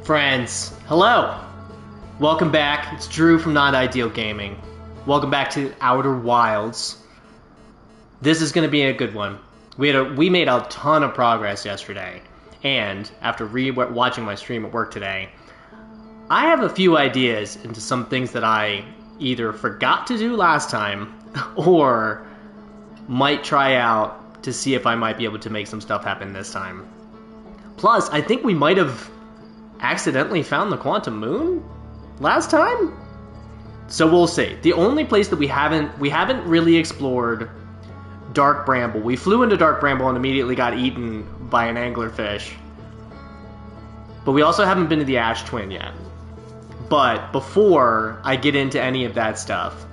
Friends, hello! Welcome back. It's Drew from Not Ideal Gaming. Welcome back to Outer Wilds. This is going to be a good one. We made a ton of progress yesterday, and after watching my stream at work today, I have a few ideas into some things that I either forgot to do last time or might try out to see if I might be able to make some stuff happen this time. Plus, I think we might have accidentally found the quantum moon last time? So we'll see. The only place that we haven't really explored Dark Bramble. We flew into Dark Bramble and immediately got eaten by an anglerfish. But we also haven't been to the Ash Twin yet. But before I get into any of that stuff,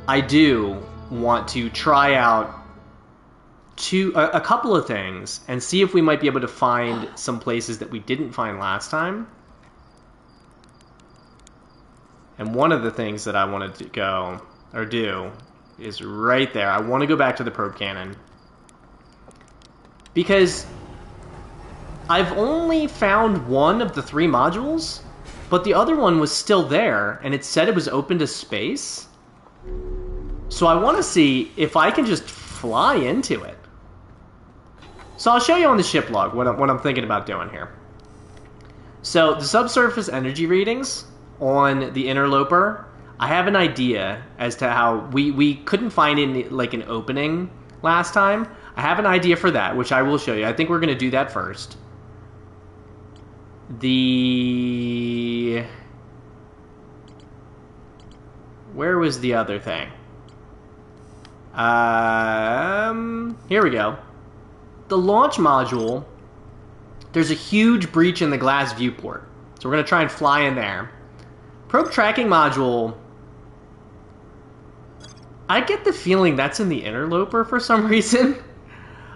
I do want to try out a couple of things and see if we might be able to find some places that we didn't find last time. And one of the things that I wanted to do is right there. I want to go back to the probe cannon because I've only found one of the 3 modules, but the other one was still there and it said it was open to space. So I want to see if I can just fly into it. So I'll show you on the ship log what I'm thinking about doing here. So the subsurface energy readings on the interloper, I have an idea as to how we couldn't find an opening last time. I have an idea for that, which I will show you. I think we're going to do that first. Where was the other thing? Here we go. The launch module, there's a huge breach in the glass viewport. So we're going to try and fly in there. Probe tracking module, I get the feeling that's in the interloper for some reason.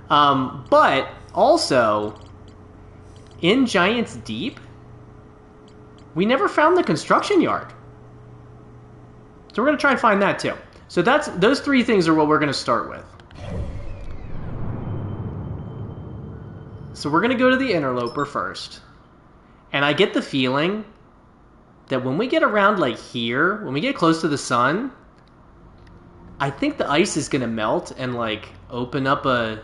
But also, in Giant's Deep, we never found the construction yard. So we're going to try and find that too. So those 3 things are what we're going to start with. So we're going to go to the interloper first. And I get the feeling that when we get around like here, when we get close to the sun, I think the ice is going to melt and like open up a...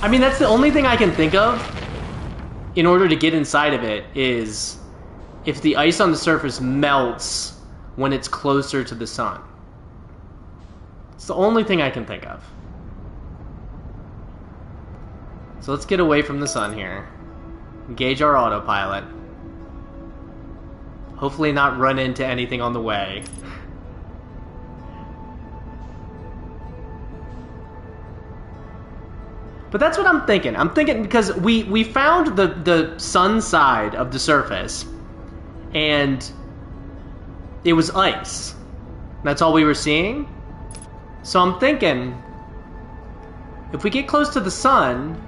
I mean, that's the only thing I can think of in order to get inside of it is if the ice on the surface melts when it's closer to the sun. It's the only thing I can think of. So let's get away from the sun here. Engage our autopilot. Hopefully not run into anything on the way. But that's what I'm thinking. I'm thinking because we found the sun side of the surface and it was ice. That's all we were seeing. So I'm thinking if we get close to the sun,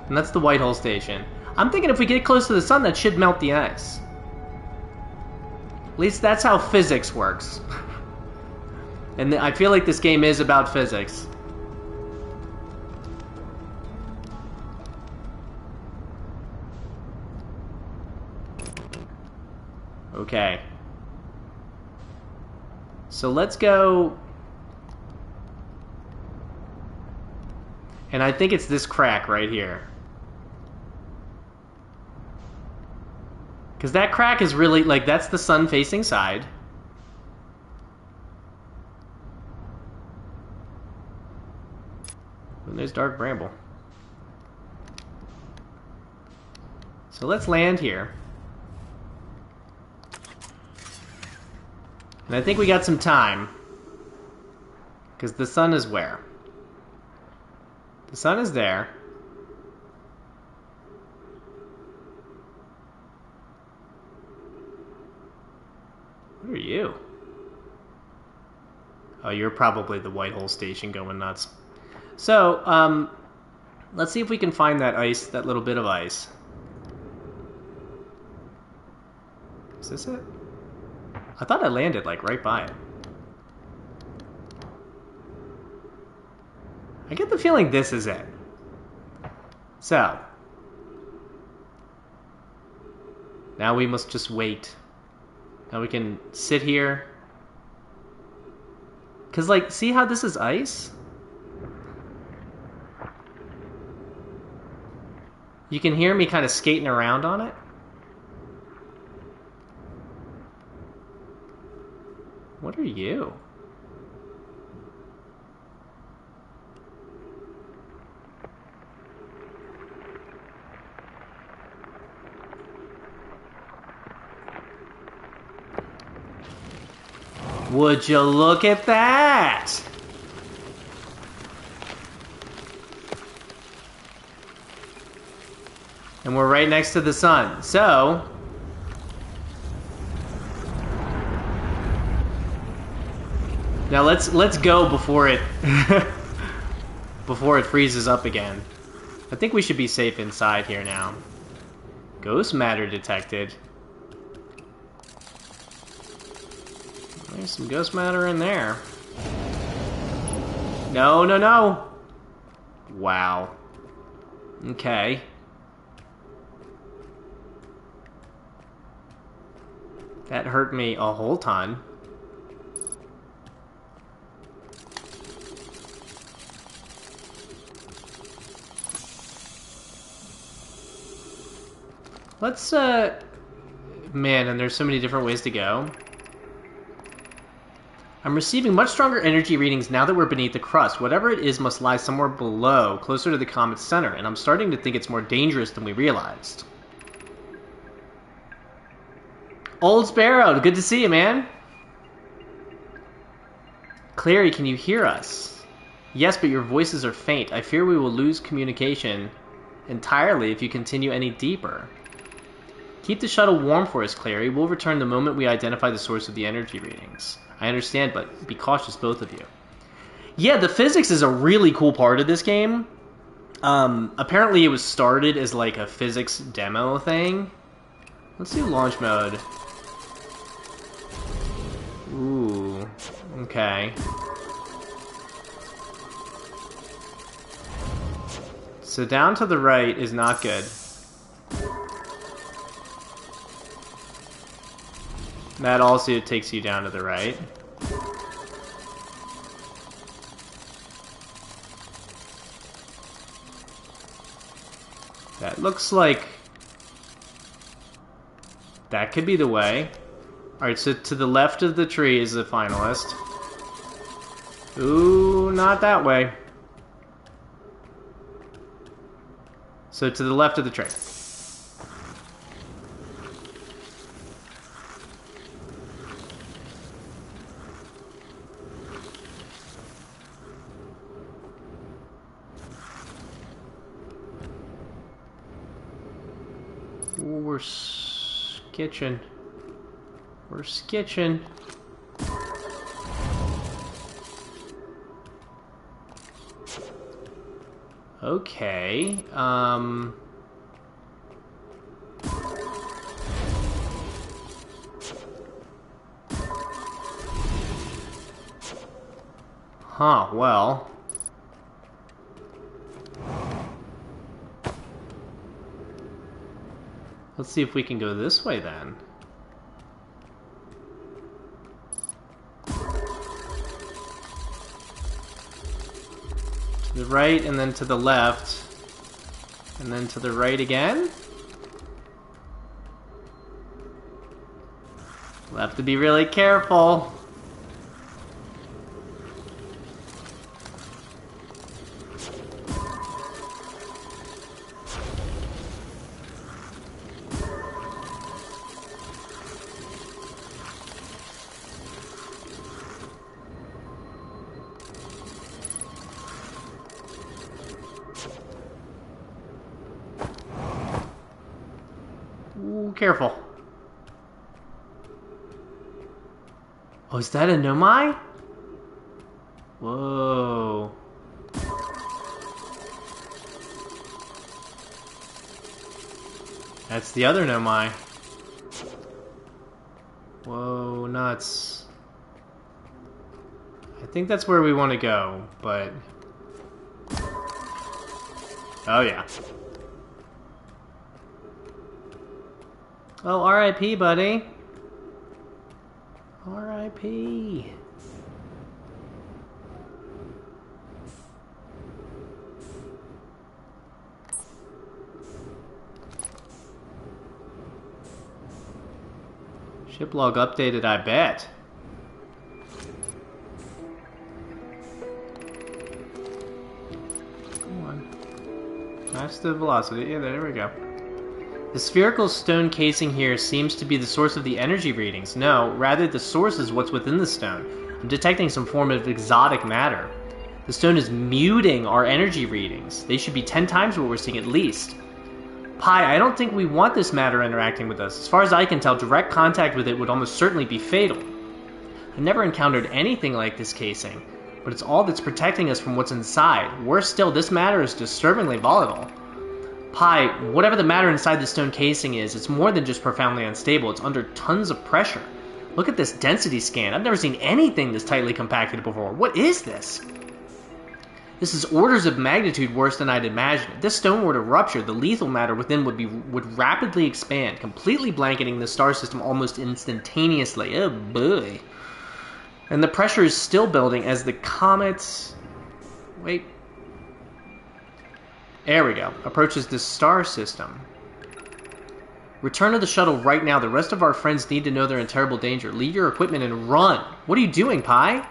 and that's the White Hole Station, I'm thinking if we get close to the sun, that should melt the ice. At least that's how physics works. And I feel like this game is about physics. Okay. So let's go... And I think it's this crack right here. Because that crack is really, like, that's the sun-facing side. And there's Dark Bramble. So let's land here. And I think we got some time. Because the sun is where? The sun is there. What are you? Oh, you're probably the White Hole Station going nuts. So, let's see if we can find that ice, that little bit of ice. Is this it? I thought I landed, like, right by it. I get the feeling this is it. So, Now we must just wait. Now we can sit here. Cause like, see how this is ice? You can hear me kind of skating around on it. What are you? Would you look at that? And we're right next to the sun. So now let's go before it before it freezes up again. I think we should be safe inside here now. Ghost matter detected. There's some ghost matter in there. No, no, no. Wow. Okay. That hurt me a whole ton. Let's, man, and there's so many different ways to go. I'm receiving much stronger energy readings now that we're beneath the crust. Whatever it is must lie somewhere below, closer to the comet's center, and I'm starting to think it's more dangerous than we realized. Old Sparrow, good to see you, man. Clary, can you hear us? Yes, but your voices are faint. I fear we will lose communication entirely if you continue any deeper. Keep the shuttle warm for us, Clary. We'll return the moment we identify the source of the energy readings. I understand, but be cautious, both of you. Yeah, the physics is a really cool part of this game. Apparently it was started as like a physics demo thing. Let's do launch mode. Ooh, okay. So down to the right is not good. That also takes you down to the right. That looks like that could be the way. Alright, so to the left of the tree is the finalist. Ooh, not that way. So to the left of the tree. Ooh, we're skitching. We're skitching. Okay, huh, well. Let's see if we can go this way then. To the right, and then to the left, and then to the right again. We'll have to be really careful. Ooh, careful. Oh, is that a Nomai? Whoa. That's the other Nomai. Whoa, nuts. I think that's where we want to go, but... Oh, yeah. Oh, R.I.P., buddy. R.I.P. Ship log updated, I bet. Come on. Match the velocity. Yeah, there we go. The spherical stone casing here seems to be the source of the energy readings. No, rather the source is what's within the stone. I'm detecting some form of exotic matter. The stone is muting our energy readings. They should be 10 times what we're seeing at least. Pi, I don't think we want this matter interacting with us. As far as I can tell, direct contact with it would almost certainly be fatal. I've never encountered anything like this casing, but it's all that's protecting us from what's inside. Worse still, this matter is disturbingly volatile. Pi, whatever the matter inside the stone casing is, it's more than just profoundly unstable. It's under tons of pressure. Look at this density scan. I've never seen anything this tightly compacted before. What is this? This is orders of magnitude worse than I'd imagined. If this stone were to rupture, the lethal matter within would rapidly expand, completely blanketing the star system almost instantaneously. Oh boy. And the pressure is still building as the comet... Wait. There we go. Approaches the star system. Return to the shuttle right now. The rest of our friends need to know they're in terrible danger. Leave your equipment and run. What are you doing, Pi?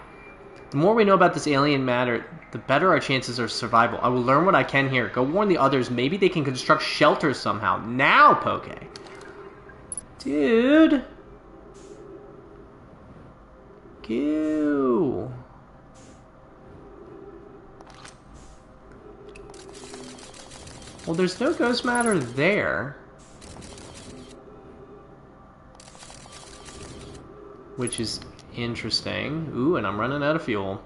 The more we know about this alien matter, the better our chances of survival. I will learn what I can here. Go warn the others. Maybe they can construct shelters somehow. Now, Poke. Dude. Goo. Well, there's no ghost matter there. Which is interesting. Ooh, and I'm running out of fuel.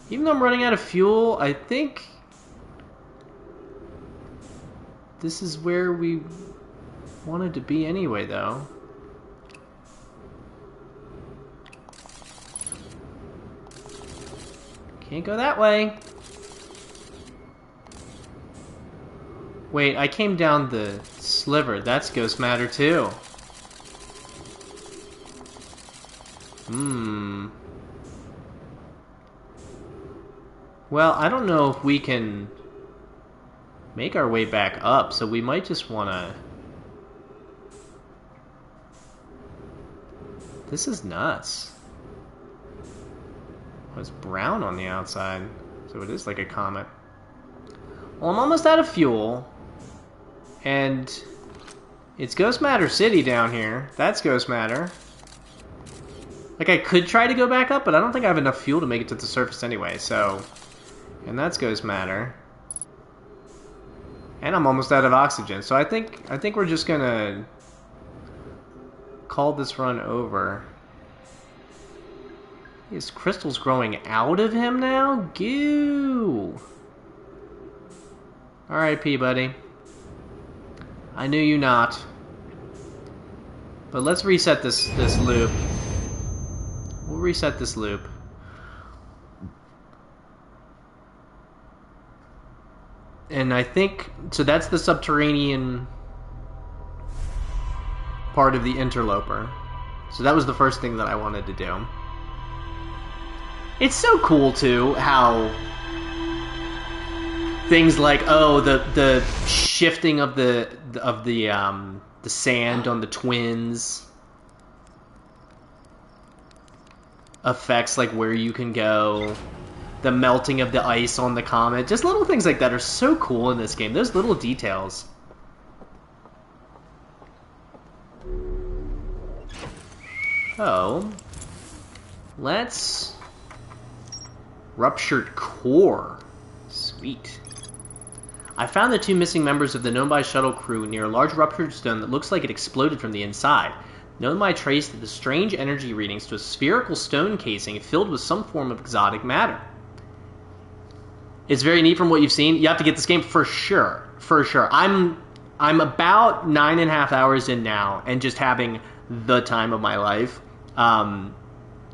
Even though I'm running out of fuel, I think this is where we wanted to be anyway, though. Can't go that way. Wait, I came down the sliver. That's ghost matter, too. Well, I don't know if we can make our way back up, so we might just want to... This is nuts. Oh, it's brown on the outside, so it is like a comet. Well, I'm almost out of fuel, and it's Ghost Matter City down here. That's Ghost Matter. Like, I could try to go back up, but I don't think I have enough fuel to make it to the surface anyway, so... And that's Ghost Matter. And I'm almost out of oxygen, so I think we're just gonna call this run over. His crystal's growing out of him now? Goo! R.I.P., buddy. I knew you not. But let's reset this loop. We'll reset this loop. And I think... So that's the subterranean part of the interloper. So that was the first thing that I wanted to do. It's so cool, too, how things like, oh, the shifting of the sand on the twins affects like where you can go. The melting of the ice on the comet. Just little things like that are so cool in this game. Those little details. Oh. Let's... Ruptured core. Sweet. I found the two missing members of the Nombai shuttle crew near a large ruptured stone that looks like it exploded from the inside. Nombai traced the strange energy readings to a spherical stone casing filled with some form of exotic matter. It's very neat from what you've seen. You have to get this game for sure. For sure. I'm about 9.5 hours in now and just having the time of my life.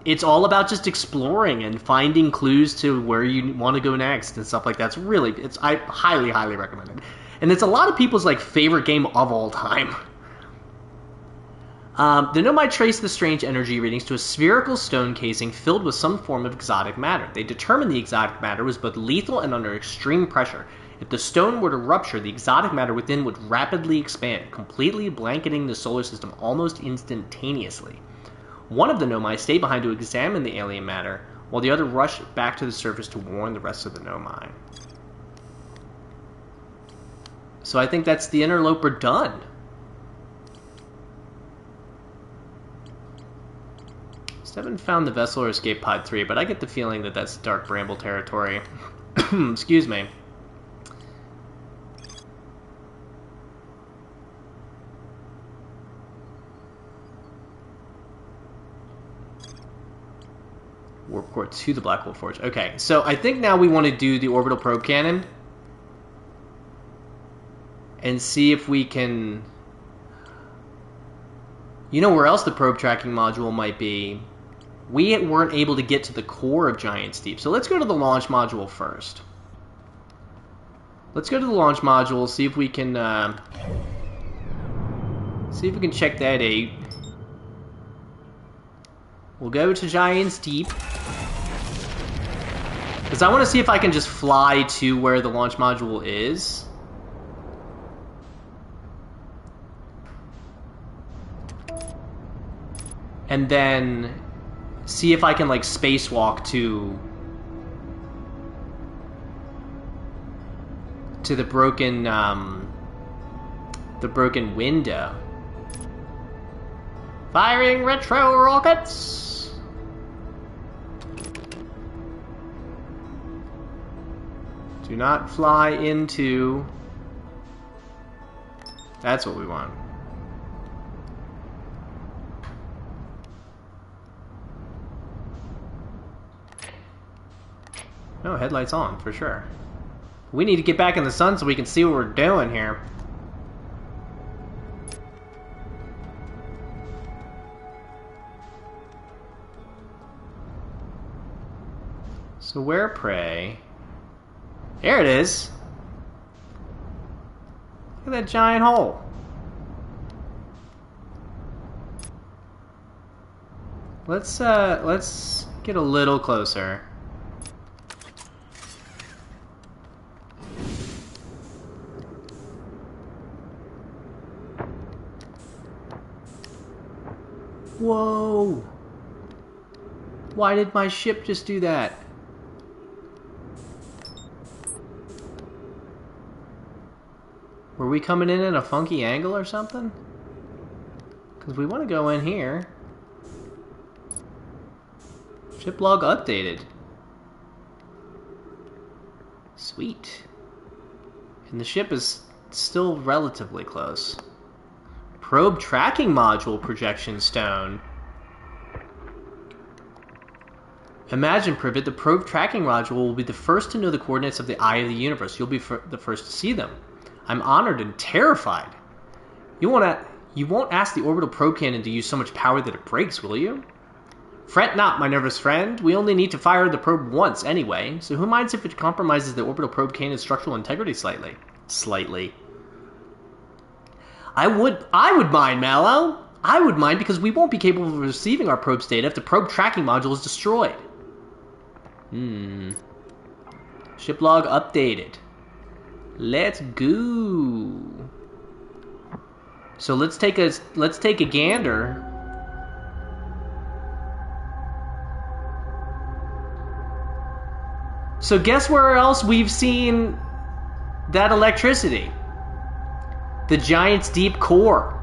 it's all about just exploring and finding clues to where you want to go next and stuff like that. I highly, highly recommend it. And it's a lot of people's like favorite game of all time. The Nomai trace the strange energy readings to a spherical stone casing filled with some form of exotic matter. They determined the exotic matter was both lethal and under extreme pressure. If the stone were to rupture, the exotic matter within would rapidly expand, completely blanketing the solar system almost instantaneously. One of the Nomai stayed behind to examine the alien matter, while the other rushed back to the surface to warn the rest of the Nomai. So I think that's the interloper done. Still haven't found the vessel or escape pod 3, but I get the feeling that that's Dark Bramble territory. Excuse me. Warp core to the Black Hole Forge. Okay, so I think now we want to do the orbital probe cannon and see if we can... You know where else the probe tracking module might be? We weren't able to get to the core of Giant's Deep, so let's go to the launch module first. Let's go to the launch module, see if we can check that out. We'll go to Giant's Deep. Because I want to see if I can just fly to where the launch module is. And then see if I can, like, spacewalk to the broken window. Firing retro rockets! Do not fly into... That's what we want. No, headlights on, for sure. We need to get back in the sun so we can see what we're doing here. So where, pray? There it is! Look at that giant hole. Let's get a little closer. Whoa! Why did my ship just do that? Were we coming in at a funky angle or something? Because we want to go in here. Ship log updated. Sweet. And the ship is still relatively close. Probe tracking module projection stone. Imagine, Privet, the probe tracking module will be the first to know the coordinates of the eye of the universe. You'll be the first to see them. I'm honored and terrified. You won't ask the orbital probe cannon to use so much power that it breaks, will you? Fret not, my nervous friend. We only need to fire the probe once anyway, so who minds if it compromises the orbital probe cannon's structural integrity slightly? Slightly. I would mind, Mallow. I would mind because we won't be capable of receiving our probe's data if the probe tracking module is destroyed. Ship log updated. Let's go. So let's take a gander. So guess where else we've seen that electricity? The Giant's Deep core.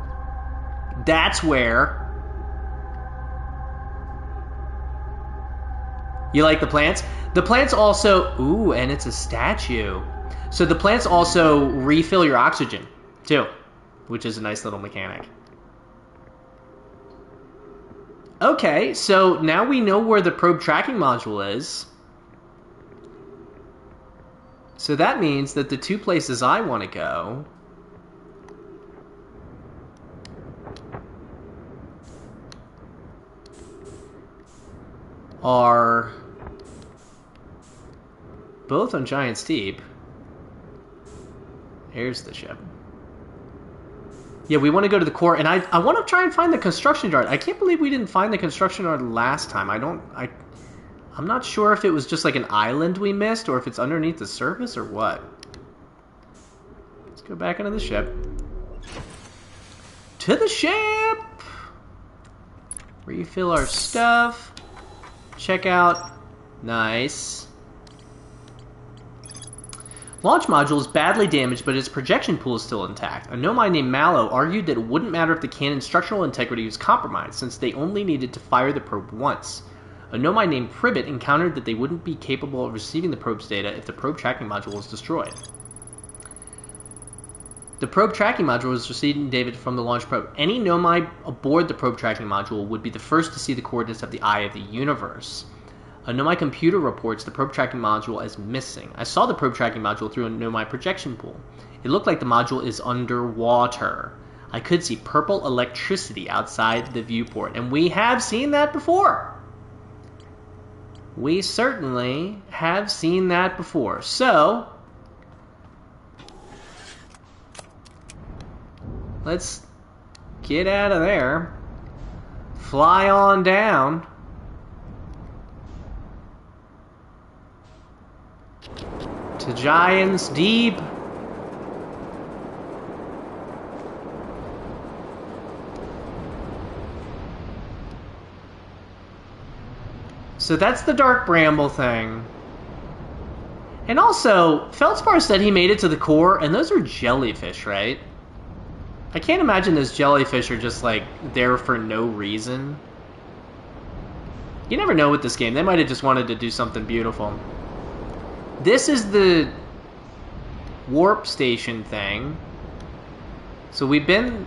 That's where. You like the plants? The plants also... Ooh, and it's a statue. So the plants also refill your oxygen, too. Which is a nice little mechanic. Okay, so now we know where the probe tracking module is. So that means that the two places I want to go... are both on Giant's Deep. Here's the ship. Yeah, we want to go to the core, and I want to try and find the construction yard. I can't believe we didn't find the construction yard last time. I'm not sure if it was just like an island we missed, or if it's underneath the surface, or what. Let's go back into the ship. To the ship! Refill our stuff. Check out. Nice. Launch module is badly damaged, but its projection pool is still intact. A nomad named Mallow argued that it wouldn't matter if the cannon's structural integrity was compromised, since they only needed to fire the probe once. A nomad named Privet encountered that they wouldn't be capable of receiving the probe's data if the probe tracking module was destroyed. The probe tracking module was receiving data from the launch probe. Any nomad aboard the probe tracking module would be the first to see the coordinates of the Eye of the Universe. A nomad computer reports the probe tracking module as missing. I saw the probe tracking module through a nomad projection pool. It looked like the module is underwater. I could see purple electricity outside the viewport, and we have seen that before. We certainly have seen that before. So, let's get out of there. Fly on down. To Giant's Deep. So that's the Dark Bramble thing. And also, Feldspar said he made it to the core, and those are jellyfish, right? I can't imagine those jellyfish are just, like, there for no reason. You never know with this game. They might have just wanted to do something beautiful. This is the warp station thing. So we've been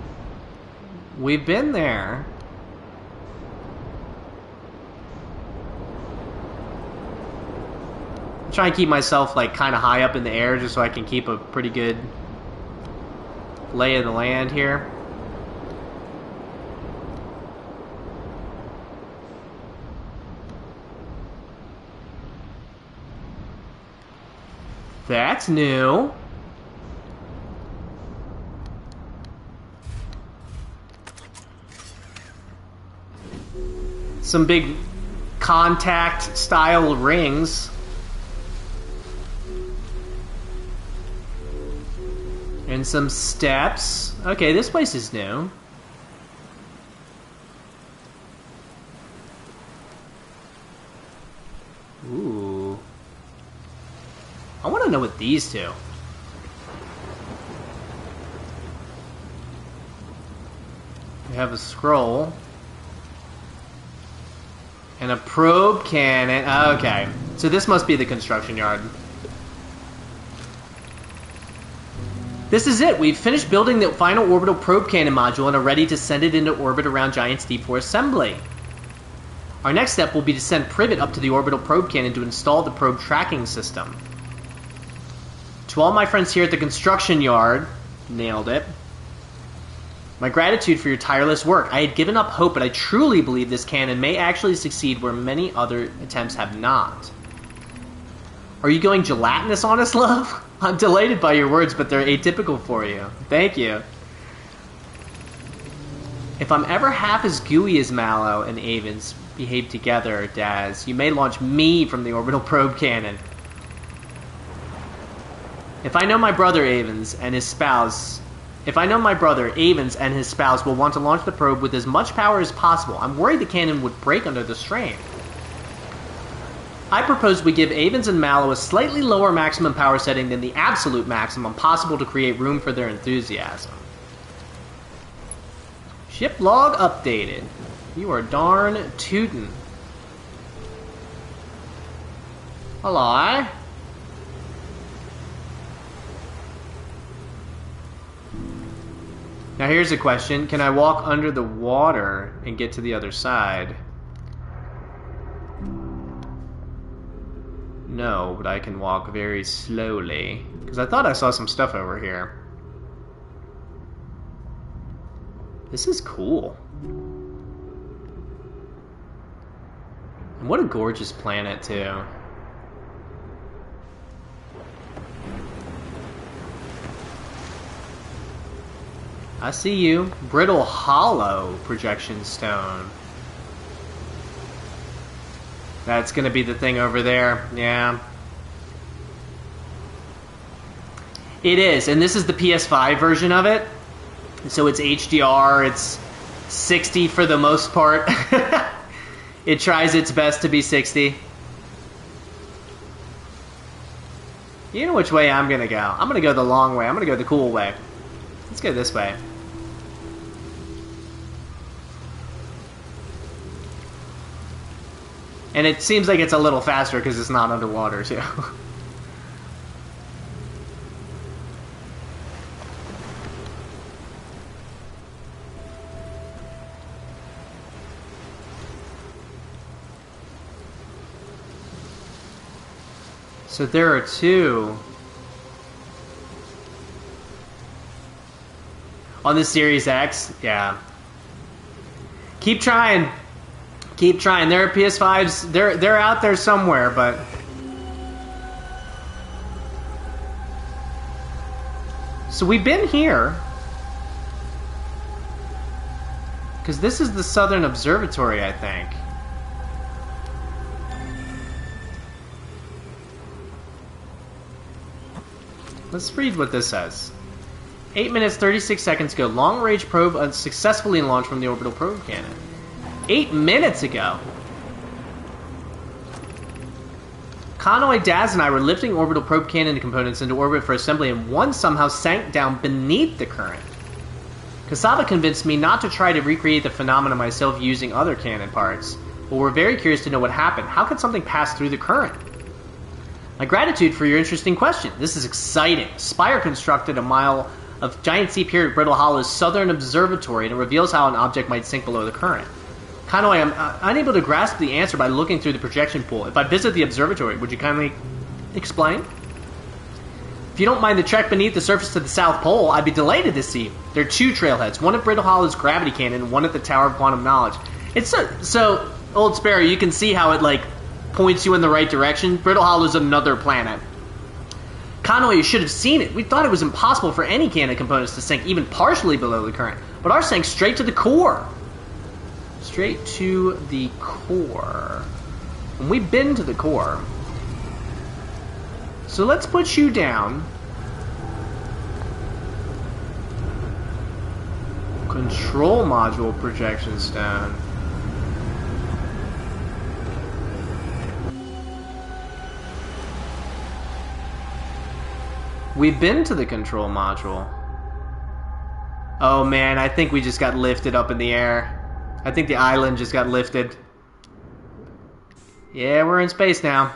there. I'm trying to keep myself like kind of high up in the air just so I can keep a pretty good lay of the land here. That's new. Some big contact style rings. And some steps. Okay, this place is new. Ooh. I want to know what these do. We have a scroll. And a probe cannon. Okay. So this must be the construction yard. This is it. We've finished building the final orbital probe cannon module and are ready to send it into orbit around Giant's Deep for assembly. Our next step will be to send Privet up to the orbital probe cannon to install the probe tracking system. To all my friends here at the construction yard, nailed it. My gratitude for your tireless work. I had given up hope, but I truly believe this cannon may actually succeed where many other attempts have not. Are you going gelatinous on us, love? I'm delighted by your words, but they're atypical for you. Thank you. If I'm ever half as gooey as Mallow and Avens behave together, Daz, you may launch me from the orbital probe cannon. If I know my brother Avens and his spouse will want to launch the probe with as much power as possible, I'm worried the cannon would break under the strain. I propose we give Avens and Mallow a slightly lower maximum power setting than the absolute maximum possible to create room for their enthusiasm. Ship log updated. You are darn tootin'. Hello. Now here's a question. Can I walk under the water and get to the other side? No, but I can walk very slowly. Because I thought I saw some stuff over here. This is cool. What a gorgeous planet, too. I see you. Brittle Hollow projection stone. That's gonna be the thing over there. Yeah. It is, and this is the PS5 version of it. So it's HDR, it's 60 for the most part. It tries its best to be 60. You know which way I'm gonna go. I'm gonna go the long way. I'm gonna go the cool way. Let's go this way. And it seems like it's a little faster because it's not underwater, too. So there are two. On the Series X? Yeah. Keep trying. Keep trying. There are PS5s. They're out there somewhere, but so we've been here because this is the Southern Observatory, I think. Let's read what this says. 8 minutes 36 seconds ago, long-range probe unsuccessfully launched from the orbital probe cannon. 8 minutes ago. Conway, Daz, and I were lifting orbital probe cannon components into orbit for assembly, and one somehow sank down beneath the current. Cassava convinced me not to try to recreate the phenomenon myself using other cannon parts, but we're very curious to know what happened. How could something pass through the current? My gratitude for your interesting question. This is exciting. Spire constructed a mile of giant sea-period Brittle Hollow's Southern Observatory, and it reveals how an object might sink below the current. Conway, I'm unable to grasp the answer by looking through the projection pool. If I visit the observatory, would you kindly explain? If you don't mind the trek beneath the surface to the South Pole, I'd be delighted to see. There are two trailheads, one at Brittle Hollow's gravity cannon and one at the Tower of Quantum Knowledge. It's so Old Sparrow, you can see how it, like, points you in the right direction. Brittle Hollow's another planet. Conway, you should have seen it. We thought it was impossible for any cannon components to sink even partially below the current, but ours sank straight to the core. Straight to the core. And we've been to the core. So let's put you down. Control module projection stone. We've been to the control module. Oh man, I think we just got lifted up in the air. I think the island just got lifted. Yeah, we're in space now.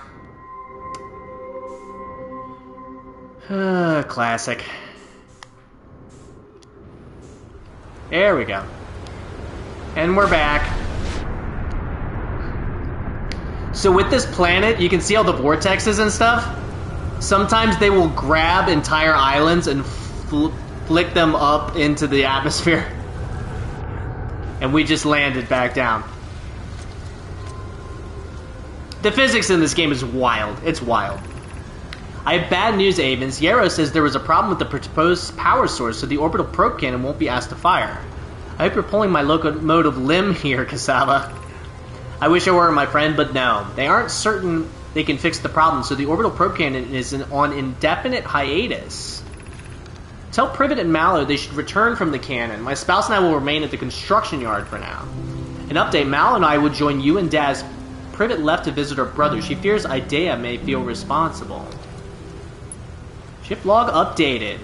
Classic. There we go. And we're back. So with this planet, you can see all the vortexes and stuff. Sometimes they will grab entire islands and flick them up into the atmosphere. And we just landed back down. The physics in this game is wild. It's wild. I have bad news, Avens. Yarrow says there was a problem with the proposed power source, so the orbital probe cannon won't be asked to fire. I hope you're pulling my locomotive limb here, Cassava. I wish I were, my friend, but no. They aren't certain they can fix the problem, so the orbital probe cannon is on indefinite hiatus. Tell Privet and Mallow they should return from the cannon. My spouse and I will remain at the construction yard for now. An update, Mallow and I would join you and Daz. Privet left to visit her brother. She fears Idea may feel responsible. Ship log updated.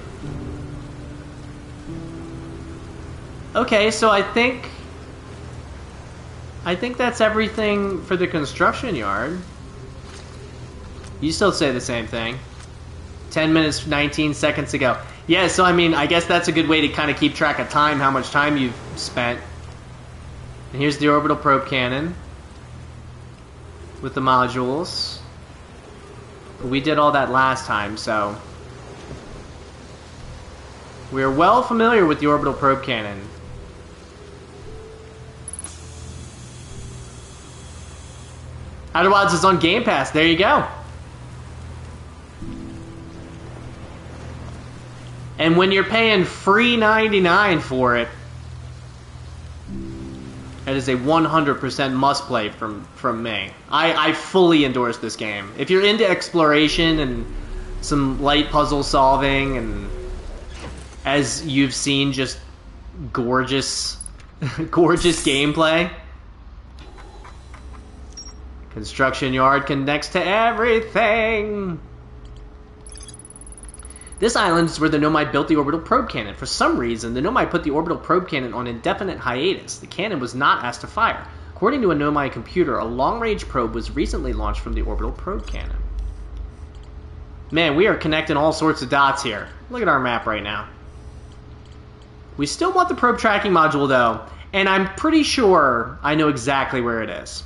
Okay, so I think that's everything for the construction yard. You still say the same thing. 10 minutes, 19 seconds ago. Yeah, so I mean, I guess that's a good way to kind of keep track of time, how much time you've spent. And here's the orbital probe cannon with the modules. We did all that last time, so we're well familiar with the orbital probe cannon. Outer Wilds is on Game Pass. There you go. And when you're paying free $99 for it, that is a 100% must play from me. I fully endorse this game. If you're into exploration and some light puzzle solving, and as you've seen, just gorgeous, gorgeous gameplay. Construction yard connects to everything. This island is where the Nomai built the orbital probe cannon. For some reason, the Nomai put the orbital probe cannon on indefinite hiatus. The cannon was not asked to fire. According to a Nomai computer, a long-range probe was recently launched from the orbital probe cannon. Man, we are connecting all sorts of dots here. Look at our map right now. We still want the probe tracking module, though, and I'm pretty sure I know exactly where it is.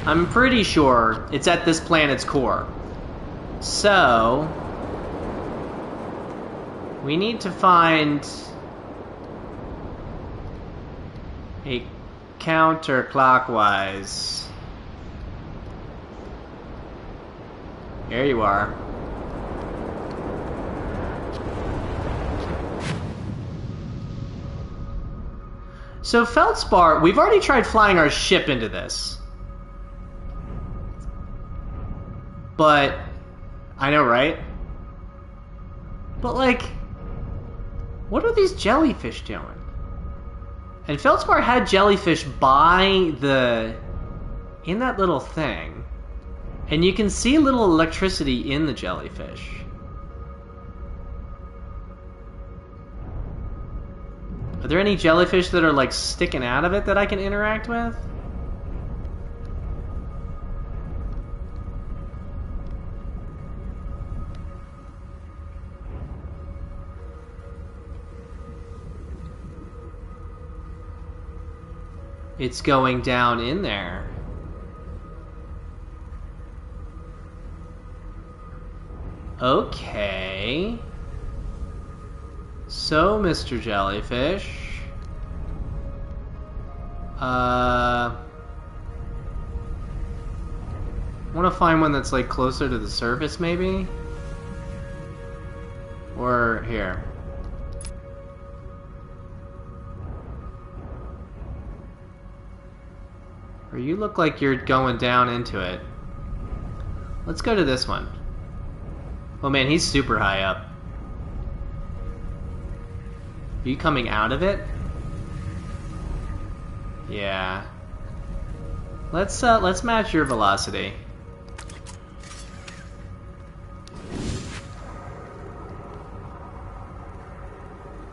I'm pretty sure it's at this planet's core. So, we need to find a counterclockwise. There you are. So Feldspar, we've already tried flying our ship into this. But, I know, right? But, like, what are these jellyfish doing? And Feldspar had jellyfish in that little thing. And you can see little electricity in the jellyfish. Are there any jellyfish that are, like, sticking out of it that I can interact with? It's going down in there. Okay. So, Mr. Jellyfish. I want to find one that's like closer to the surface, maybe? Or here. Or you look like you're going down into it. Let's go to this one. Oh man, he's super high up. Are you coming out of it? Yeah. Let's match your velocity.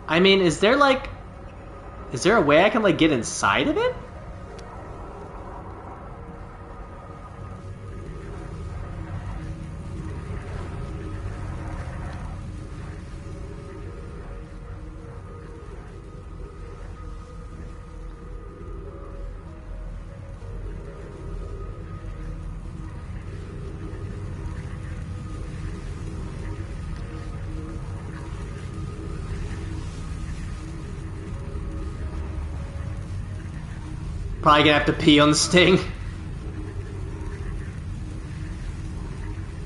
I mean, is there a way I can like get inside of it? Probably gonna have to pee on the sting.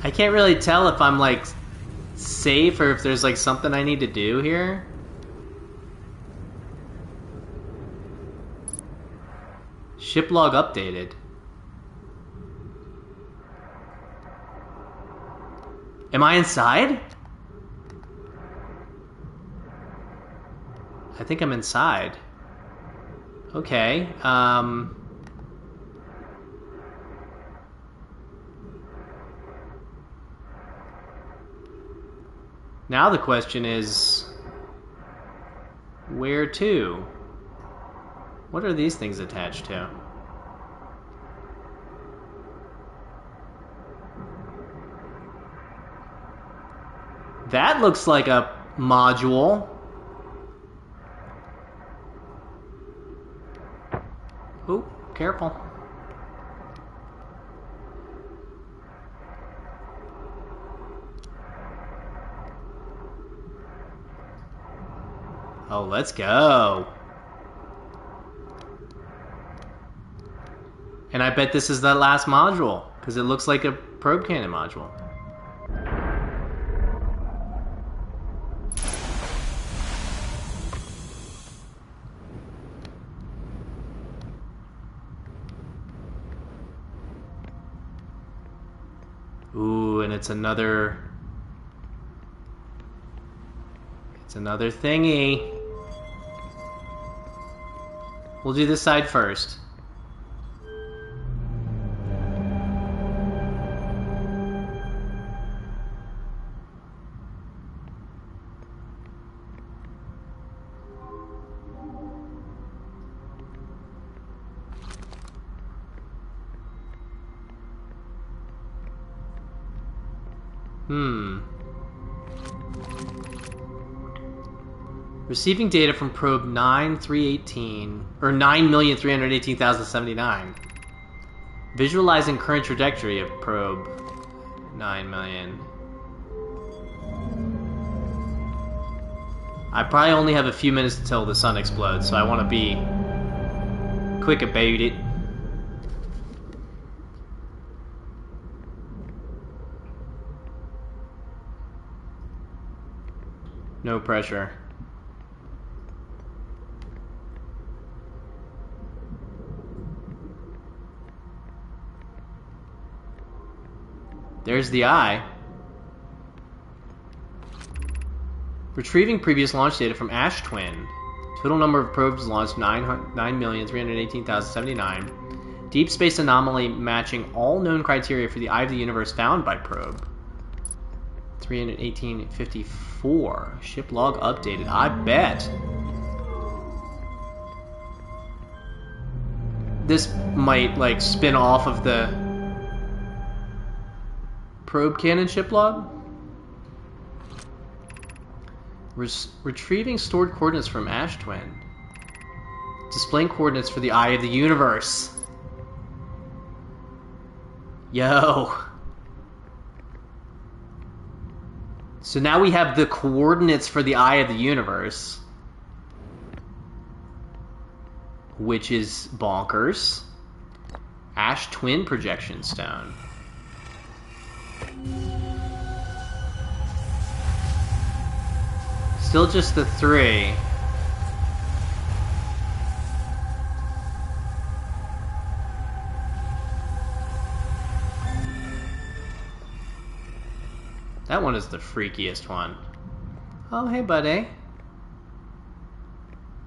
I can't really tell if I'm like safe or if there's like something I need to do here. Ship log updated. Am I inside? I think I'm inside. Okay, now the question is, where to? What are these things attached to? That looks like a module. Ooh, careful. Oh, let's go. And I bet this is that last module, because it looks like a probe cannon module. Ooh, and it's another thingy. We'll do this side first. Receiving data from probe 9318, or 9,318,079. Visualizing current trajectory of probe 9 million. I probably only have a few minutes until the sun explodes, so I want to be quick about it. No pressure. There's the eye. Retrieving previous launch data from Ash Twin. Total number of probes launched 9,318,079. Deep space anomaly matching all known criteria for the Eye of the Universe found by probe. 318.54. Ship log updated. I bet. This might, like, spin off of the probe cannon ship log. Retrieving stored coordinates from Ash Twin. Displaying coordinates for the Eye of the Universe. Yo. So now we have the coordinates for the Eye of the Universe. Which is bonkers. Ash Twin projection stone. Still just the 3. That one is the freakiest one. Oh, hey, buddy.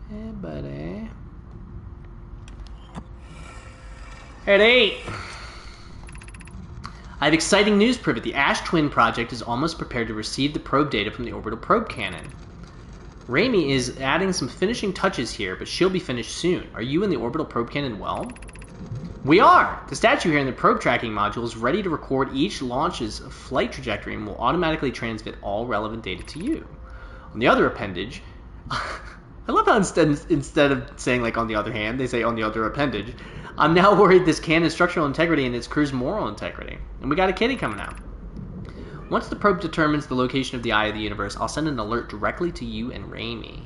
Hey, buddy. Hey, I have exciting news, Privet. The Ash Twin project is almost prepared to receive the probe data from the orbital probe cannon. Raimi is adding some finishing touches here, but she'll be finished soon. Are you in the orbital probe cannon well? We are! The statue here in the probe tracking module is ready to record each launch's flight trajectory and will automatically transmit all relevant data to you. On the other appendage... I love how instead of saying, like, on the other hand, they say on the other appendage. I'm now worried this cannon's structural integrity and its crew's moral integrity. And we got a kitty coming out. Once the probe determines the location of the Eye of the Universe, I'll send an alert directly to you and Raimi.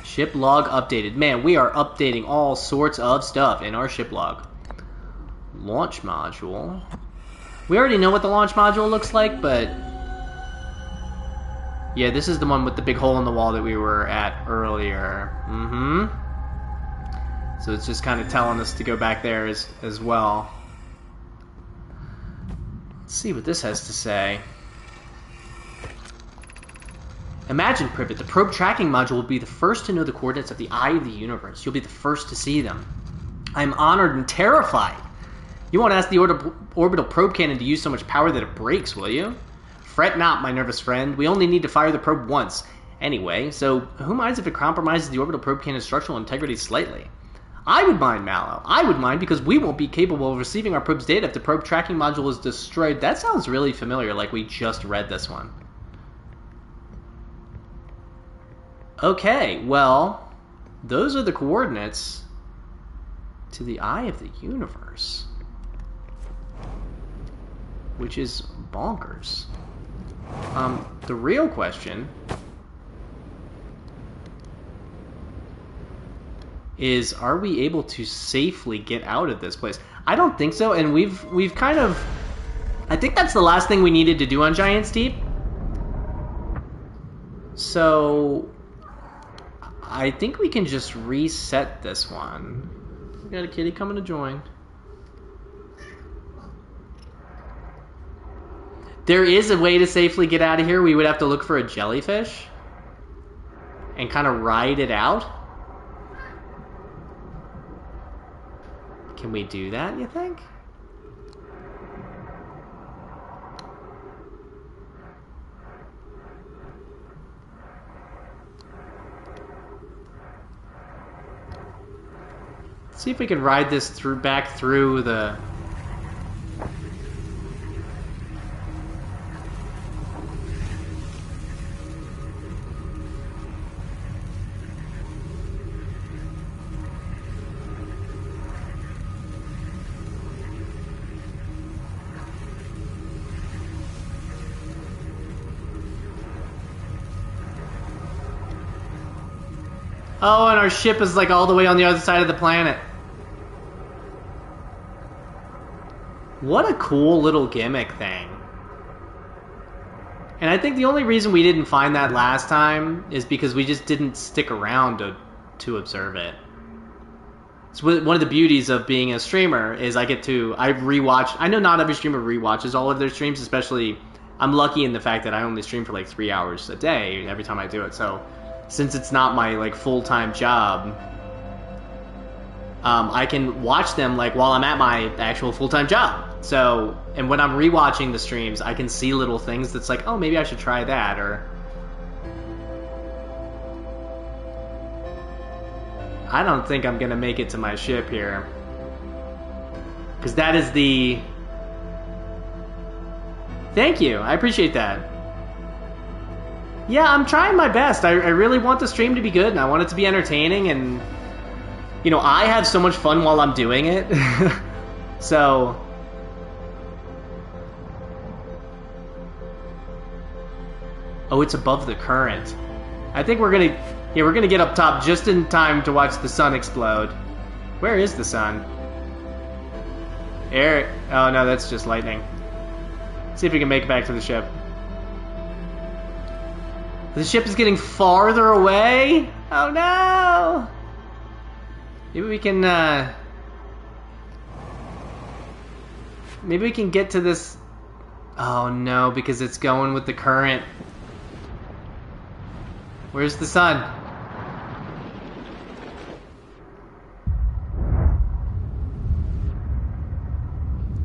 Ship log updated. Man, we are updating all sorts of stuff in our ship log. Launch module. We already know what the launch module looks like, but... yeah, this is the one with the big hole in the wall that we were at earlier. So it's just kind of telling us to go back there as well. Let's see what this has to say. Imagine, Privet, the probe tracking module will be the first to know the coordinates of the Eye of the Universe. You'll be the first to see them. I'm honored and terrified. You won't ask the orbital probe cannon to use so much power that it breaks, will you? Fret not, my nervous friend. We only need to fire the probe once. Anyway, so who minds if it compromises the orbital probe cannon's structural integrity slightly? I would mind, Mallow. I would mind because we won't be capable of receiving our probe's data if the probe tracking module is destroyed. That sounds really familiar, like we just read this one. Okay, well, those are the coordinates to the Eye of the Universe. Which is bonkers. The real question is, are we able to safely get out of this place? I don't think so, and we've kind of... I think that's the last thing we needed to do on Giant's Deep. So... I think we can just reset this one. We got a kitty coming to join. There is a way to safely get out of here. We would have to look for a jellyfish and kind of ride it out. Can we do that, you think? See if we can ride this back through the... Oh, and our ship is like all the way on the other side of the planet. What a cool little gimmick thing. And I think the only reason we didn't find that last time is because we just didn't stick around to observe it. It's one of the beauties of being a streamer is I rewatch. I know not every streamer rewatches all of their streams, especially I'm lucky in the fact that I only stream for like 3 hours a day every time I do it. So since it's not my like full-time job, I can watch them like while I'm at my actual full-time job. So, and when I'm rewatching the streams, I can see little things that's like, oh, maybe I should try that, or I don't think I'm gonna make it to my ship here, because that is the... Thank you, I appreciate that. Yeah, I'm trying my best. I really want the stream to be good, and I want it to be entertaining, and you know, I have so much fun while I'm doing it. So oh, it's above the current. I think we're gonna get up top just in time to watch the sun explode. Where is the sun? Air. Oh no, that's just lightning. See if we can make it back to the ship. The ship is getting farther away. Oh no! Maybe we can maybe we can get to this. Oh no, because it's going with the current. Where's the sun?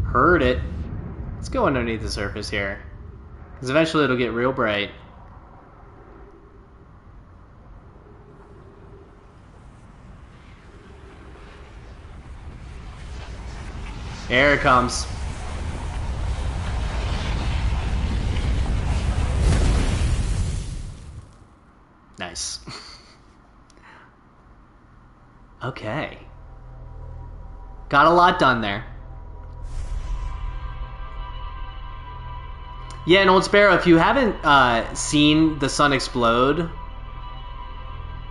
Heard it. Let's go underneath the surface here, because eventually it'll get real bright. There it comes. Nice. Okay. Got a lot done there. Yeah, and Old Sparrow, if you haven't seen the sun explode,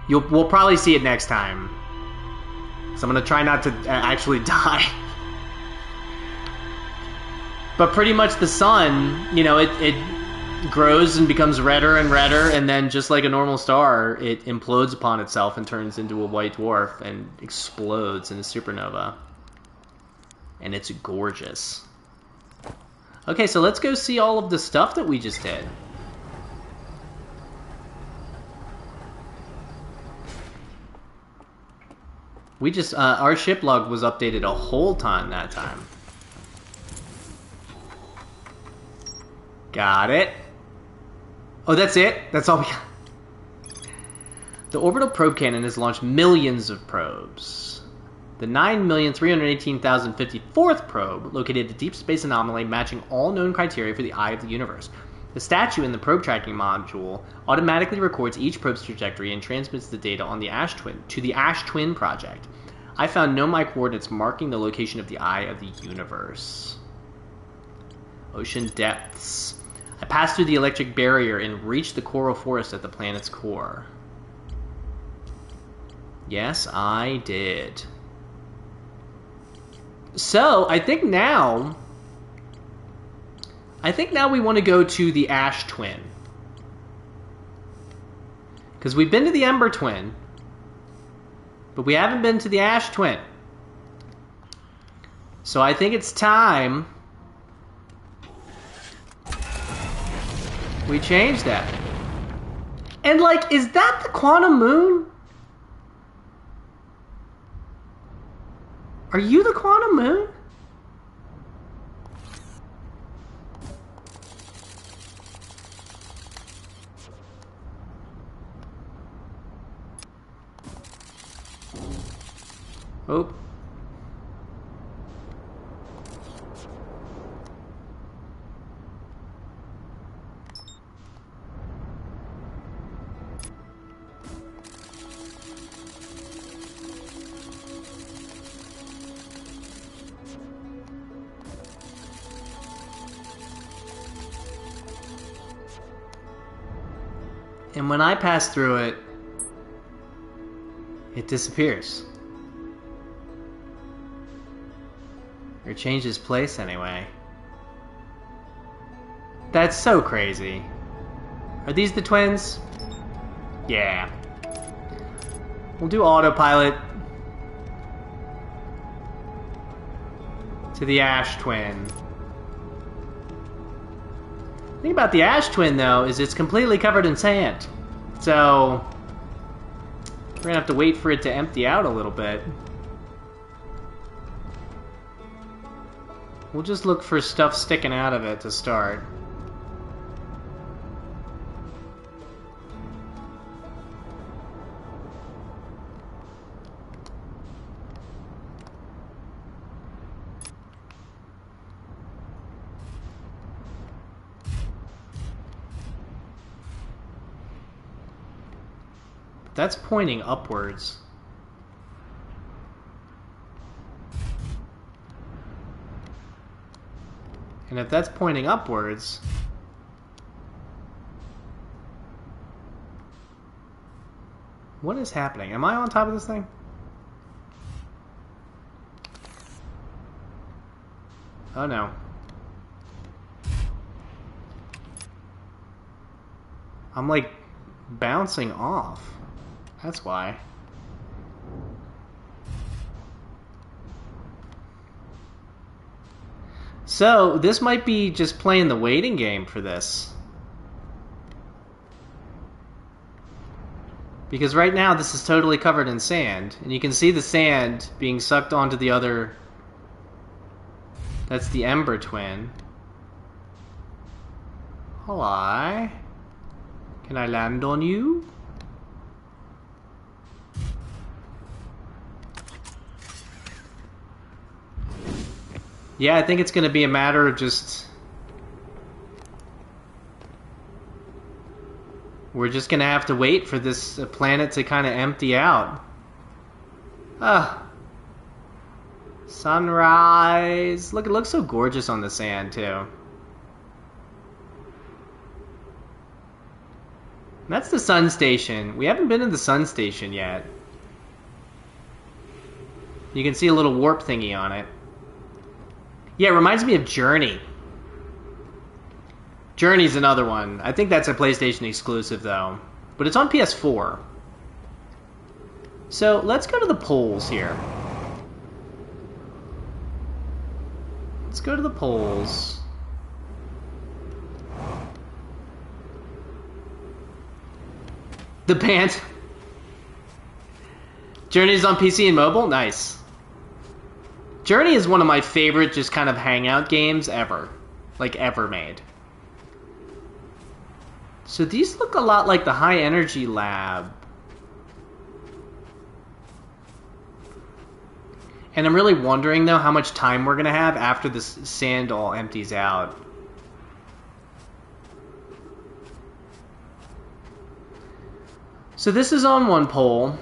we'll probably see it next time. So I'm gonna try not to actually die. But pretty much the sun, you know, it grows and becomes redder and redder, and then just like a normal star, it implodes upon itself and turns into a white dwarf and explodes in a supernova. And it's gorgeous. Okay, so let's go see all of the stuff that we just did. We just, our ship log was updated a whole ton that time. Got it. Oh, that's it? That's all we got? The orbital probe cannon has launched millions of probes. The 9,318,054th probe located the deep space anomaly matching all known criteria for the eye of the universe. The statue in the probe tracking module automatically records each probe's trajectory and transmits the data on the Ash Twin to the Ash Twin project. I found nomai coordinates marking the location of the eye of the universe. Ocean depths. I passed through the electric barrier and reached the coral forest at the planet's core. Yes, I did. So, I think now we want to go to the Ash Twin. Because we've been to the Ember Twin, but we haven't been to the Ash Twin. So I think it's time we change that. And like, is that the Quantum Moon? Are you the Quantum Moon? Oh. And when I pass through it, it disappears. Or changes place anyway. That's so crazy. Are these the twins? Yeah. We'll do autopilot to the Ash Twin. The thing about the Ash Twin, though, is it's completely covered in sand. So, we're gonna have to wait for it to empty out a little bit. We'll just look for stuff sticking out of it to start. That's pointing upwards. And if that's pointing upwards, what is happening? Am I on top of this thing? Oh no. I'm like bouncing off. That's why. So, this might be just playing the waiting game for this. Because right now this is totally covered in sand. And you can see the sand being sucked onto the other... That's the Ember Twin. Hello. Can I land on you? Yeah, I think it's going to be a matter of just... We're just going to have to wait for this planet to kind of empty out. Ah. Sunrise. Look, it looks so gorgeous on the sand, too. That's the sun station. We haven't been in the sun station yet. You can see a little warp thingy on it. Yeah, it reminds me of Journey. Journey's another one. I think that's a PlayStation exclusive, though. But it's on PS4. So, let's go to the poles here. Let's go to the poles. The band. Journey's on PC and mobile? Nice. Journey is one of my favorite just kind of hangout games ever. Like, ever made. So these look a lot like the High Energy Lab. And I'm really wondering, though, how much time we're going to have after this sand all empties out. So this is on one pole.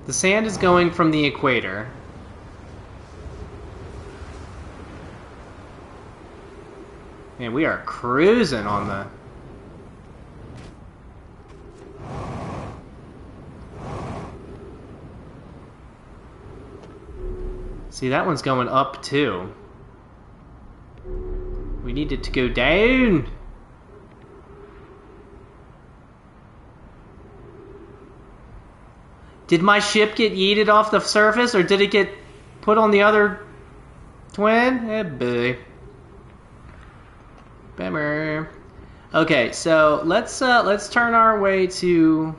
The sand is going from the equator. Man, we are cruising on the... See, that one's going up too. We need it to go down. Did my ship get yeeted off the surface, or did it get put on the other twin? Eh, boy. Bummer. Okay, so let's turn our way to.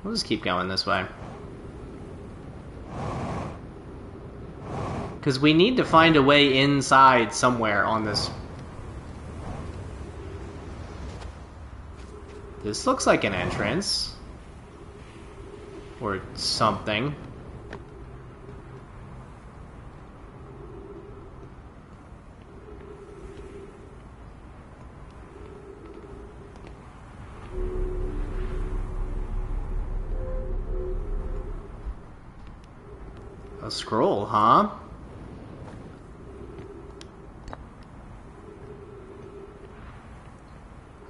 We'll just keep going this way. Because we need to find a way inside somewhere on this. This looks like an entrance. Or something. A scroll, huh?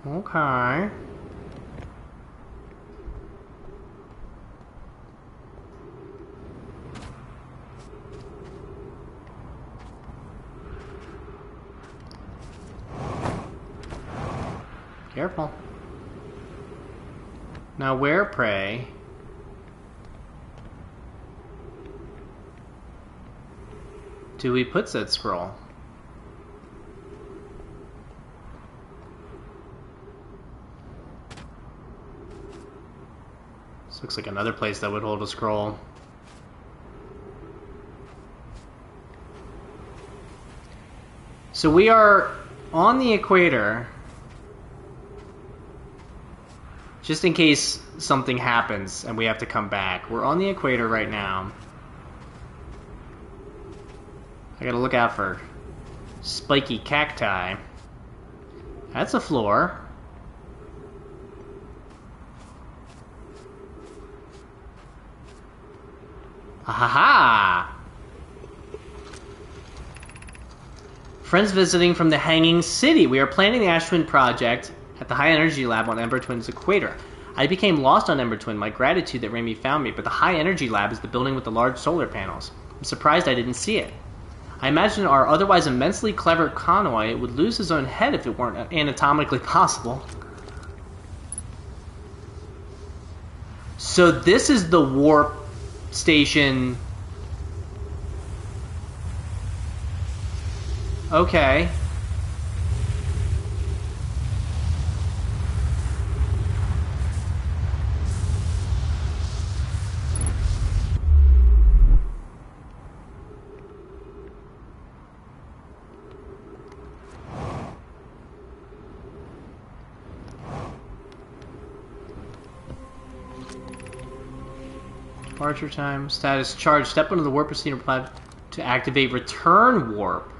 Okay. Careful. Now where, pray? Do we put said scroll? This looks like another place that would hold a scroll. So we are on the equator. Just in case something happens and we have to come back. We're on the equator right now. I gotta look out for spiky cacti. That's a floor. Ahaha! Friends visiting from the Hanging City. We are planning the Ash Twin project at the High Energy Lab on Ember Twin's equator. I became lost on Ember Twin, my gratitude that Raimi found me, but the High Energy Lab is the building with the large solar panels. I'm surprised I didn't see it. I imagine our otherwise immensely clever Convoy would lose his own head if it weren't anatomically possible. So this is the warp station. Okay. Departure time, status charge. Step into the warp procedure pod to activate return warp.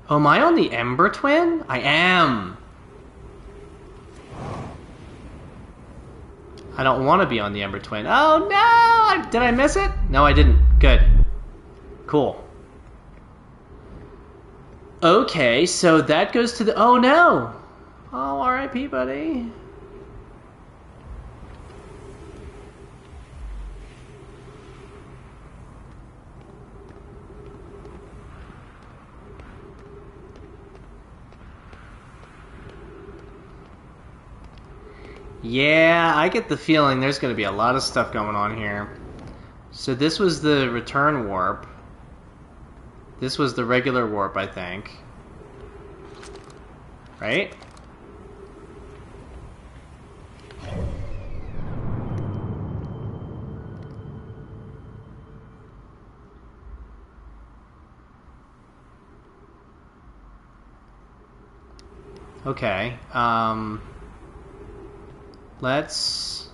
Oh, am I on the Ember Twin? I am. I don't want to be on the Ember Twin. Oh no! Did I miss it? No, I didn't. Good. Cool. Okay, so that goes to the... Oh no! Oh, R.I.P. buddy. Yeah, I get the feeling there's going to be a lot of stuff going on here. So this was the return warp. This was the regular warp, I think. Right? Okay. Let's...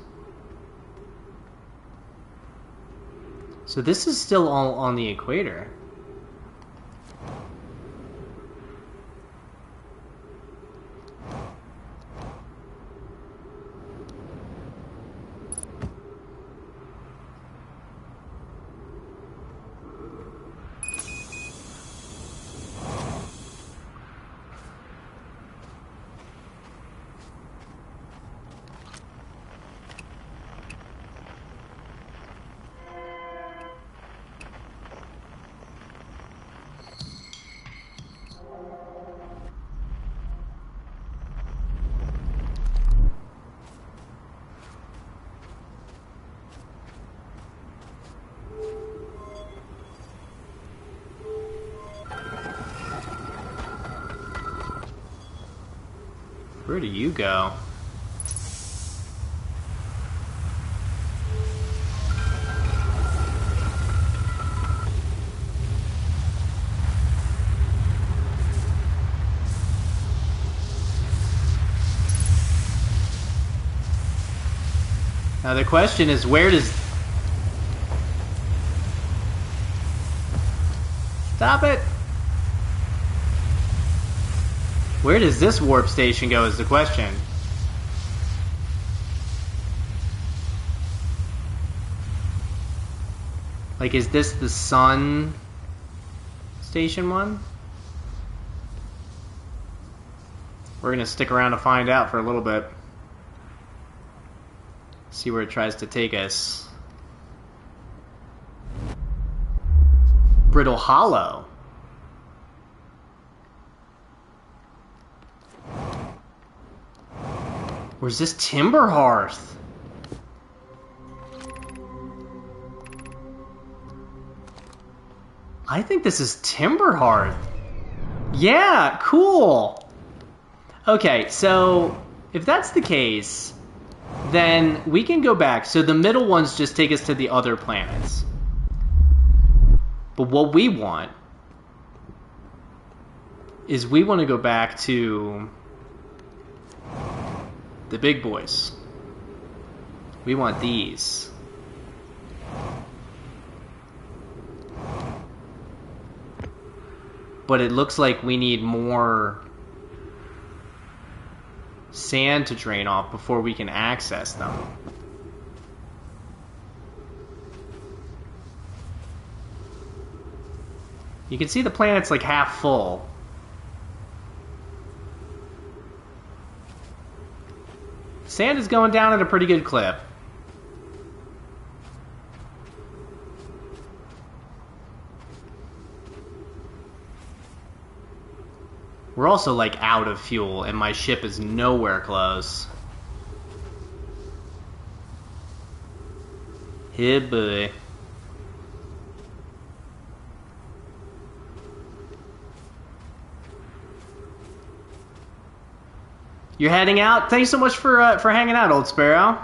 So this is still all on the equator. Where do you go? Now the question is, where does... Stop it! Where does this warp station go is the question. Like, is this the sun station one? We're gonna stick around to find out for a little bit. See where it tries to take us. Brittle Hollow. Or is this Timber Hearth? I think this is Timber Hearth. Yeah, cool. Okay, so if that's the case, then we can go back. So the middle ones just take us to the other planets. But what we want is we want to go back to the big boys. We want these. But it looks like we need more sand to drain off before we can access them. You can see the planet's like half full. Sand is going down at a pretty good clip. We're also like out of fuel and my ship is nowhere close. Hey boy. You're heading out? Thanks so much for hanging out, Old Sparrow.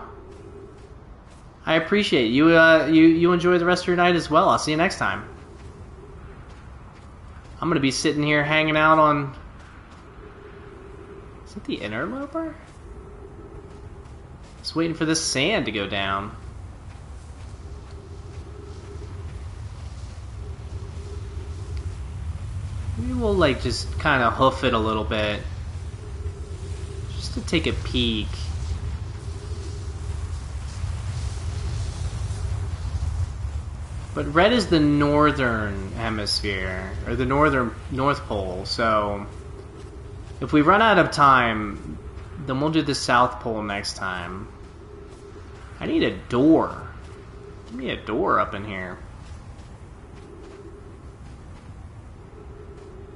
I appreciate it. You enjoy the rest of your night as well. I'll see you next time. I'm gonna be sitting here hanging out on... Is it the interloper? Just waiting for this sand to go down. Maybe we'll like just kind of hoof it a little bit. Just to take a peek. But red is the northern hemisphere, or the North Pole, so if we run out of time, then we'll do the South Pole next time. I need a door. Give me a door up in here.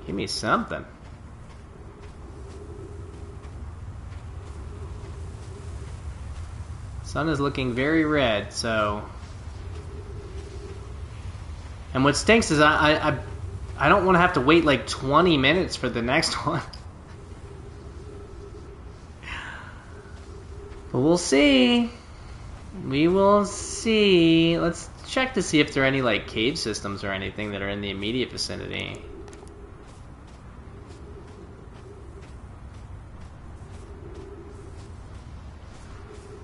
Give me something. Sun is looking very red, so... And what stinks is I don't want to have to wait like 20 minutes for the next one. But we'll see. We will see. Let's check to see if there are any like cave systems or anything that are in the immediate vicinity.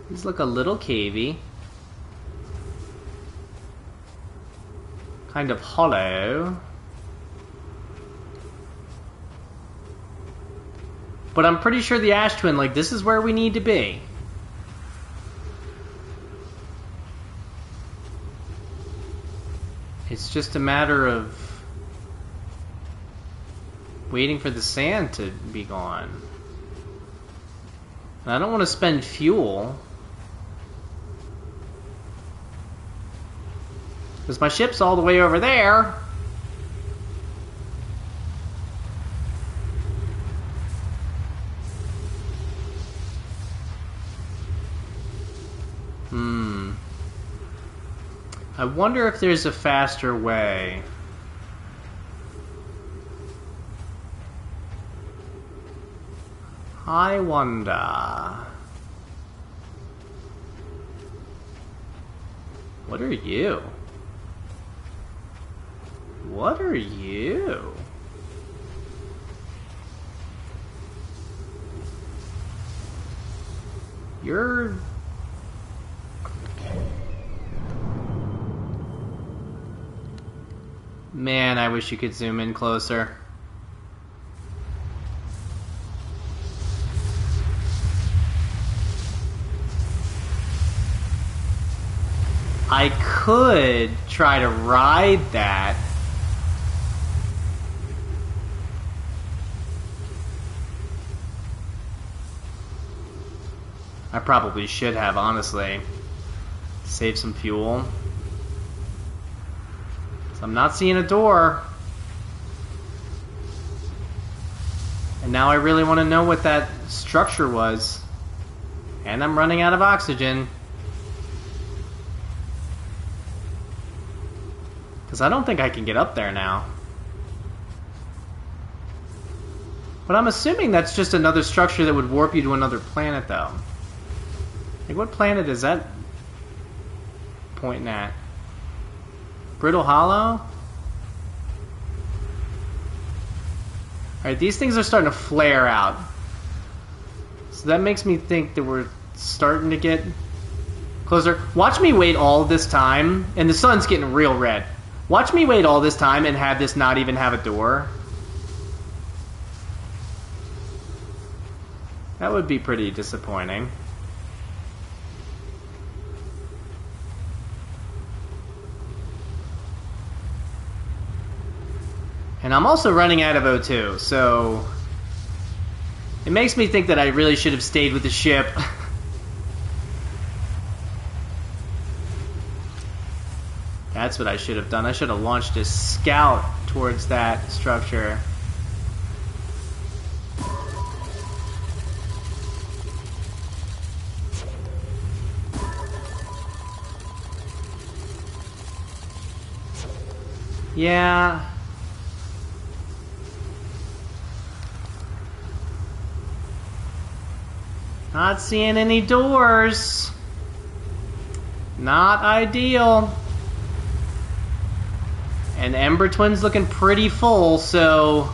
These look a little cavey. Kind of hollow. But I'm pretty sure the Ash Twin, like, this is where we need to be. It's just a matter of waiting for the sand to be gone. And I don't want to spend fuel. Because my ship's all the way over there. I wonder if there's a faster way. I wonder... What are you? What are you? You're... Man, I wish you could zoom in closer. I could try to ride that. I probably should have, honestly. Save some fuel. So I'm not seeing a door. And now I really want to know what that structure was. And I'm running out of oxygen. Because I don't think I can get up there now. But I'm assuming that's just another structure that would warp you to another planet, though. Like, what planet is that pointing at? Brittle Hollow? Alright, these things are starting to flare out. So that makes me think that we're starting to get closer. Watch me wait all this time, and the sun's getting real red. Watch me wait all this time and have this not even have a door. That would be pretty disappointing. And I'm also running out of O2, so it makes me think that I really should have stayed with the ship. That's what I should have done. I should have launched a scout towards that structure. Yeah. Not seeing any doors. Not ideal. And Ember Twin's looking pretty full, so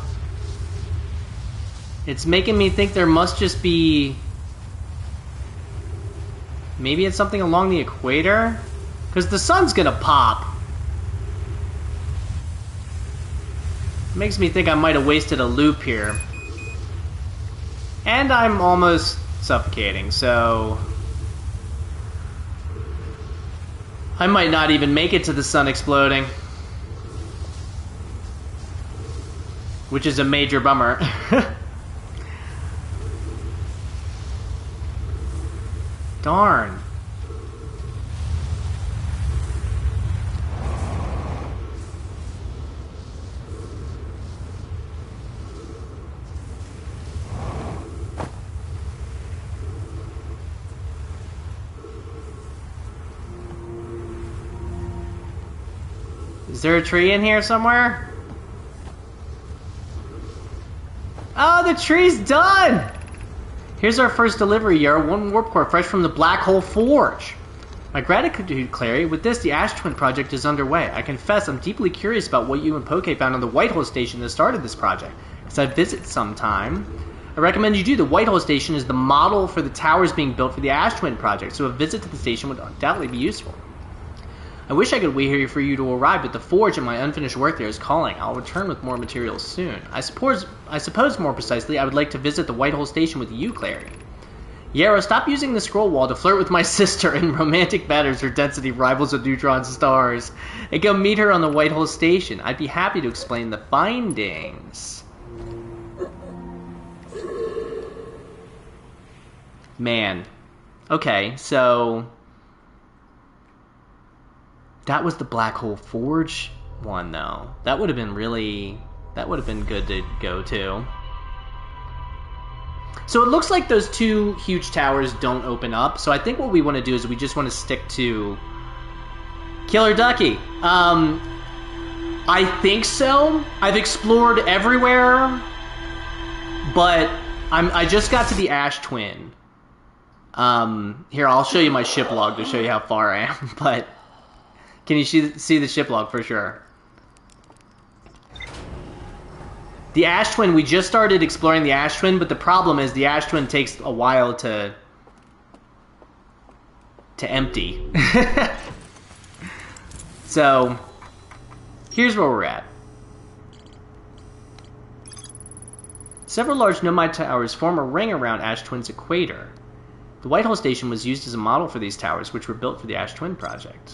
it's making me think there must just be... Maybe it's something along the equator? Because the sun's gonna pop. It makes me think I might have wasted a loop here. And I'm almost suffocating, so I might not even make it to the sun exploding. Which is a major bummer. Darn. Is there a tree in here somewhere? Oh, the tree's done! Here's our first delivery, Yarrow. One warp core fresh from the Black Hole Forge. My gratitude, Clary. With this, the Ash Twin project is underway. I confess I'm deeply curious about what you and Poke found on the Whitehole Station that started this project. As I visit sometime, I recommend you do. The Whitehole Station is the model for the towers being built for the Ash Twin project, so a visit to the station would undoubtedly be useful. I wish I could wait here for you to arrive, but the forge and my unfinished work there is calling. I'll return with more materials soon. I suppose more precisely, I would like to visit the Whitehole Station with you, Clary. Yarrow, stop using the scroll wall to flirt with my sister in romantic matters her density rivals a neutron stars. And go meet her on the Whitehole Station. I'd be happy to explain the findings. Man. Okay, so... That was the Black Hole Forge one, though. That would have been really... That would have been good to go to. So it looks like those two huge towers don't open up. So I think what we want to do is we just want to stick to Killer Ducky. I think so. I've explored everywhere. But I just got to the Ash Twin. Here, I'll show you my ship log to show you how far I am, but can you see the ship log for sure? The Ash Twin, we just started exploring the Ash Twin, but the problem is the Ash Twin takes a while to empty. So, here's where we're at. Several large nomad towers form a ring around Ash Twin's equator. The Whitehall Station was used as a model for these towers, which were built for the Ash Twin project.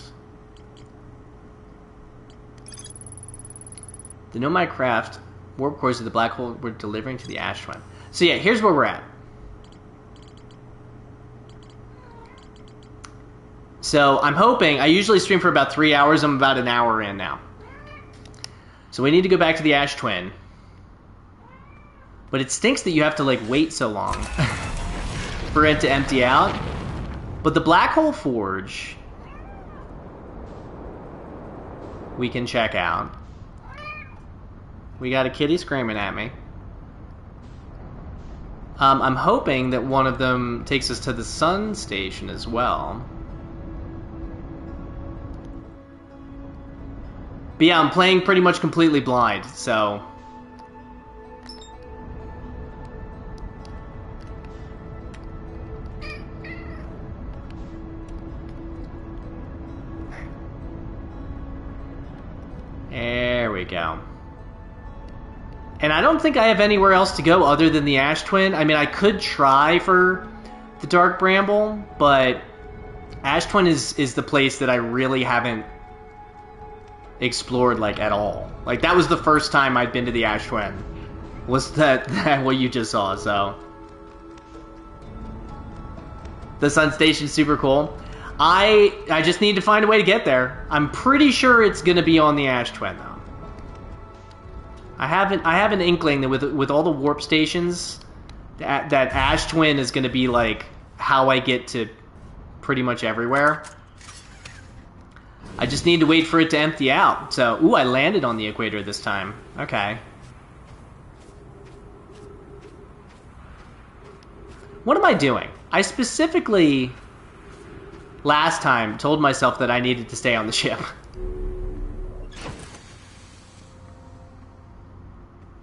The nomad craft warp cores of the black hole were delivering to the Ash Twin. So yeah, here's where we're at. So I'm hoping, I usually stream for about 3 hours, I'm about an hour in now. So we need to go back to the Ash Twin. But it stinks that you have to like wait so long for it to empty out. But the Black Hole Forge we can check out. We got a kitty screaming at me. I'm hoping that one of them takes us to the Sun Station as well. But yeah, I'm playing pretty much completely blind, so... There we go. And I don't think I have anywhere else to go other than the Ash Twin. I mean, I could try for the Dark Bramble, but Ash Twin is the place that I really haven't explored, like, at all. Like, that was the first time I'd been to the Ash Twin. Was that what you just saw, so... The Sun Station's super cool. I just need to find a way to get there. I'm pretty sure it's gonna be on the Ash Twin, though. I have an inkling that with all the warp stations, that Ash Twin is gonna be like how I get to pretty much everywhere. I just need to wait for it to empty out. So, ooh, I landed on the equator this time. Okay. What am I doing? I specifically, last time, told myself that I needed to stay on the ship.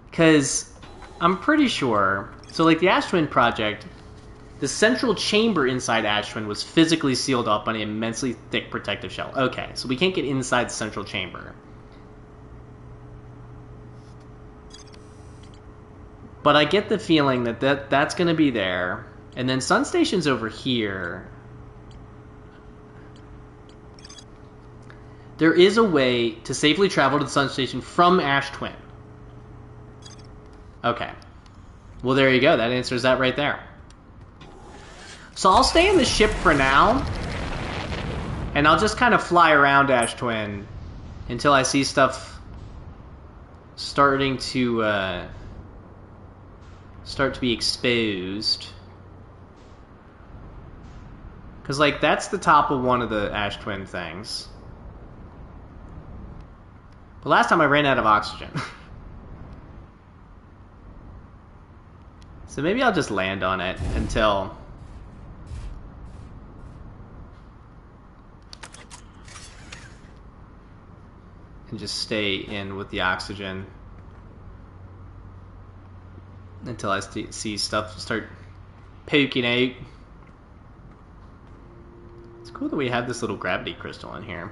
Because I'm pretty sure... So, like, the Ash Twin project, the central chamber inside Ash Twin was physically sealed off by an immensely thick protective shell. Okay, so we can't get inside the central chamber. But I get the feeling that that's going to be there. And then Sun Station's over here. There is a way to safely travel to the Sun Station from Ash Twin. Okay. Well, there you go. That answers that right there. So I'll stay in the ship for now. And I'll just kind of fly around Ash Twin until I see stuff starting to start to be exposed. Because, like, that's the top of one of the Ash Twin things. But last time I ran out of oxygen. So maybe I'll just land on it until... and just stay in with the oxygen until I see stuff start poking out. It's cool that we have this little gravity crystal in here.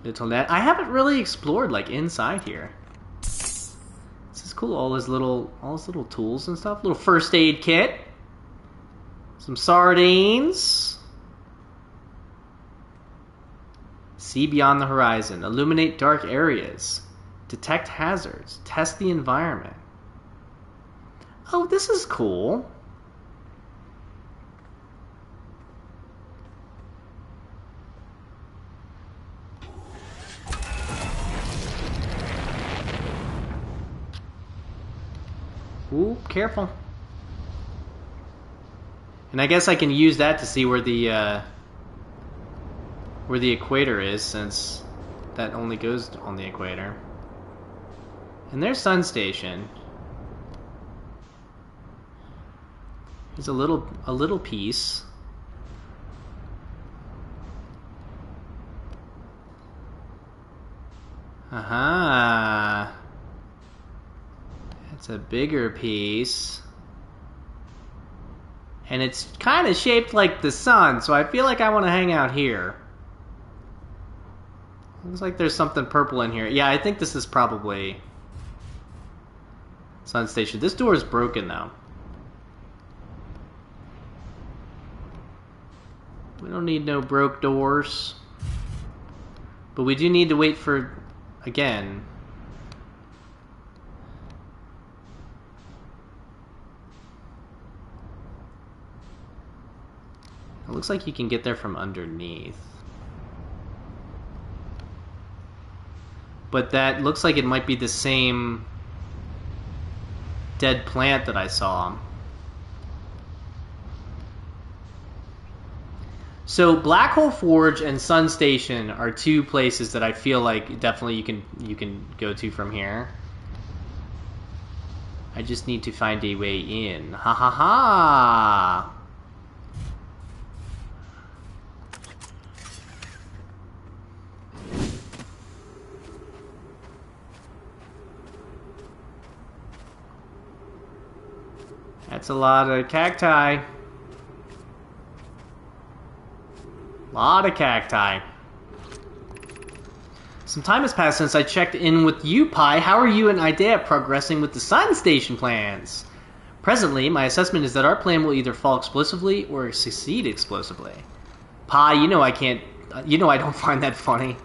Little net. I haven't really explored, like, inside here. This is cool. All his little tools and stuff. Little first aid kit. Some sardines. See beyond the horizon. Illuminate dark areas. Detect hazards. Test the environment. Oh, this is cool. Ooh, careful. And I guess I can use that to see where the equator is, since that only goes on the equator. And there's Sun Station. There's a little piece. Aha. It's a bigger piece. And it's kind of shaped like the sun, so I feel like I want to hang out here. Looks like there's something purple in here. Yeah, I think this is probably Sun Station. This door is broken, though. We don't need no broke doors. But we do need to wait for, again. It looks like you can get there from underneath. But that looks like it might be the same dead plant that I saw. So Black Hole Forge and Sun Station are two places that I feel like definitely you can go to from here. I just need to find a way in. Ha ha ha! That's a lot of cacti. Lot of cacti. Some time has passed since I checked in with you, Pi. How are you and Idea progressing with the Sun Station plans? Presently, my assessment is that our plan will either fall explosively or succeed explosively. Pi, you know I don't find that funny.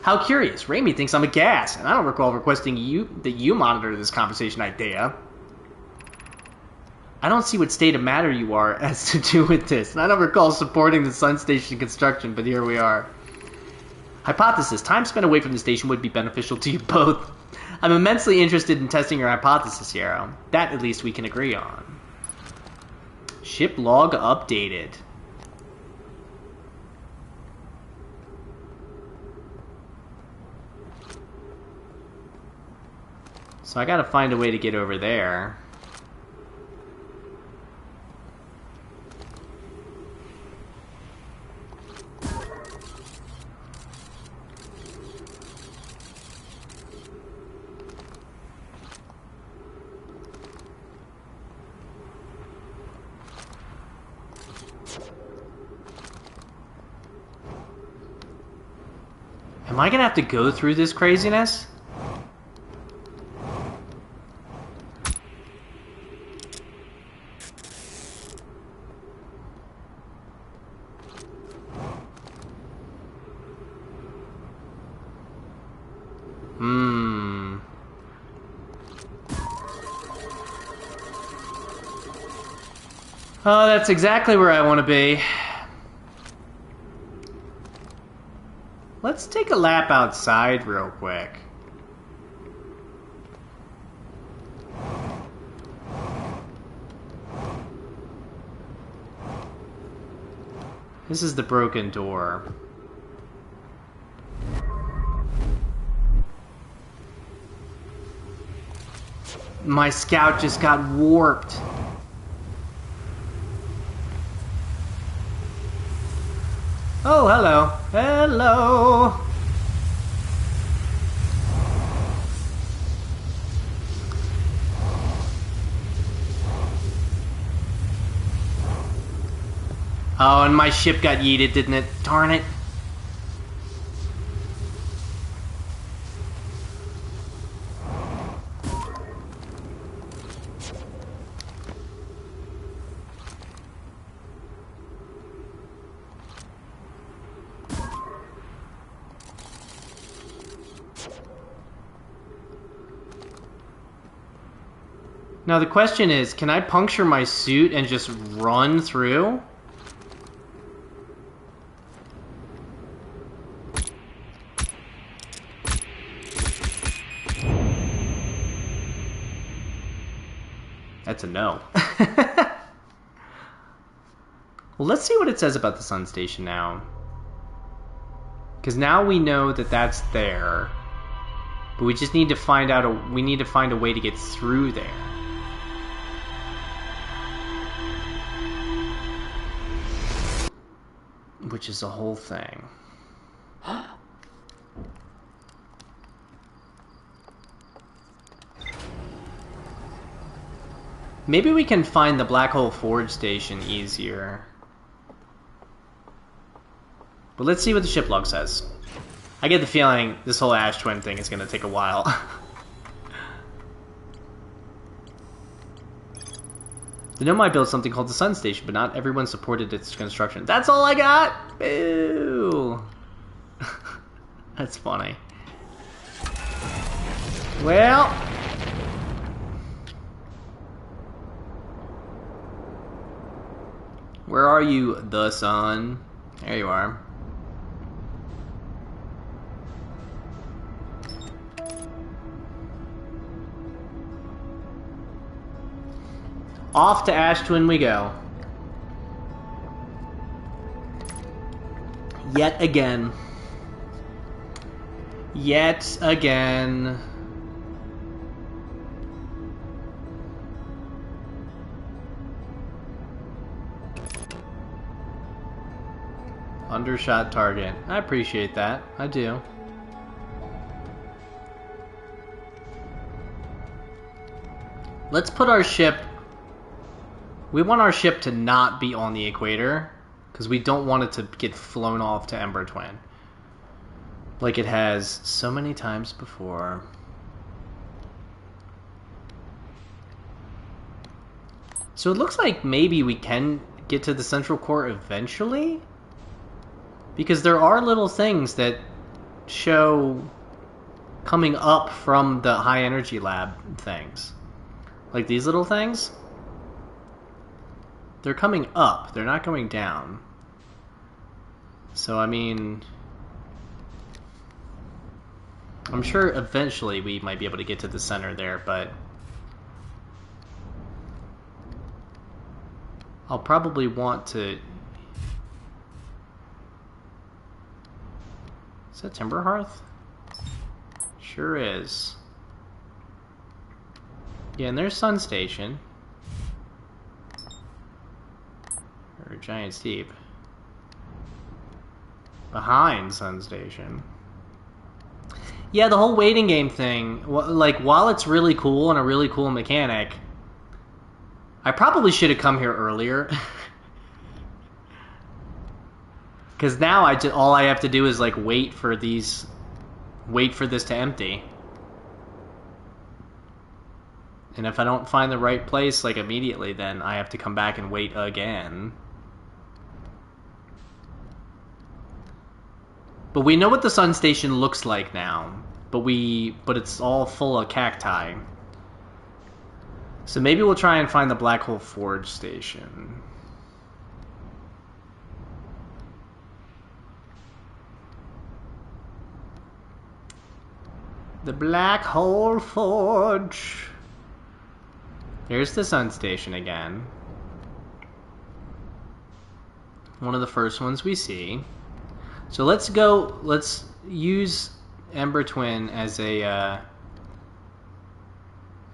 How curious. Raimi thinks I'm a gas, and I don't recall requesting that you monitor this conversation, Idea. I don't see what state of matter you are as to do with this, and I don't recall supporting the Sun Station construction, but here we are. Hypothesis. Time spent away from the station would be beneficial to you both. I'm immensely interested in testing your hypothesis, Yarrow. That, at least, we can agree on. Ship log updated. So I gotta find a way to get over there. Am I gonna have to go through this craziness? Oh, that's exactly where I want to be. Let's take a lap outside real quick. This is the broken door. My scout just got warped. Oh, hello. Hello. Oh, and my ship got yeeted, didn't it? Darn it. Now the question is, can I puncture my suit and just run through? That's a no. Well, let's see what it says about the Sun Station now. Because now we know that that's there. But we just need to find out we need to find a way to get through there. Which is the whole thing. Maybe we can find the Black Hole Forge station easier. But let's see what the ship log says. I get the feeling this whole Ash Twin thing is going to take a while. The Nomai built something called the Sun Station, but not everyone supported its construction. That's all I got! Boo! That's funny. Well... where are you, the sun? There you are. Off to Ash Twin we go. Yet again. Yet again. Undershot target. I appreciate that. I do. Let's put our ship... we want our ship to not be on the equator, because we don't want it to get flown off to Ember Twin. Like it has so many times before. So it looks like maybe we can get to the central core eventually? Because there are little things that show coming up from the high energy lab things. Like these little things. They're coming up, they're not going down. So, I mean... I'm sure eventually we might be able to get to the center there, but... I'll probably want to... Is that Timber Hearth? Sure is. Yeah, and there's Sun Station. Or Giant Steep. Behind Sun Station. Yeah, the whole waiting game thing, like, while it's really cool and a really cool mechanic, I probably should have come here earlier. Because now all I have to do is, like, wait for this to empty. And if I don't find the right place, like, immediately, then I have to come back and wait again. But we know what the Sun Station looks like now. But it's all full of cacti. So maybe we'll try and find the Black Hole Forge station. The Black Hole Forge. Here's the Sun Station again. One of the first ones we see. So let's use Ember Twin as a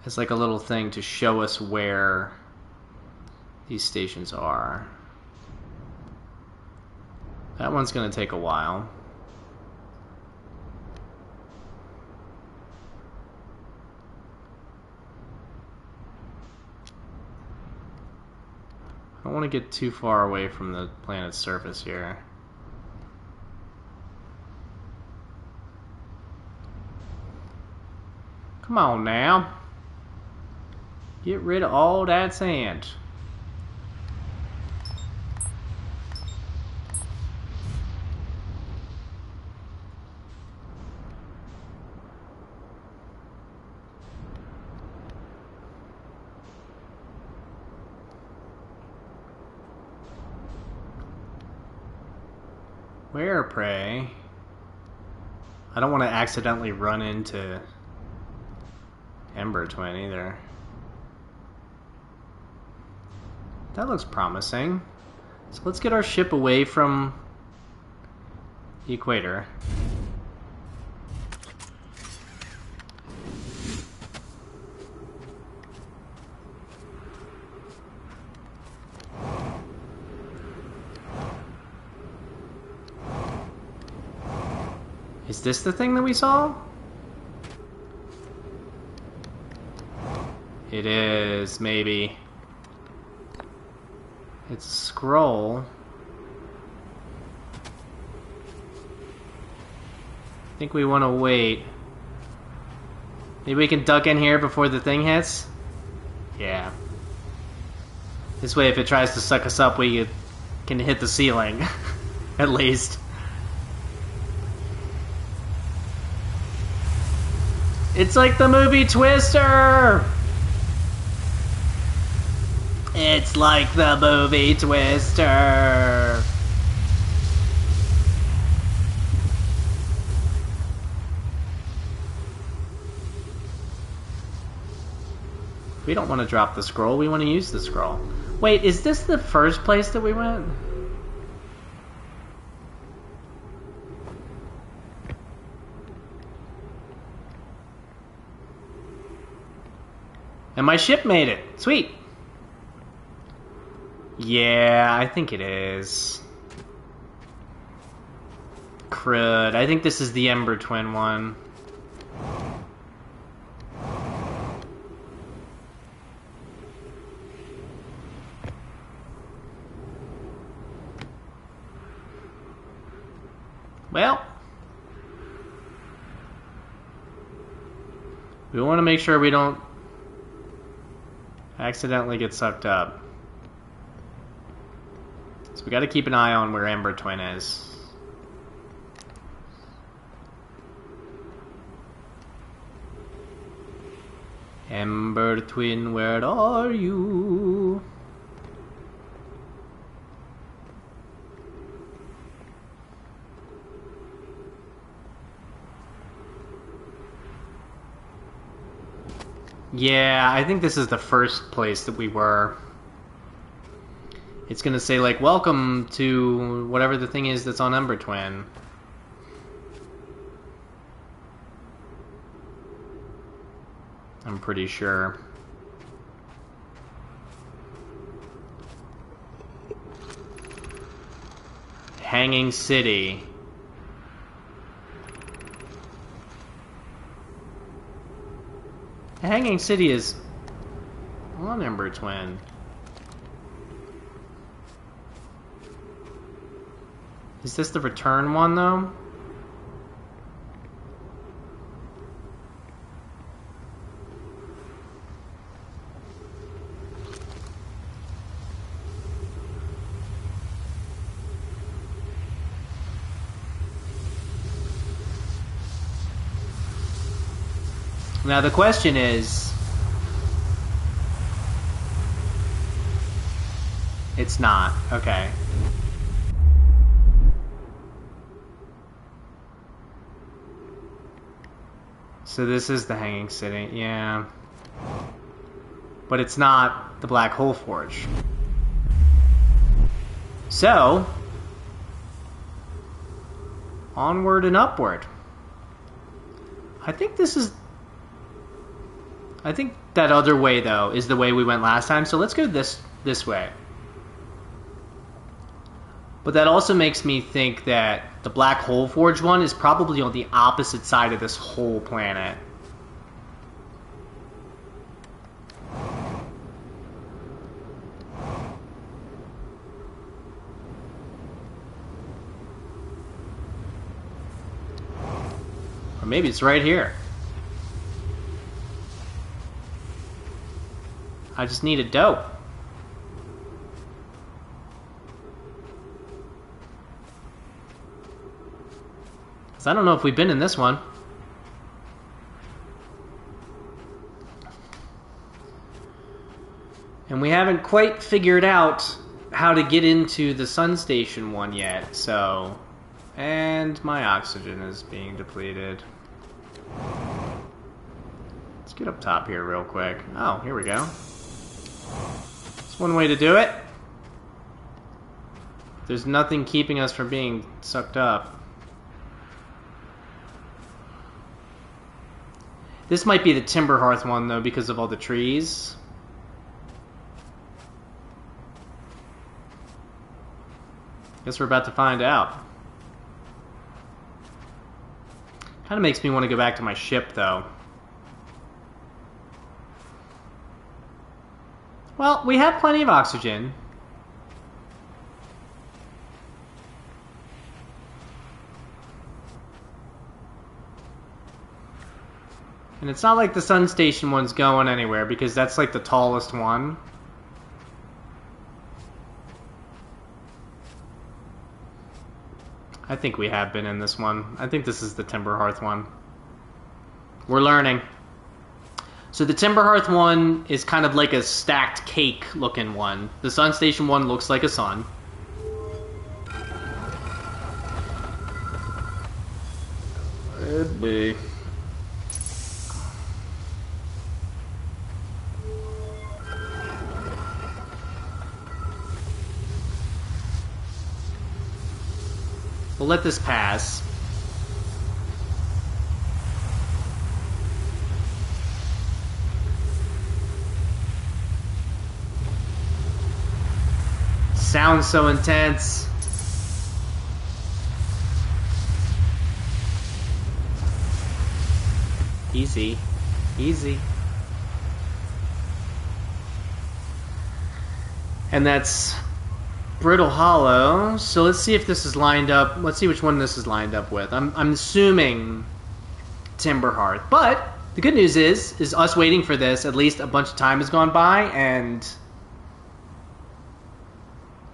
as like a little thing to show us where these stations are. That one's gonna take a while. I don't want to get too far away from the planet's surface here. Come on now. Get rid of all that sand. Where, pray? I don't want to accidentally run into Ember Twin either. That looks promising. So let's get our ship away from the equator. this the thing that we saw? It is, maybe. It's a scroll. I think we want to wait. Maybe we can duck in here before the thing hits? Yeah. This way, if it tries to suck us up, we can hit the ceiling. At least. It's like the movie Twister! It's like the movie Twister! We don't want to drop the scroll, we want to use the scroll. Wait, is this the first place that we went? And my ship made it! Sweet! Yeah, I think it is. Crud. I think this is the Ember Twin one. Well, we want to make sure we don't accidentally get sucked up. So we got to keep an eye on where Ember Twin is. Ember Twin, where are you? Yeah, I think this is the first place that we were. It's gonna say, like, welcome to whatever the thing is that's on Ember Twin. I'm pretty sure. Hanging City. Hanging City is on Ember Twin. Is this the return one, though? Now the question is... It's not. Okay. So this is the Hanging City, yeah. But it's not the Black Hole Forge. So... onward and upward. I think this is... I think that other way, though, is the way we went last time, so let's go this way. But that also makes me think that the Black Hole Forge one is probably on the opposite side of this whole planet. Or maybe it's right here. I just need a dope. Because I don't know if we've been in this one. And we haven't quite figured out how to get into the Sun Station one yet, so... And my oxygen is being depleted. Let's get up top here real quick. Oh, here we go. That's one way to do it. There's nothing keeping us from being sucked up. This might be the Timber Hearth one, though, because of all the trees. Guess we're about to find out. Kind of makes me want to go back to my ship, though. Well, we have plenty of oxygen. And it's not like the Sun Station one's going anywhere, because that's like the tallest one. I think we have been in this one. I think this is the Timber Hearth one. We're learning. So the Timber Hearth one is kind of like a stacked cake looking one. The Sun Station one looks like a sun. Could be. We'll let this pass. Sounds so intense. Easy. Easy. And that's Brittle Hollow. So let's see if this is lined up. Let's see which one this is lined up with. I'm assuming Timber Hearth. But the good news is us waiting for this, at least a bunch of time has gone by, and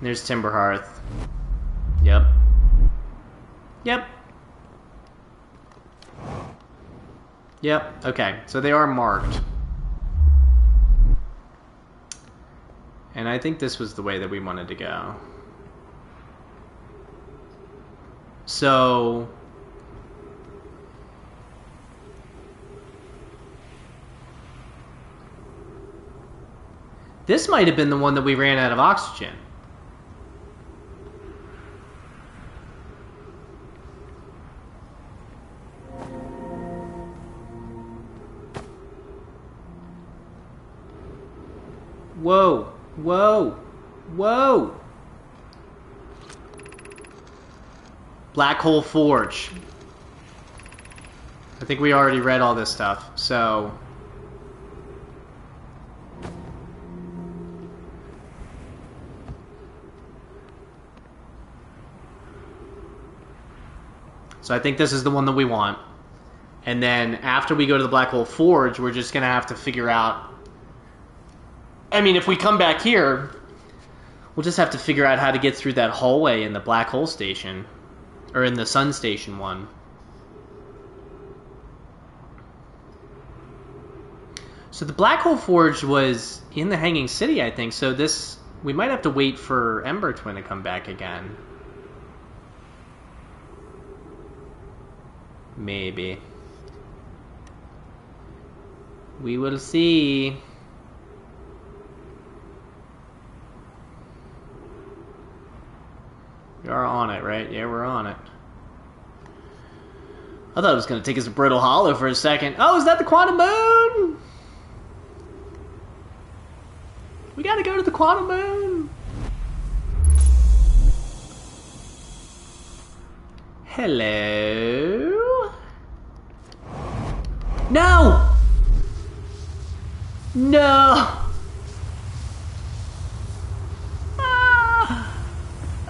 there's Timber Hearth. Yep. Yep. Yep. Okay, so they are marked. And I think this was the way that we wanted to go. So this might have been the one that we ran out of oxygen. Whoa. Whoa! Whoa! Black Hole Forge. I think we already read all this stuff, so I think this is the one that we want. And then after we go to the Black Hole Forge, we're just gonna have to figure out, I mean, if we come back here, we'll just have to figure out how to get through that hallway in the Black Hole Station. Or in the Sun Station one. So the Black Hole Forge was in the Hanging City, I think. So this, we might have to wait for Ember Twin to come back again. Maybe. We will see. We are on it, right? Yeah, we're on it. I thought it was going to take us to Brittle Hollow for a second. Oh, is that the Quantum Moon? We got to go to the Quantum Moon. Hello? No! No!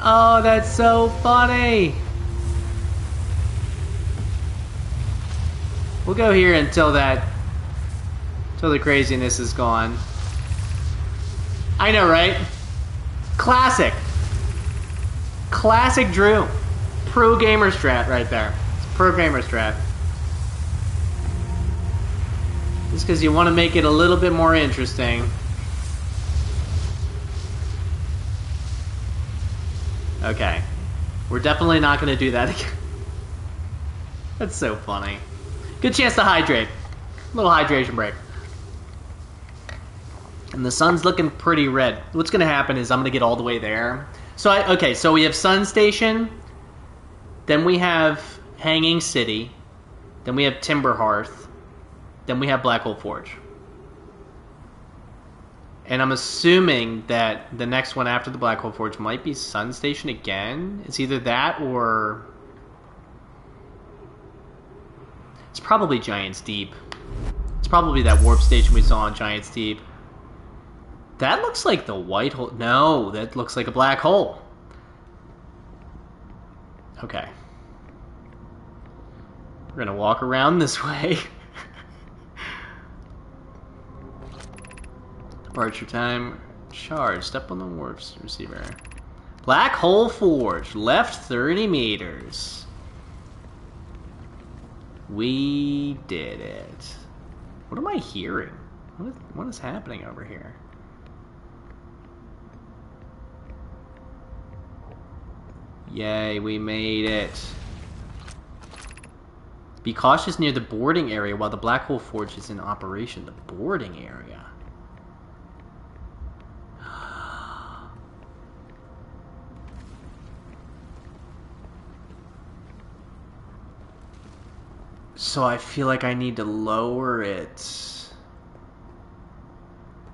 Oh, that's so funny. We'll go here until the craziness is gone. I know, right? Classic. Classic Drew. Pro gamer strat right there. It's pro gamer strat. Just because you want to make it a little bit more interesting. Okay. We're definitely not going to do that again. That's so funny. Good chance to hydrate. Little hydration break. And the sun's looking pretty red. What's going to happen is I'm going to get all the way there. So, okay, so we have Sun Station. Then we have Hanging City. Then we have Timber Hearth. Then we have Black Hole Forge. And I'm assuming that the next one after the Black Hole Forge might be Sun Station again. It's either that or... It's probably Giant's Deep. It's probably that warp station we saw on Giant's Deep. That looks like the white hole. No, that looks like a black hole. Okay. We're gonna walk around this way. Departure time. Charge. Step on the warp receiver. Black hole forge. Left 30 meters. We did it. What am I hearing? What is happening over here? Yay, we made it. Be cautious near the boarding area while the black hole forge is in operation. The boarding area. So I feel like I need to lower it.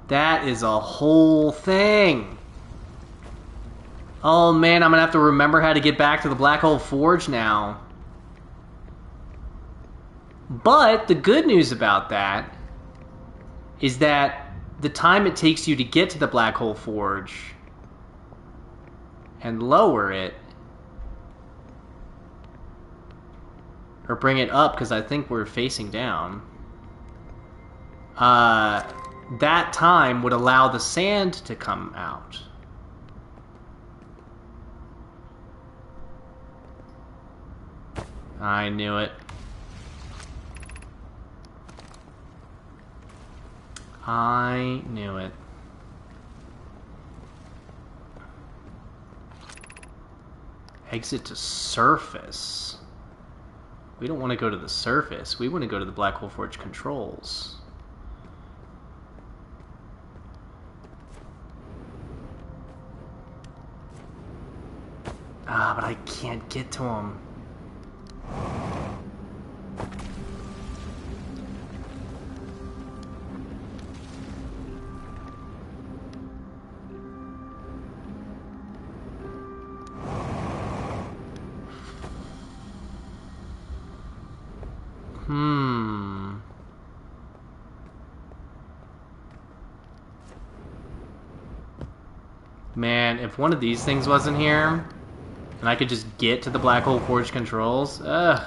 That is a whole thing. Oh man, I'm gonna have to remember how to get back to the black hole forge now. But the good news about that is that the time it takes you to get to the black hole forge and lower it, or bring it up, because I think we're facing down, that time would allow the sand to come out. I knew it. I knew it. Exit to surface. We don't want to go to the surface. We want to go to the black hole forge controls. Ah, but I can't get to him. Man, if one of these things wasn't here, and I could just get to the black hole forge controls, that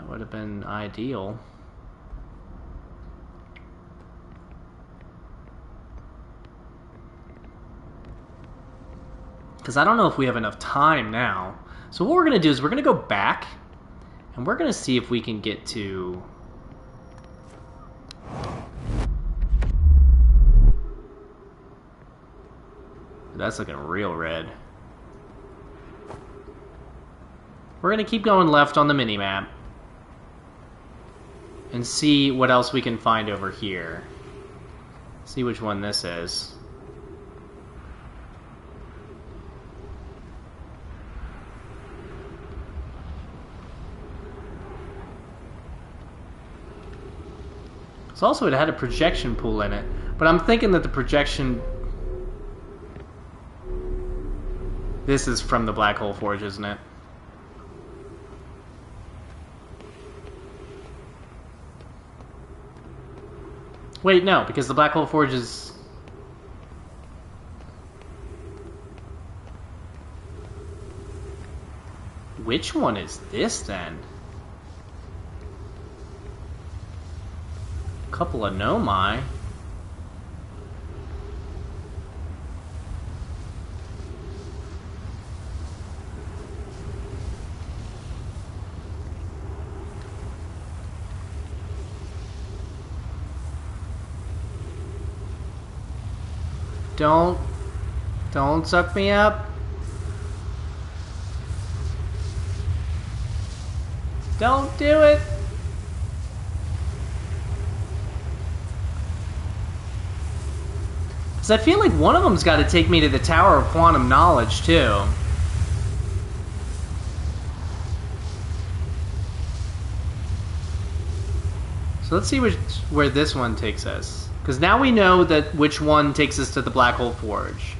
would have been ideal. Because I don't know if we have enough time now. So what we're going to do is we're going to go back, and we're going to see if we can get to... That's looking real red. We're going to keep going left on the minimap and see what else we can find over here. See which one this is. So also it had a projection pool in it, but I'm thinking that the projection... This is from the black hole forge, isn't it? Wait, no, because the black hole forge is... Which one is this, then? Couple of Nomai. Don't suck me up. Don't do it. Because I feel like one of them's got to take me to the Tower of Quantum Knowledge, too. So let's see where this one takes us. Because now we know that which one takes us to the Black Hole Forge.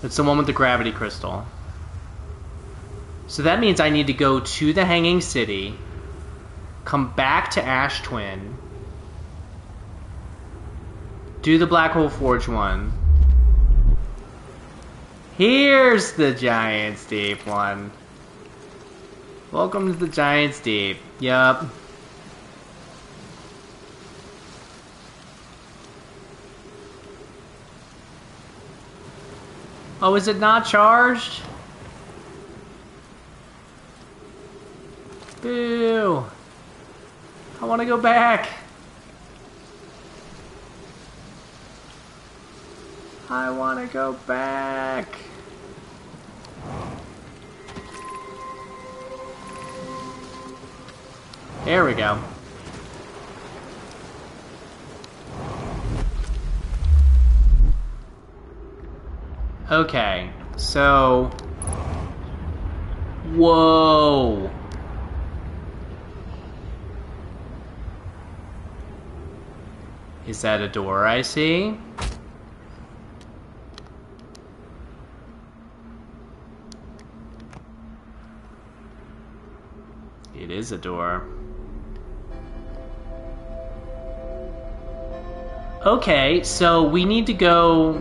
It's the one with the gravity crystal. So that means I need to go to the Hanging City, come back to Ash Twin, do the Black Hole Forge one. Here's the Giant's Deep one. Welcome to the Giant's Deep. Yup. Oh, is it not charged? Boo. I want to go back. I want to go back. There we go. Okay, so... Whoa! Is that a door I see? It is a door. Okay, so we need to go...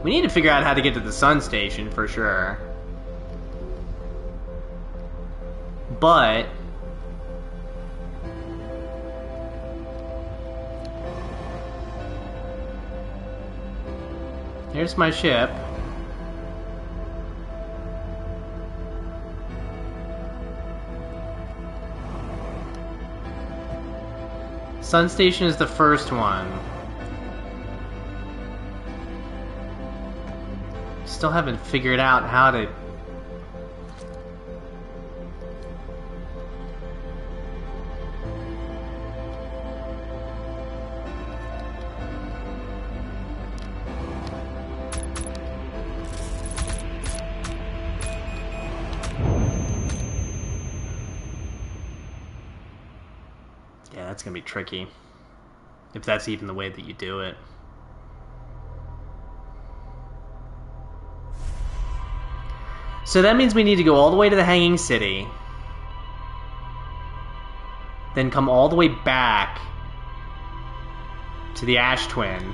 We need to figure out how to get to the Sun Station for sure. But... Here's my ship. Sun Station is the first one. Still haven't figured out how to... Yeah, that's gonna be tricky. If that's even the way that you do it. So that means we need to go all the way to the Hanging City. Then come all the way back to the Ash Twin.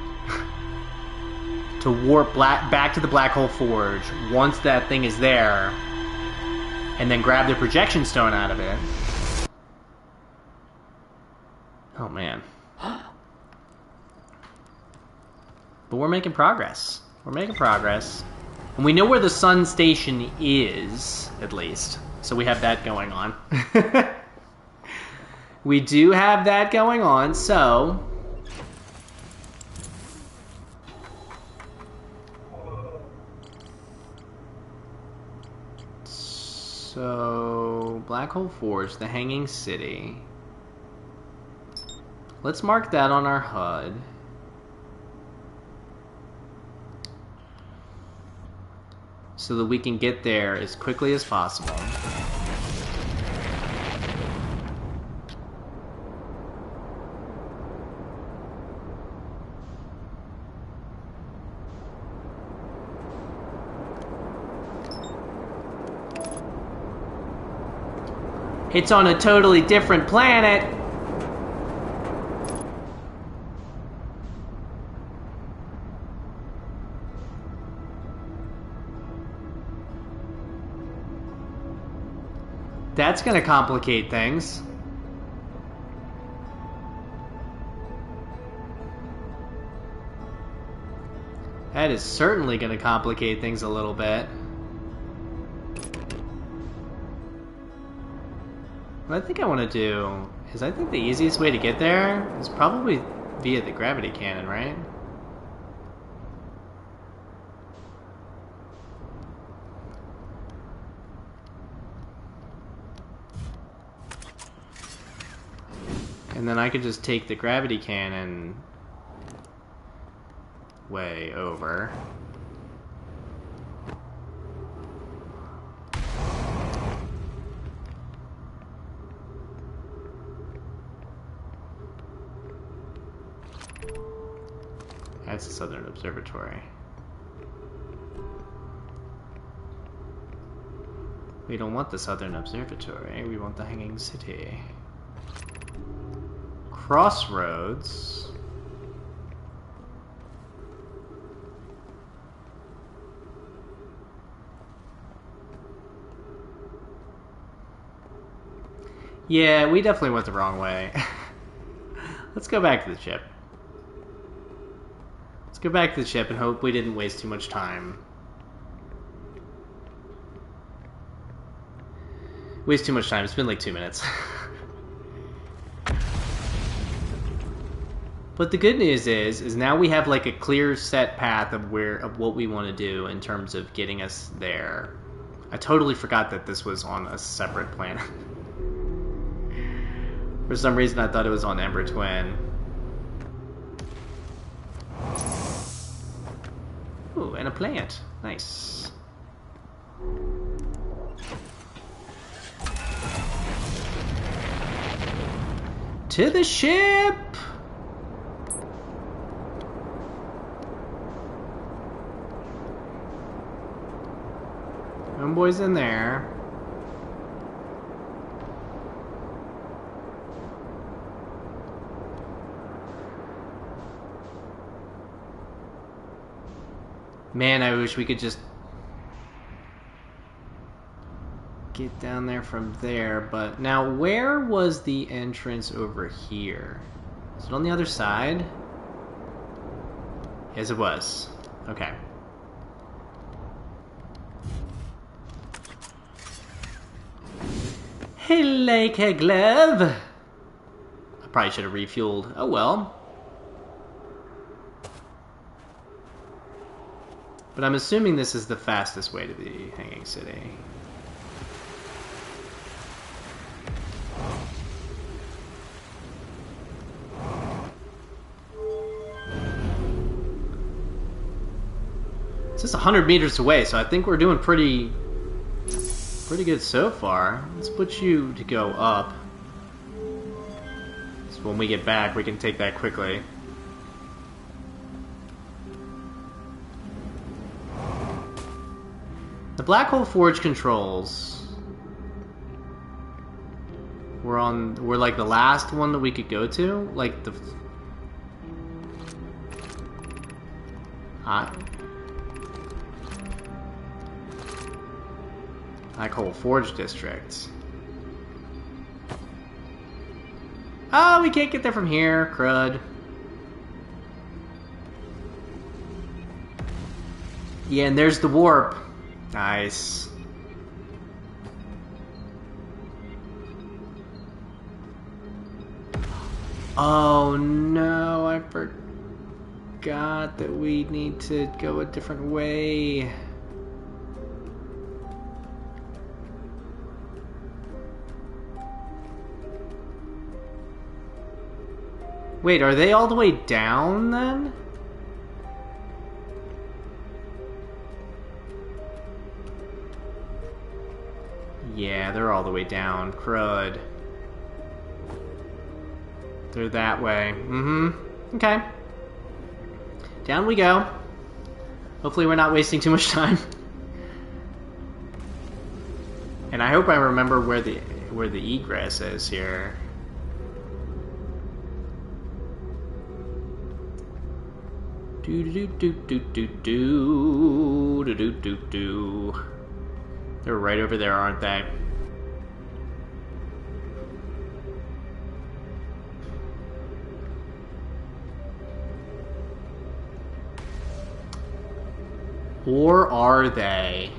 To warp back to the Black Hole Forge once that thing is there. And then grab the projection stone out of it. Oh man. But we're making progress. We're making progress. And we know where the Sun Station is, at least. So we have that going on. We do have that going on, so... So... Black Hole Forge, the Hanging City. Let's mark that on our HUD. So that we can get there as quickly as possible. It's on a totally different planet! That's gonna complicate things. That is certainly gonna complicate things a little bit. What I think I want to do is I think the easiest way to get there is probably via the gravity cannon, right? And then I could just take the gravity cannon way over. That's the Southern Observatory. We don't want the Southern Observatory, we want the Hanging City. Crossroads. Yeah, we definitely went the wrong way. Let's go back to the ship. Let's go back to the ship and hope we didn't waste too much time. Waste too much time. It's been like 2 minutes. But the good news is now we have like a clear set path of what we want to do in terms of getting us there. I totally forgot that this was on a separate planet. For some reason, I thought it was on Ember Twin. Ooh, and a plant. Nice. To the ship! Homeboy's in there. Man, I wish we could just get down there from there, but now where was the entrance over here? Is it on the other side? Yes, it was. Okay. Hey, like a glove! I probably should have refueled. Oh well. But I'm assuming this is the fastest way to the Hanging City. It's just 100 meters away, so I think we're doing pretty good so far. Let's put you to go up. So when we get back, we can take that quickly. The Black Hole Forge controls were like the last one that we could go to, like the Black Hole Forge district. Oh, we can't get there from here, crud. Yeah, and there's the warp. Nice. Oh no, I forgot that we need to go a different way. Wait, are they all the way down then? Yeah, they're all the way down. Crud. They're that way. Mm-hmm. Okay. Down we go. Hopefully we're not wasting too much time. And I hope I remember where the egress is here. Do do do do do do do do do do. They're right over there, aren't they? Or are they?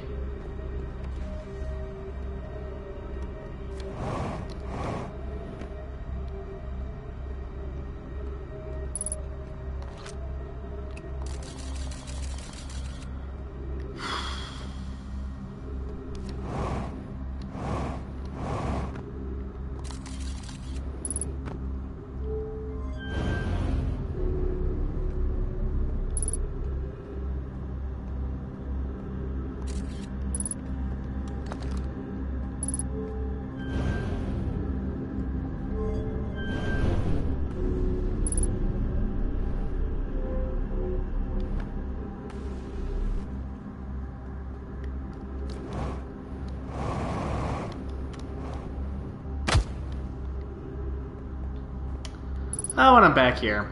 Oh, and I'm back here.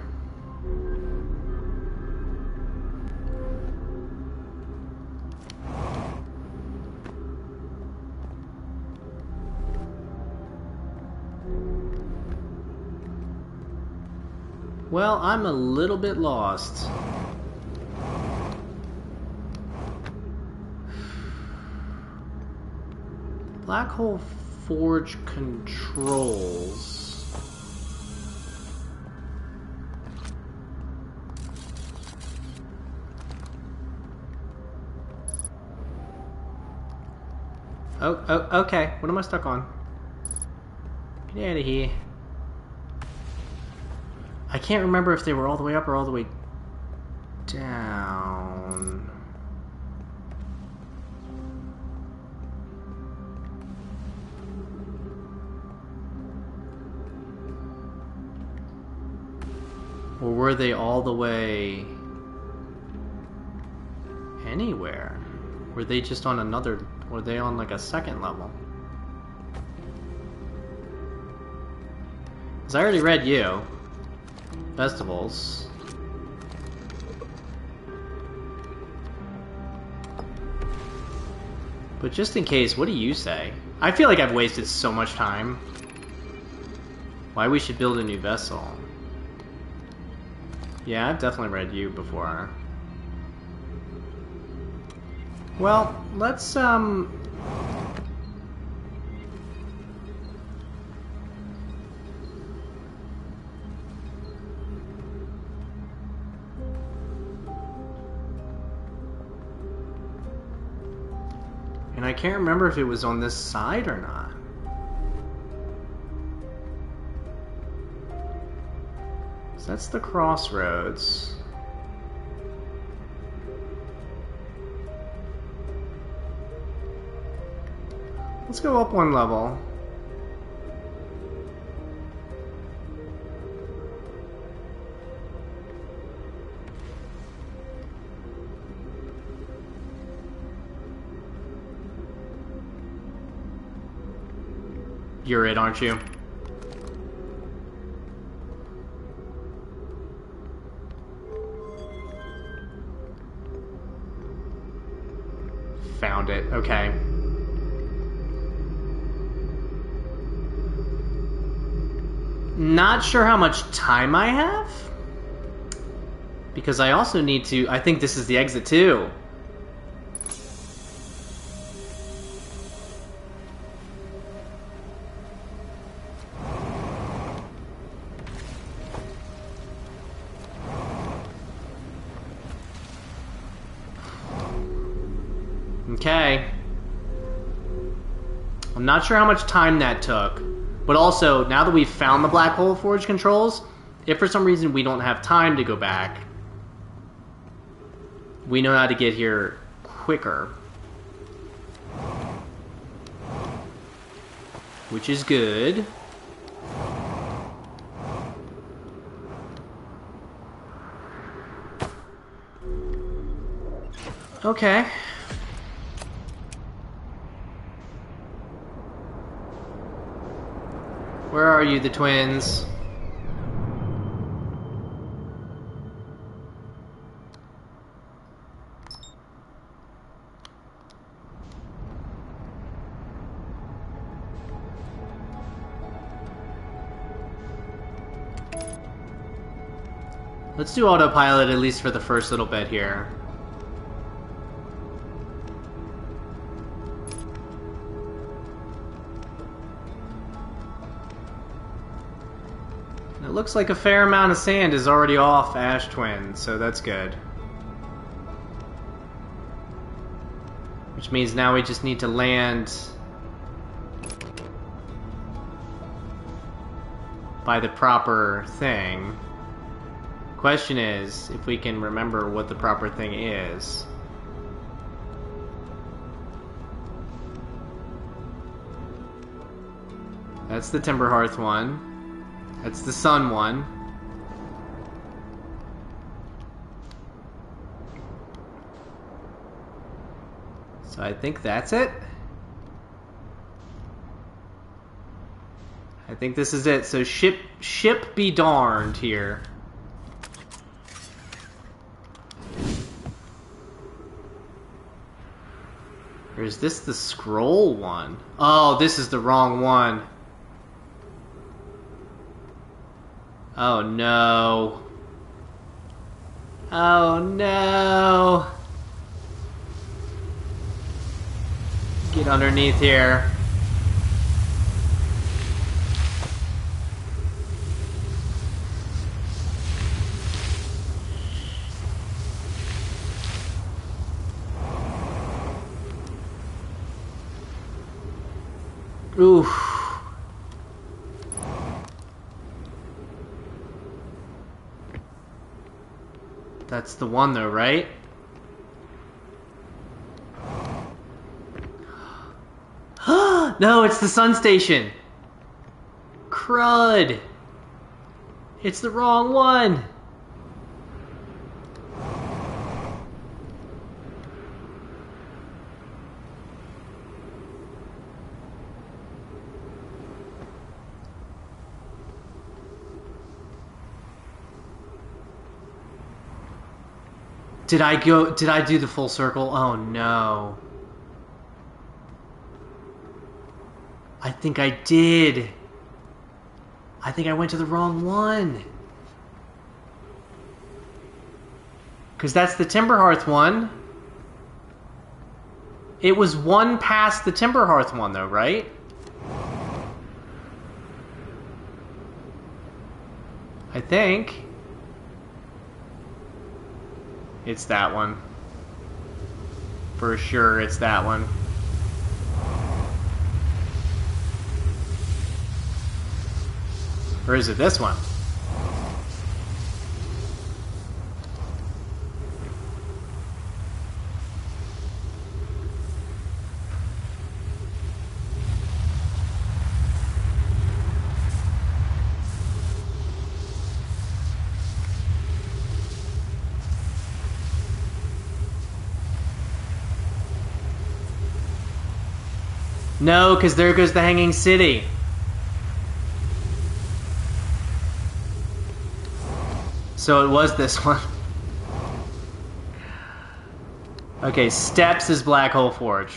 Well, I'm a little bit lost. Black Hole Forge controls. Oh, okay. What am I stuck on? Get out of here. I can't remember if they were all the way up or all the way down. Or were they all the way anywhere? Were they just on another... Were they on like a second level? Because I already read you. Festivals. But just in case, what do you say? I feel like I've wasted so much time. Why we should build a new vessel. Yeah, I've definitely read you before. Well, let's, And I can't remember if it was on this side or not. So that's the crossroads. Let's go up one level. You're it, aren't you? Found it. Okay. Not sure how much time I have. Because I also need to... I think this is the exit too. Okay. I'm not sure how much time that took. But also, now that we've found the Black Hole Forge controls, if for some reason we don't have time to go back, we know how to get here quicker. Which is good. Okay. Where are you, the twins? Let's do autopilot at least for the first little bit here. It looks like a fair amount of sand is already off Ash Twin, so that's good. Which means now we just need to land by the proper thing. Question is, if we can remember what the proper thing is. That's the Timber Hearth one. That's the sun one. So I think that's it. I think this is it. So ship be darned here. Or is this the scroll one? Oh, this is the wrong one. Oh no. Oh no. Get underneath here. Oof. That's the one though, right? No, it's the sun station. Crud. It's the wrong one. Did I do the full circle? Oh no. I think I did. I think I went to the wrong one. Because that's the Timberhearth one. It was one past the Timberhearth one though, right? I think. It's that one. For sure, it's that one. Or is it this one? No, because there goes the Hanging City. So it was this one. Okay, Steps is Black Hole Forge.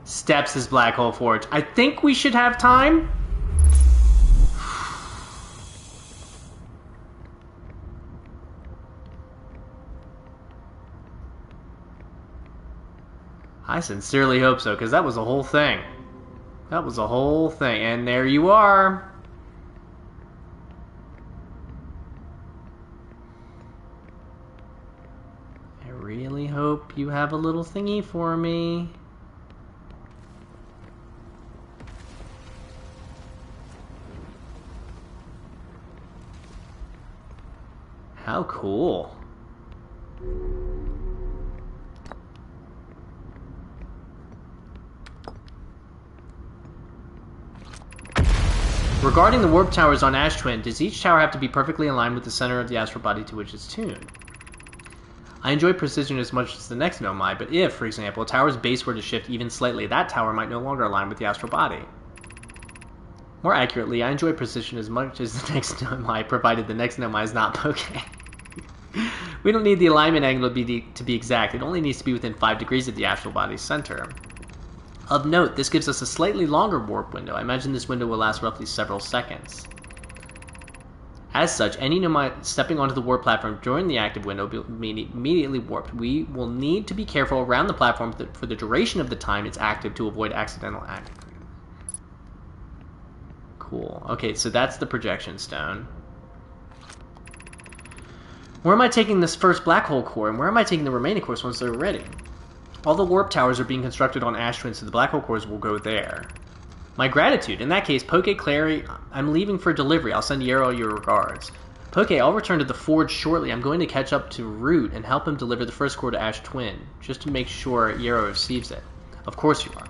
Steps is Black Hole Forge. I think we should have time. I sincerely hope so, because that was a whole thing. That was a whole thing. And there you are. I really hope you have a little thingy for me. How cool. Regarding the warp towers on Ash Twin, does each tower have to be perfectly aligned with the center of the astral body to which it's tuned? I enjoy precision as much as the next Nomai, but if, for example, a tower's base were to shift even slightly, that tower might no longer align with the astral body. More accurately, I enjoy precision as much as the next Nomai, provided the next Nomai is not Poke. We don't need the alignment angle to be exact, it only needs to be within 5 degrees of the astral body's center. Of note, this gives us a slightly longer warp window. I imagine this window will last roughly several seconds. As such, any Nomai stepping onto the warp platform during the active window will be immediately warped. We will need to be careful around the platform for the duration of the time it's active to avoid accidental acting. Cool. Okay, so that's the projection stone. Where am I taking this first black hole core, and where am I taking the remaining cores once they're ready? All the warp towers are being constructed on Ash Twin, so the black hole cores will go there. My gratitude. In that case, Poke, Clary, I'm leaving for delivery. I'll send Yarrow your regards. Poke, I'll return to the Forge shortly. I'm going to catch up to Root and help him deliver the first core to Ash Twin, just to make sure Yarrow receives it. Of course you are.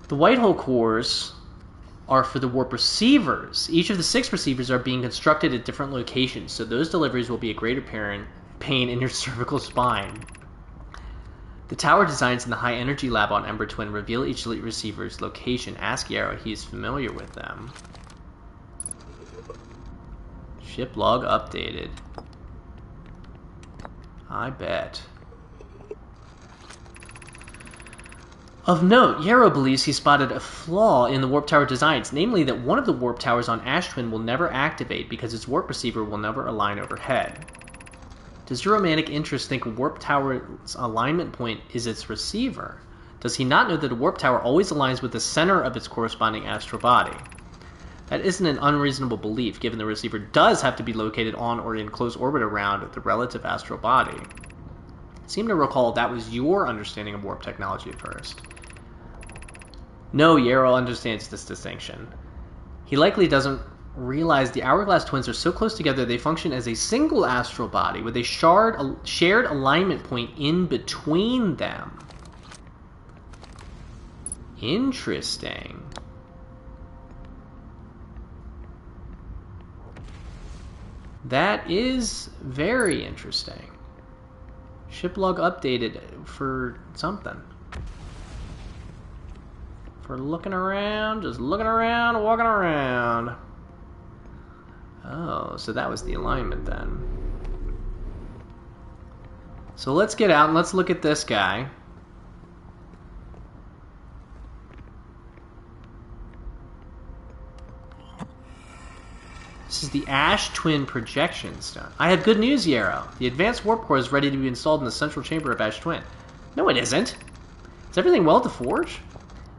The white hole cores are for the warp receivers. Each of the 6 receivers are being constructed at different locations, so those deliveries will be a greater pain in your cervical spine. The tower designs in the high energy lab on Ember Twin reveal each receiver's location. Ask Yarrow, he's familiar with them. Ship log updated. I bet. Of note, Yarrow believes he spotted a flaw in the warp tower designs, namely that one of the warp towers on Ash Twin will never activate because its warp receiver will never align overhead. Does your romantic interest think a warp tower's alignment point is its receiver? Does he not know that a warp tower always aligns with the center of its corresponding astral body? That isn't an unreasonable belief, given the receiver does have to be located on or in close orbit around the relative astral body. I seem to recall that was your understanding of warp technology at first. No, Yarrow understands this distinction. He likely doesn't realize the Hourglass twins are so close together they function as a single astral body with a shared alignment point in between them. Interesting. That is very interesting. Ship log updated for something. For looking around, just looking around, walking around. Oh, so that was the alignment then. So let's get out and let's look at this guy. This is the Ash Twin Projection Stone. I have good news, Yarrow. The advanced warp core is ready to be installed in the central chamber of Ash Twin. No, it isn't. Is everything well to forge?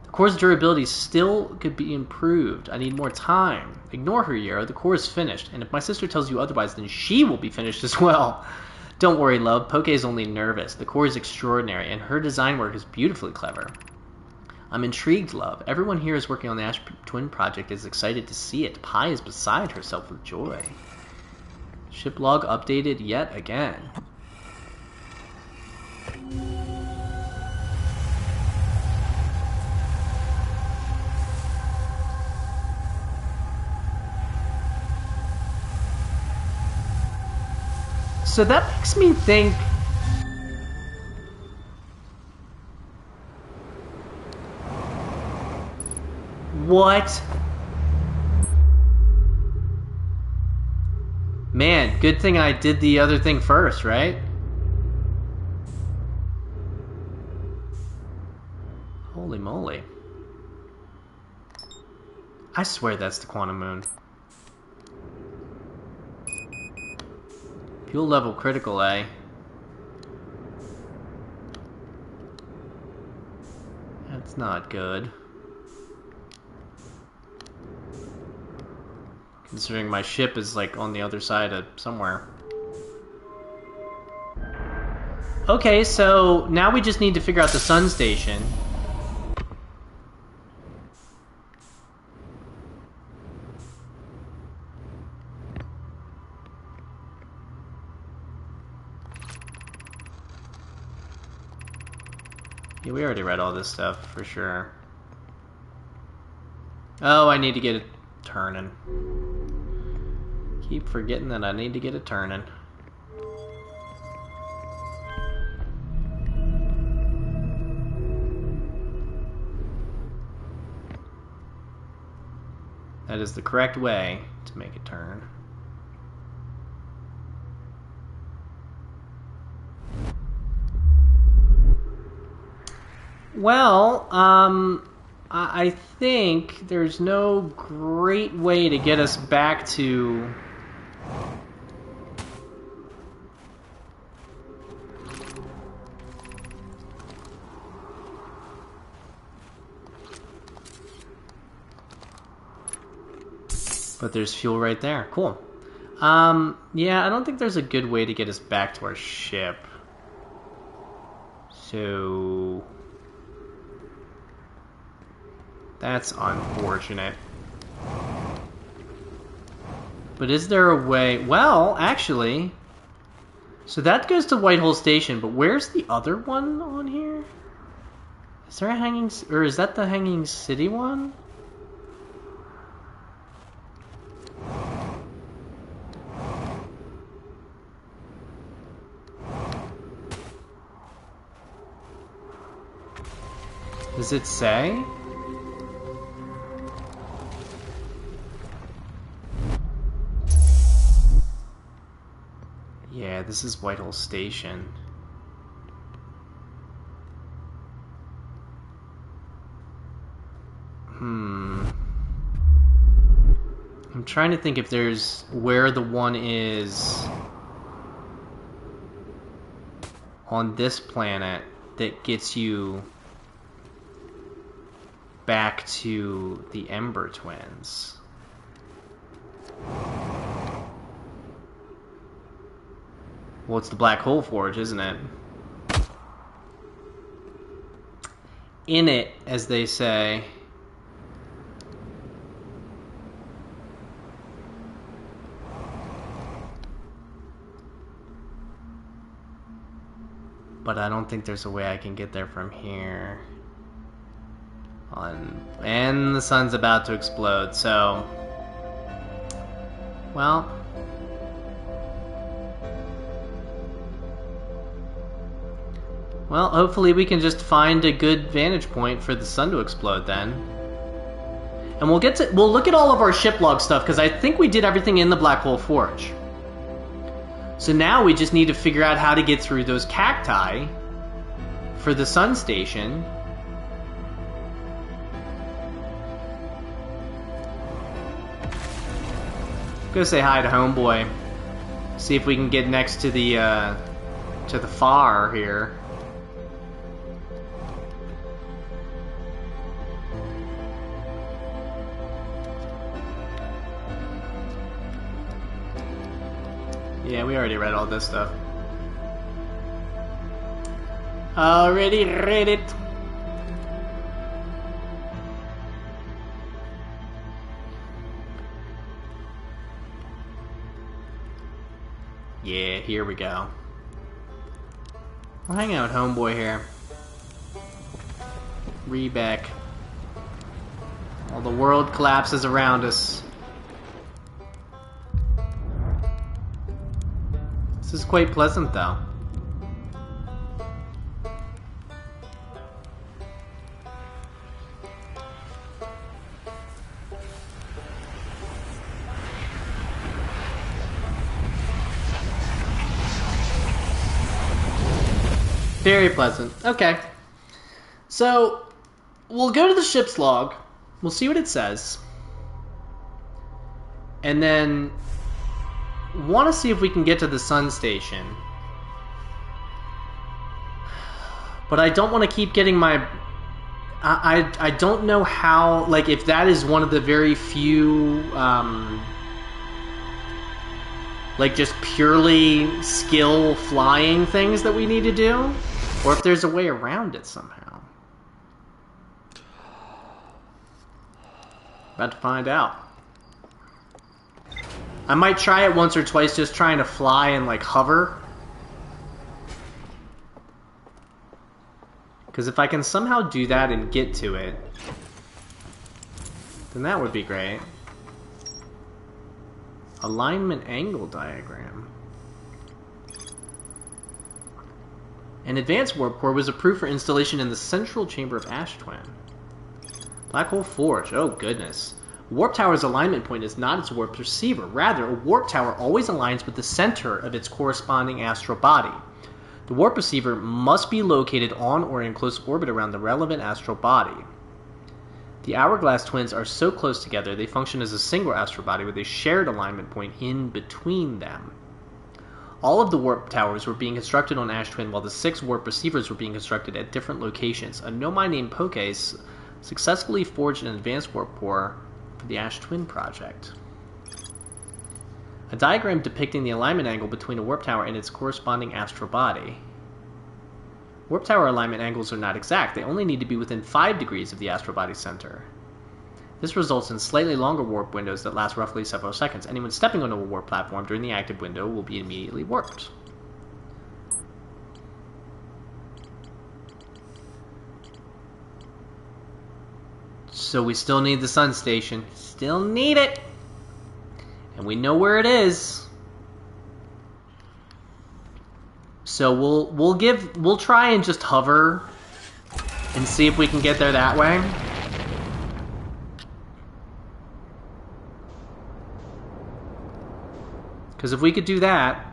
The core's durability still could be improved. I need more time. Ignore her, Yarrow. The core is finished, and if my sister tells you otherwise, then she will be finished as well. Don't worry, love. Poke is only nervous. The core is extraordinary, and her design work is beautifully clever. I'm intrigued, love. Everyone here is working on the Ash Twin project is excited to see it. Pi is beside herself with joy. Ship log updated yet again. So that makes me think... What? Man, good thing I did the other thing first, right? Holy moly. I swear that's the quantum moon. Fuel level critical, eh? That's not good. Considering my ship is like on the other side of somewhere. Okay, so now we just need to figure out the sun station. Yeah, we already read all this stuff for sure. Oh, I need to get it turning. Keep forgetting that I need to get it turning. That is the correct way to make it turn. Well, I think there's no great way to get us back to... But there's fuel right there. Cool. Yeah, I don't think there's a good way to get us back to our ship. So... that's unfortunate. But is there a way... well, actually... so that goes to Whitehole Station, but where's the other one on here? Is there a hanging... or is that the Hanging City one? Does it say? Yeah, this is Whitehall Station. I'm trying to think if there's where the one is on this planet that gets you back to the Ember Twins. Well, it's the Black Hole Forge, isn't it? In it, as they say. But I don't think there's a way I can get there from here. And the sun's about to explode, so... Well... Well, hopefully we can just find a good vantage point for the sun to explode then. And we'll look at all of our ship log stuff, because I think we did everything in the Black Hole Forge. So now we just need to figure out how to get through those cacti for the sun station. Go say hi to Homeboy. See if we can get next to the far here. Yeah, we already read all this stuff. Already read it. Yeah, here we go. We'll hang out with Homeboy here. Rebeck. While the world collapses around us. This is quite pleasant, though. Very pleasant. Okay. So, we'll go to the ship's log. We'll see what it says. And then... want to see if we can get to the sun station. But I don't want to keep getting my... I don't know how... Like, if that is one of the very few... like, just purely skill flying things that we need to do. Or if there's a way around it somehow. About to find out. I might try it once or twice just trying to fly and, like, hover. Because if I can somehow do that and get to it, then that would be great. Alignment angle diagram. An advanced warp core was approved for installation in the central chamber of Ash Twin. Black Hole Forge. Oh, goodness. Warp Tower's alignment point is not its warp receiver. Rather, a warp tower always aligns with the center of its corresponding astral body. The warp receiver must be located on or in close orbit around the relevant astral body. The Hourglass Twins are so close together they function as a single astral body with a shared alignment point in between them. All of the warp towers were being constructed on Ash Twin while the 6 warp receivers were being constructed at different locations. A nomai named Poke successfully forged an advanced warp core for the Ash Twin project. A diagram depicting the alignment angle between a warp tower and its corresponding astral body. Warp tower alignment angles are not exact. They only need to be within 5 degrees of the astral body center. This results in slightly longer warp windows that last roughly several seconds. Anyone stepping onto a warp platform during the active window will be immediately warped. So we still need the sun station. Still need it! And we know where it is. So we'll try and just hover and see if we can get there that way. Because if we could do that...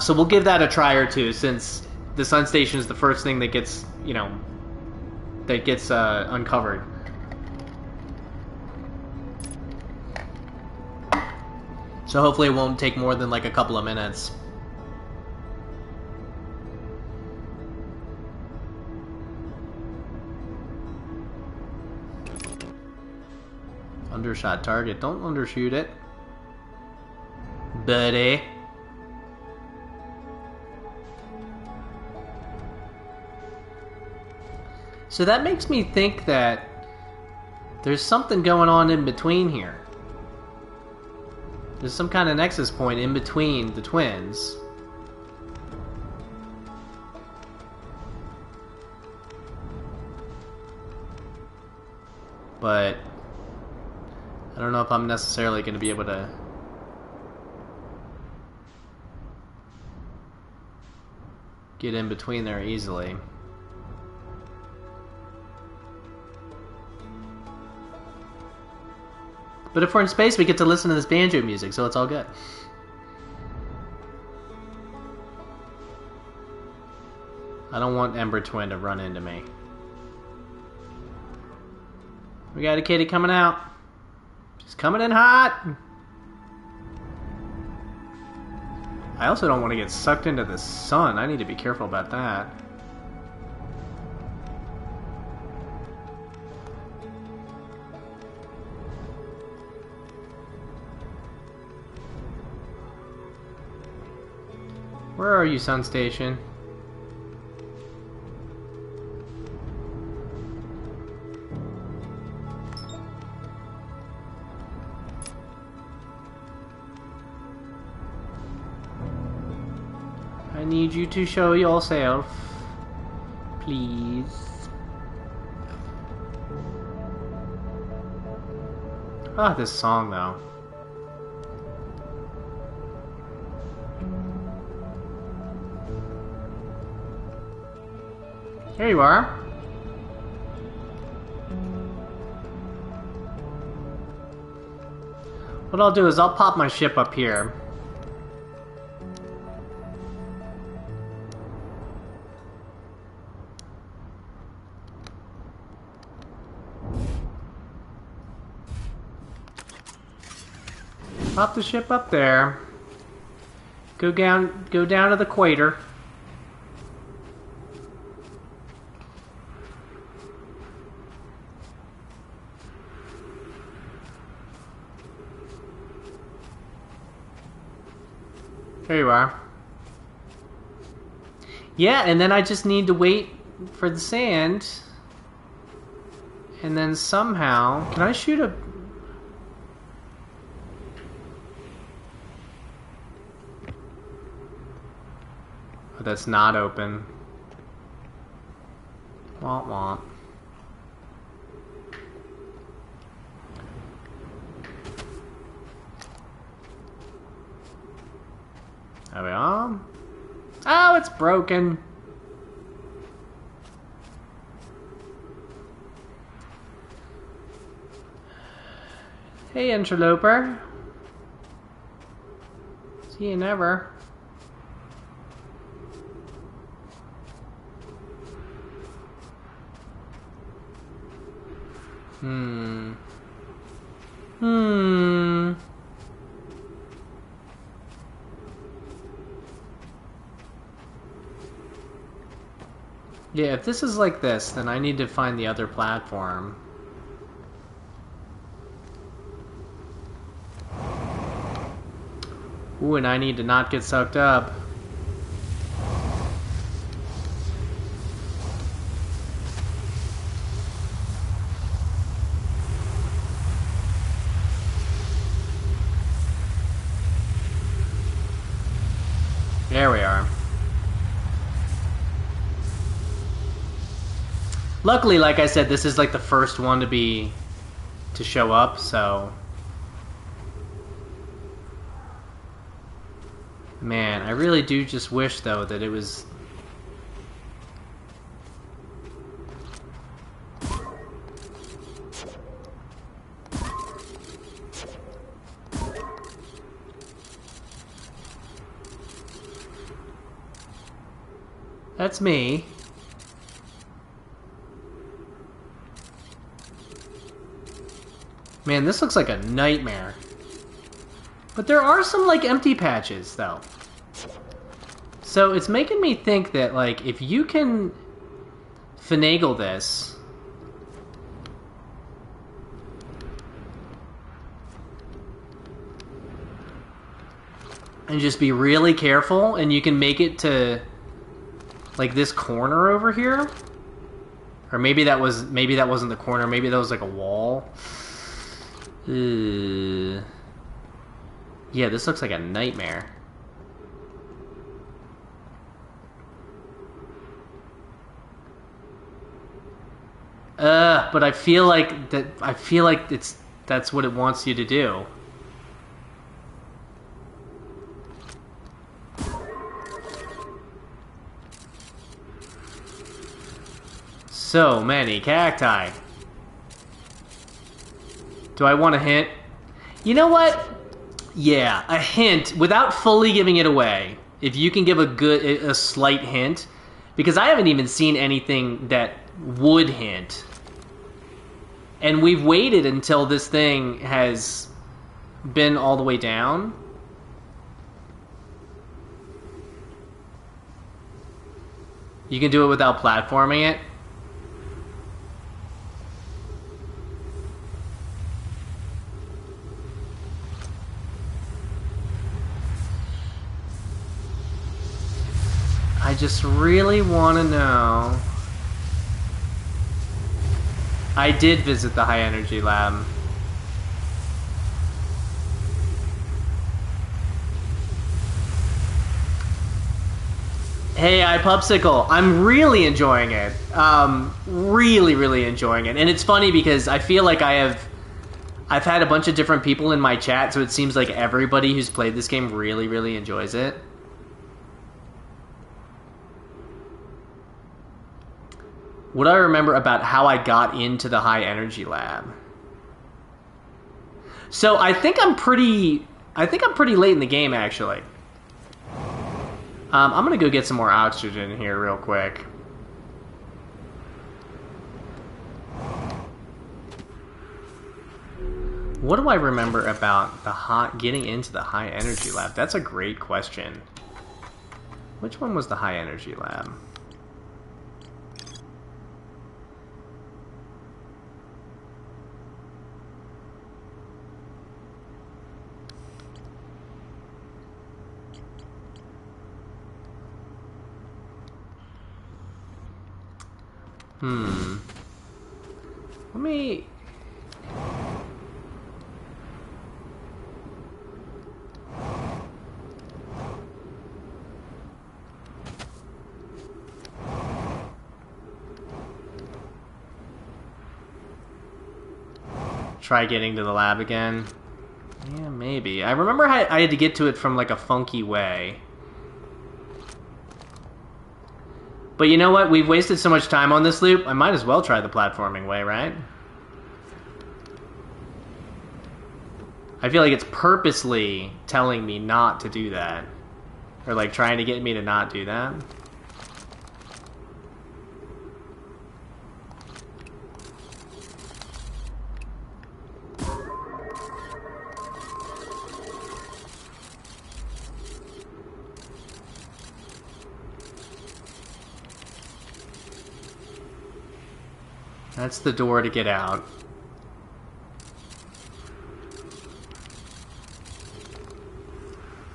so we'll give that a try or two, since the Sun Station is the first thing that gets, you know, that gets uncovered. So hopefully it won't take more than like a couple of minutes. Undershot target. Don't undershoot it, buddy. So that makes me think that there's something going on in between here. There's some kind of nexus point in between the twins. But I don't know if I'm necessarily going to be able to get in between there easily. But if we're in space, we get to listen to this banjo music, so it's all good. I don't want Ember Twin to run into me. We got a kitty coming out. She's coming in hot. I also don't want to get sucked into the sun. I need to be careful about that. Where are you, Sun Station? I need you to show yourself, please. Ah, this song though. Here you are. What I'll do is I'll pop my ship up here. Pop the ship up there. Go down to the equator. There you are. Yeah, and then I just need to wait for the sand. And then somehow... Can I shoot a... Oh, that's not open. Womp womp. There we are. Oh, it's broken. Hey, interloper. See you never. Yeah, if this is like this, then I need to find the other platform. Ooh, and I need to not get sucked up. There we are. Luckily, like I said, this is like the first one to show up, so Man, I really do just wish, though, that it was... That's me. Man, this looks like a nightmare. But there are some, like, empty patches, though. So it's making me think that, like, if you can finagle this... and just be really careful, and you can make it to, like, this corner over here? Or maybe that wasn't the corner, maybe that was, like, a wall. Yeah, this looks like a nightmare. But I feel like that's what it wants you to do. So many cacti. Do I want a hint? You know what? Yeah, a hint without fully giving it away. If you can give a slight hint, because I haven't even seen anything that would hint. And we've waited until this thing has been all the way down. You can do it without platforming it. I just really want to know. I did visit the high energy lab. Hey, iPupsicle, I'm really enjoying it. Really enjoying it. And it's funny because I feel like I've had a bunch of different people in my chat, so it seems like everybody who's played this game really enjoys it. What do I remember about how I got into the high energy lab? So I think I'm pretty late in the game, actually. I'm gonna go get some more oxygen here real quick. What do I remember about getting into the high energy lab? That's a great question. Which one was the high energy lab? Let me... try getting to the lab again. Yeah, maybe. I remember I had to get to it from, like, a funky way. But you know what? We've wasted so much time on this loop, I might as well try the platforming way, right? I feel like it's purposely telling me not to do that. Or, like, trying to get me to not do that. That's the door to get out.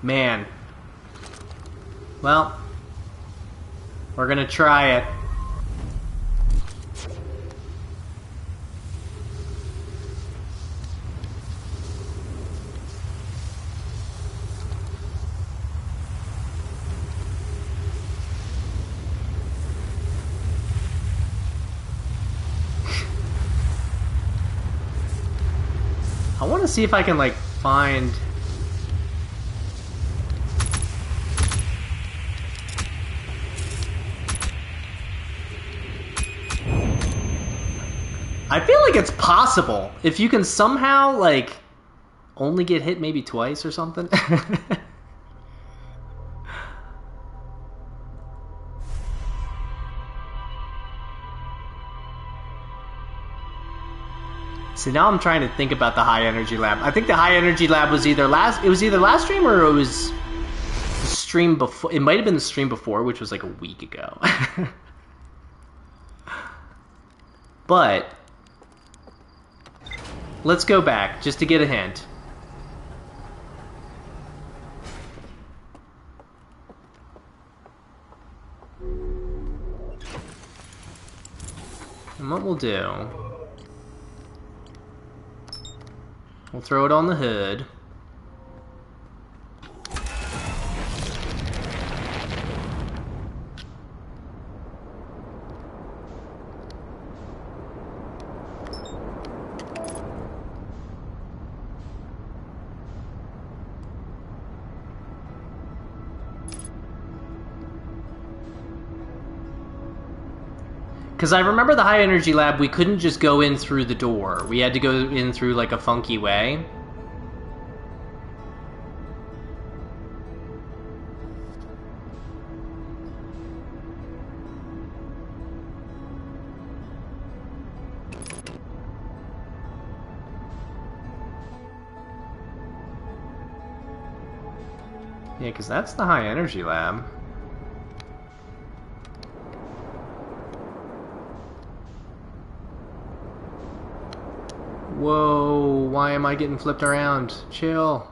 Man. Well, we're gonna try it. I want to see if I can, like, find... I feel like it's possible. If you can somehow, like, only get hit maybe twice or something. See, now I'm trying to think about the high energy lab. I think the high energy lab was either last stream or it was the stream before. It might have been the stream before, which was like a week ago. But let's go back just to get a hint. And what we'll do, we'll throw it on the hood. Because I remember the high energy lab, we couldn't just go in through the door. We had to go in through like a funky way. Yeah, because that's the high energy lab. Whoa, why am I getting flipped around? Chill.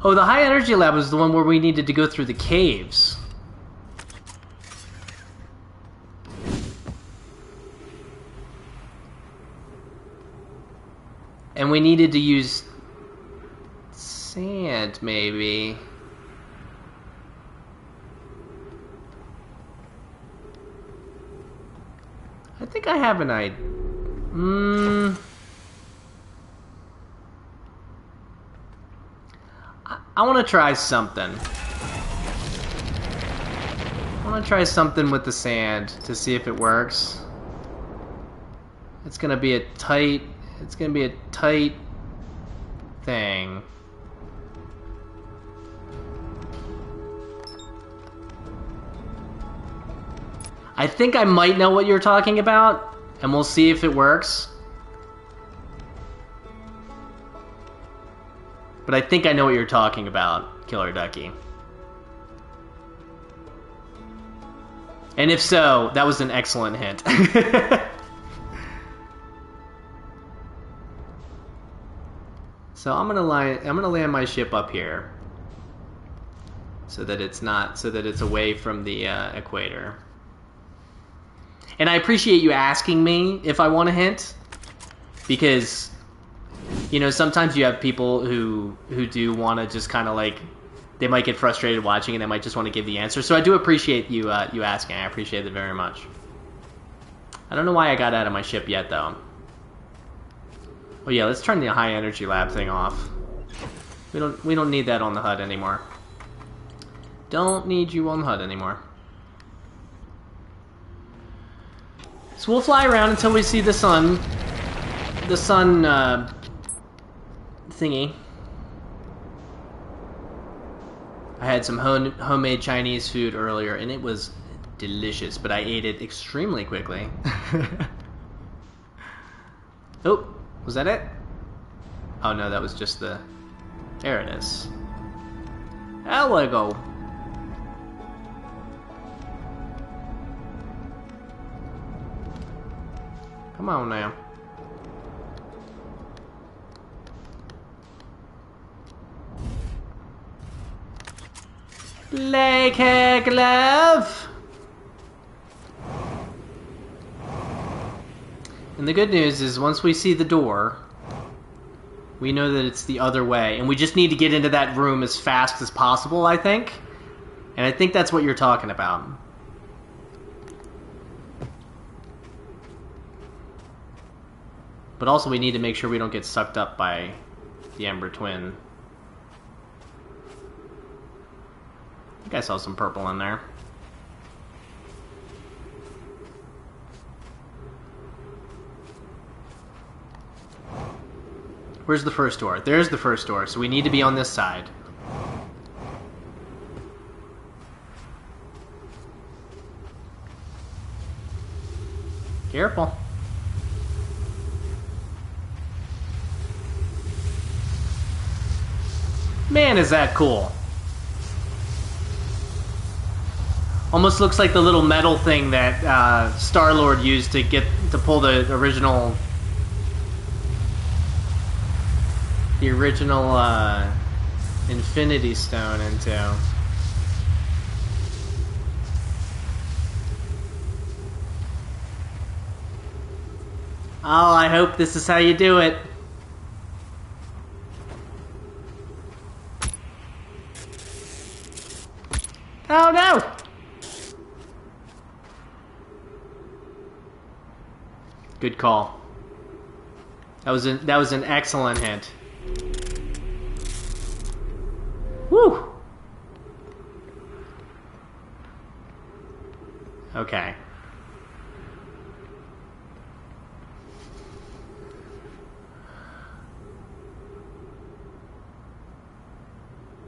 Oh, the high energy lab was the one where we needed to go through the caves. And we needed to use sand, maybe. I think I have an idea. I want to try something. I want to try something with the sand to see if it works. It's gonna be a tight thing. I think I might know what you're talking about, and we'll see if it works. But I think I know what you're talking about, Killer Ducky. And if so, that was an excellent hint. So I'm gonna land my ship up here, so that it's away from the equator. And I appreciate you asking me if I want a hint, because, you know, sometimes you have people who do want to just kind of like, they might get frustrated watching and they might just want to give the answer. So I do appreciate you you asking. I appreciate it very much. I don't know why I got out of my ship yet, though. Oh yeah, let's turn the high energy lab thing off. We don't need that on the HUD anymore. Don't need you on the HUD anymore. So we'll fly around until we see the sun thingy. I had some homemade Chinese food earlier, and it was delicious, but I ate it extremely quickly. Oh, was that it? Oh no, that was just the... There it is. There we go. Come on now. Leg hair glove. And the good news is once we see the door, we know that it's the other way. And we just need to get into that room as fast as possible, I think. And I think that's what you're talking about. But also we need to make sure we don't get sucked up by the Ember Twin. think I saw some purple in there. Where's the first door? There's the first door, so we need to be on this side. Careful. Man, is that cool. Almost looks like the little metal thing that Star-Lord used to pull the original Infinity Stone into. Oh, I hope this is how you do it. Oh no! Good call. That was an excellent hint. Woo! Okay.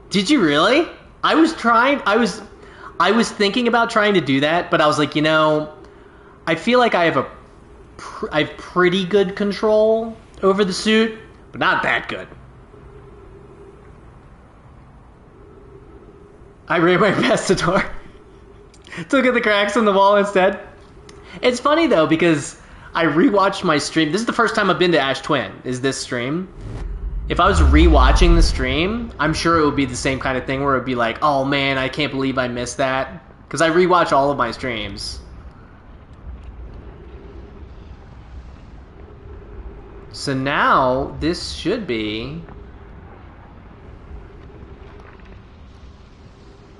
Did you really? I was thinking about trying to do that, but I was like, you know, I feel like I have pretty good control over the suit, but not that good. I ran right past the door. Took at the cracks in the wall instead. It's funny though, because I rewatched my stream. This is the first time I've been to Ash Twin, is this stream. If I was rewatching the stream, I'm sure it would be the same kind of thing where it would be like, oh man, I can't believe I missed that. Because I rewatch all of my streams. So now, this should be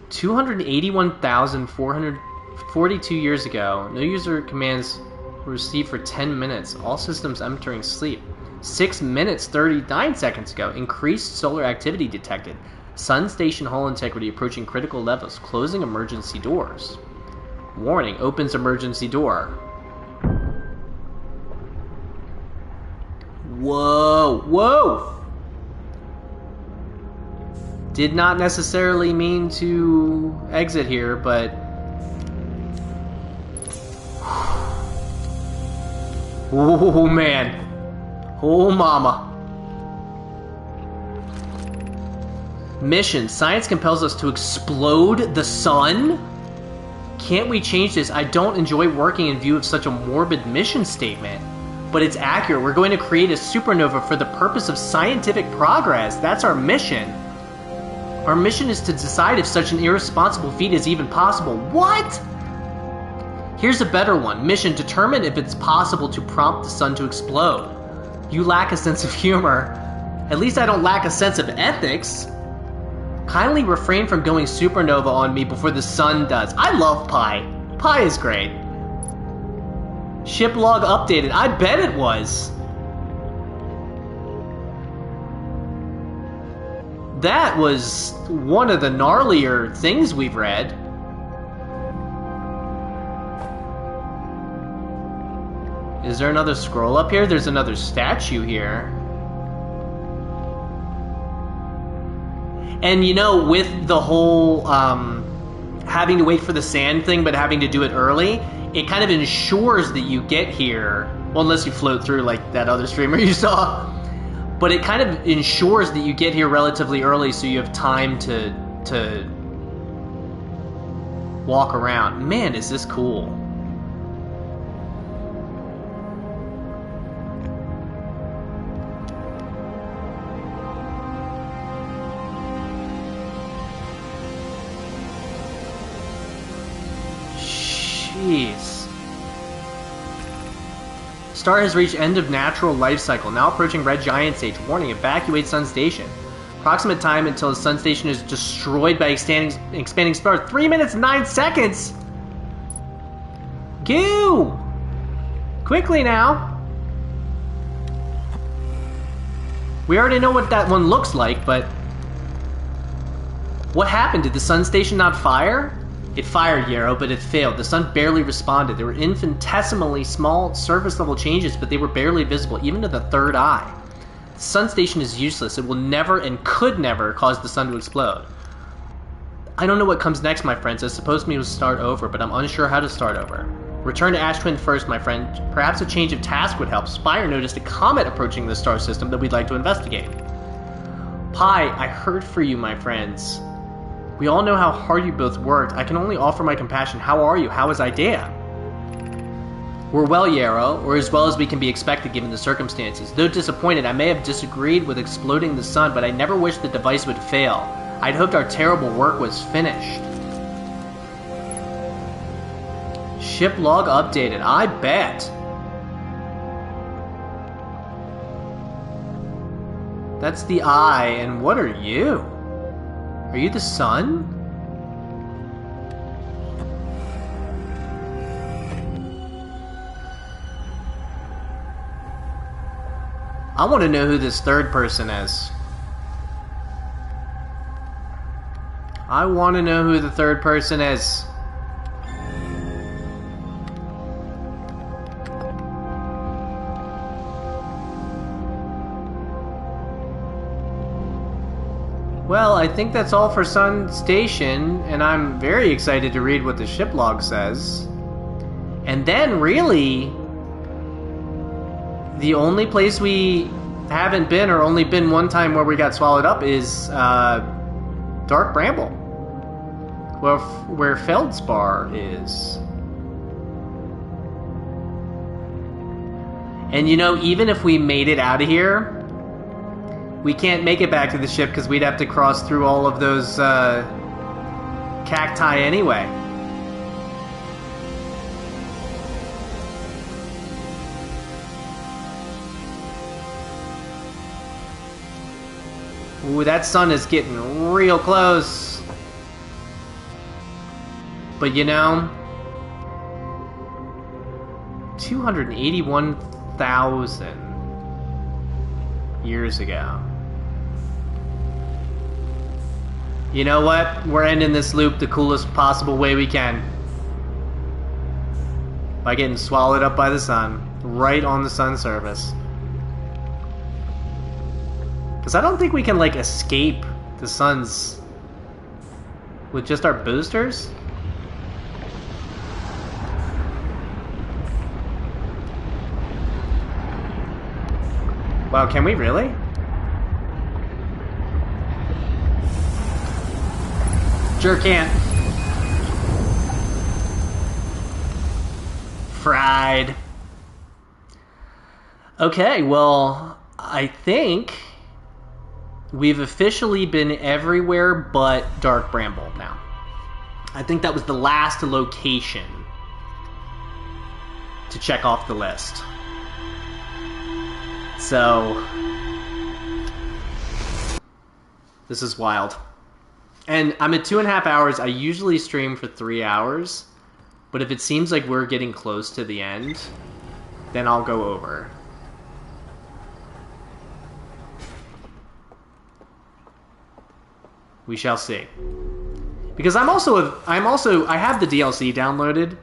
281,442 years ago. No user commands were received for 10 minutes. All systems entering sleep. 6 minutes 39 seconds ago. Increased solar activity detected. Sun station hull integrity approaching critical levels. Closing emergency doors. Warning, opens emergency door. Whoa, whoa! Did not necessarily mean to exit here, but... Oh, man. Oh, mama. Mission. Science compels us to explode the sun? Can't we change this? I don't enjoy working in view of such a morbid mission statement. But it's accurate. We're going to create a supernova for the purpose of scientific progress. That's our mission. Our mission is to decide if such an irresponsible feat is even possible. What? Here's a better one. Mission. Determine if it's possible to prompt the sun to explode. You lack a sense of humor. At least I don't lack a sense of ethics. Kindly refrain from going supernova on me before the sun does. I love Pi. Pi is great. Ship log updated. I bet it was. That was one of the gnarlier things we've read. Is there another scroll up here? There's another statue here. And you know, with the whole having to wait for the sand thing, but having to do it early, it kind of ensures that you get here, well, unless you float through like that other streamer you saw, but it kind of ensures that you get here relatively early so you have time to walk around. Man, is this cool. Jeez. Star has reached end of natural life cycle, now approaching red giant stage. Warning, evacuate sun station. Approximate time until the sun station is destroyed by expanding star. 3 minutes 9 seconds! Goo! Quickly now! We already know what that one looks like, but... What happened? Did the sun station not fire? It fired, Yarrow, but it failed. The sun barely responded. There were infinitesimally small surface-level changes, but they were barely visible, even to the third eye. The sun station is useless. It will never and could never cause the sun to explode. I don't know what comes next, my friends. I suppose me to start over, but I'm unsure how to start over. Return to Ash Twin first, my friend. Perhaps a change of task would help. Spire noticed a comet approaching the star system that we'd like to investigate. Pi, I heard for you, my friends. We all know how hard you both worked. I can only offer my compassion. How are you? How is Idea? We're well, Yarrow, or as well as we can be expected given the circumstances. Though disappointed, I may have disagreed with exploding the sun, but I never wished the device would fail. I'd hoped our terrible work was finished. Ship log updated. I bet. That's the eye, and what are you? Are you the sun? I want to know who this third person is. I want to know who the third person is. Well, I think that's all for Sun Station, and I'm very excited to read what the ship log says. And then, really, the only place we haven't been, or only been one time where we got swallowed up, is Dark Bramble, where Feldspar is. And you know, even if we made it out of here, we can't make it back to the ship because we'd have to cross through all of those cacti anyway. Ooh, that sun is getting real close. But you know, 281,000 years ago. You know what? We're ending this loop the coolest possible way we can. By getting swallowed up by the sun. Right on the sun's surface. Because I don't think we can, like, escape the sun's... with just our boosters? Wow, can we really? Sure can't. Fried. Okay, well, I think we've officially been everywhere but Dark Bramble now. I think that was the last location to check off the list. So, this is wild. And I'm at 2.5 hours. I usually stream for 3 hours. But if it seems like we're getting close to the end, then I'll go over. We shall see. Because I have the DLC downloaded.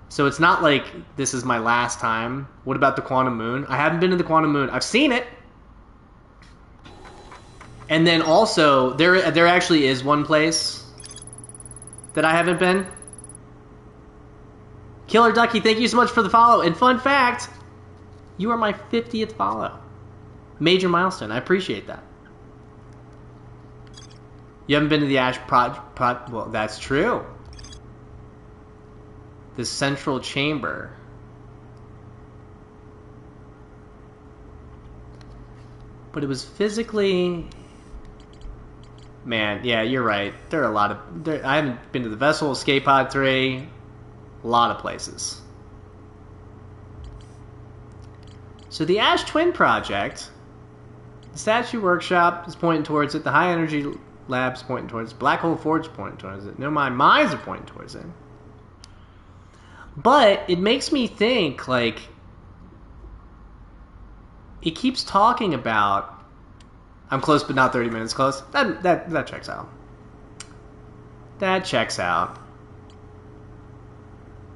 So it's not like this is my last time. What about the Quantum Moon? I haven't been to the Quantum Moon. I've seen it. And then also, there actually is one place that I haven't been. Killer Ducky, thank you so much for the follow. And fun fact, you are my 50th follow. Major milestone. I appreciate that. You haven't been to the Ash well, that's true. The Central Chamber. But it was physically... Man, yeah, you're right. There are a lot of... I haven't been to the Vessel, Escape Pod 3. A lot of places. So the Ash Twin Project... The Statue Workshop is pointing towards it. The High Energy Lab's pointing towards it. Black Hole Forge is pointing towards it. No Mind Mines are pointing towards it. But it makes me think, like... It keeps talking about... I'm close but not 30 minutes close. That checks out. That checks out.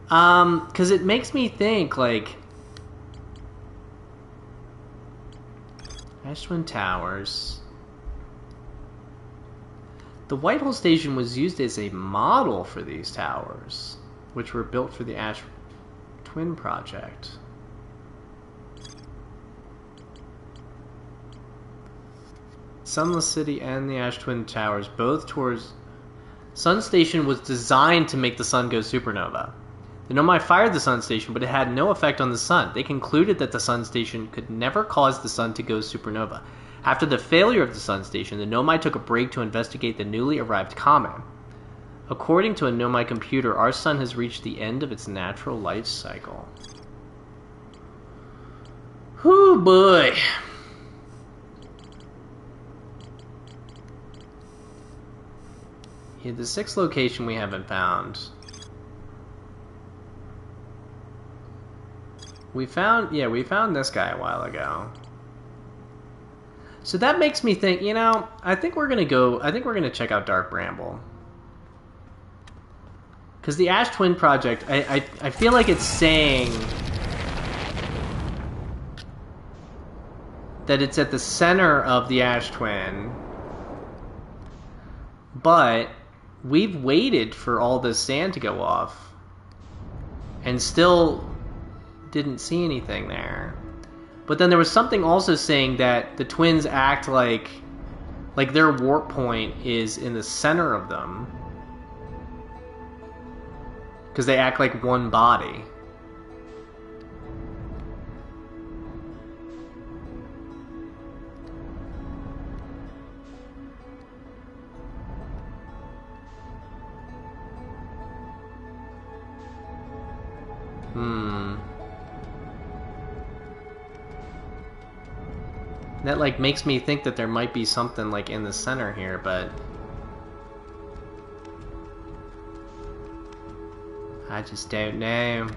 Because it makes me think, like... Ash Twin Towers. The Whitehall Station was used as a model for these towers, which were built for the Ash Twin project. Sunless City and the Ash Twin Towers, both towards... Sun Station was designed to make the sun go supernova. The Nomai fired the Sun Station, but it had no effect on the sun. They concluded that the Sun Station could never cause the sun to go supernova. After the failure of the Sun Station, the Nomai took a break to investigate the newly arrived comet. According to a Nomai computer, our sun has reached the end of its natural life cycle. Whew, boy. Yeah, the sixth location we haven't found. We found this guy a while ago. So that makes me think, you know, I think we're gonna check out Dark Bramble. Because the Ash Twin project, I feel like it's saying that it's at the center of the Ash Twin, but we've waited for all this sand to go off and still didn't see anything there. But then there was something also saying that the twins act like their warp point is in the center of them, because they act like one body. That, like, makes me think that there might be something, like, in the center here, but... I just don't know.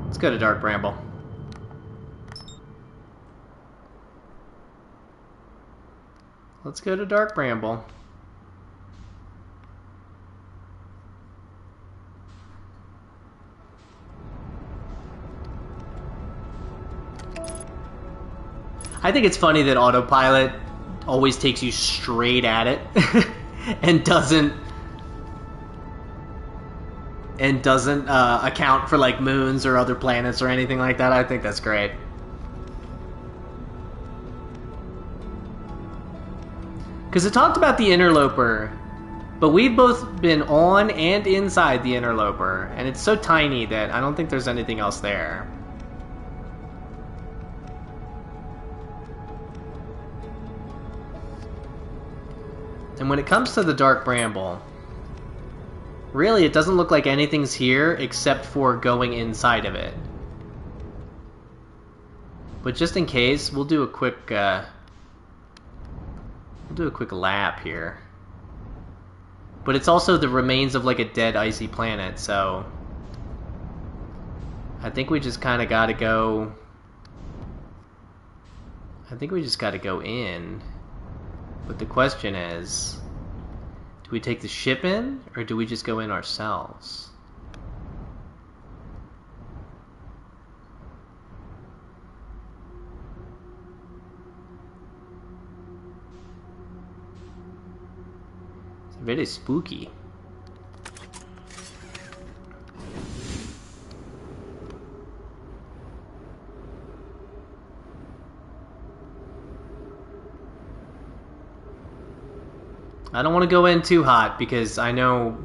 Let's go to Dark Bramble. Let's go to Dark Bramble. I think it's funny that autopilot always takes you straight at it and doesn't account for like moons or other planets or anything like that. I think that's great. Because it talked about the interloper, but we've both been on and inside the interloper, and it's so tiny that I don't think there's anything else there. And when it comes to the Dark Bramble, really it doesn't look like anything's here except for going inside of it. But just in case, we'll do a quick lap here. But it's also the remains of like a dead icy planet, so I think we just kind of got to go. I think we just got to go in. But the question is, do we take the ship in, or do we just go in ourselves? It's very spooky. I don't want to go in too hot because I know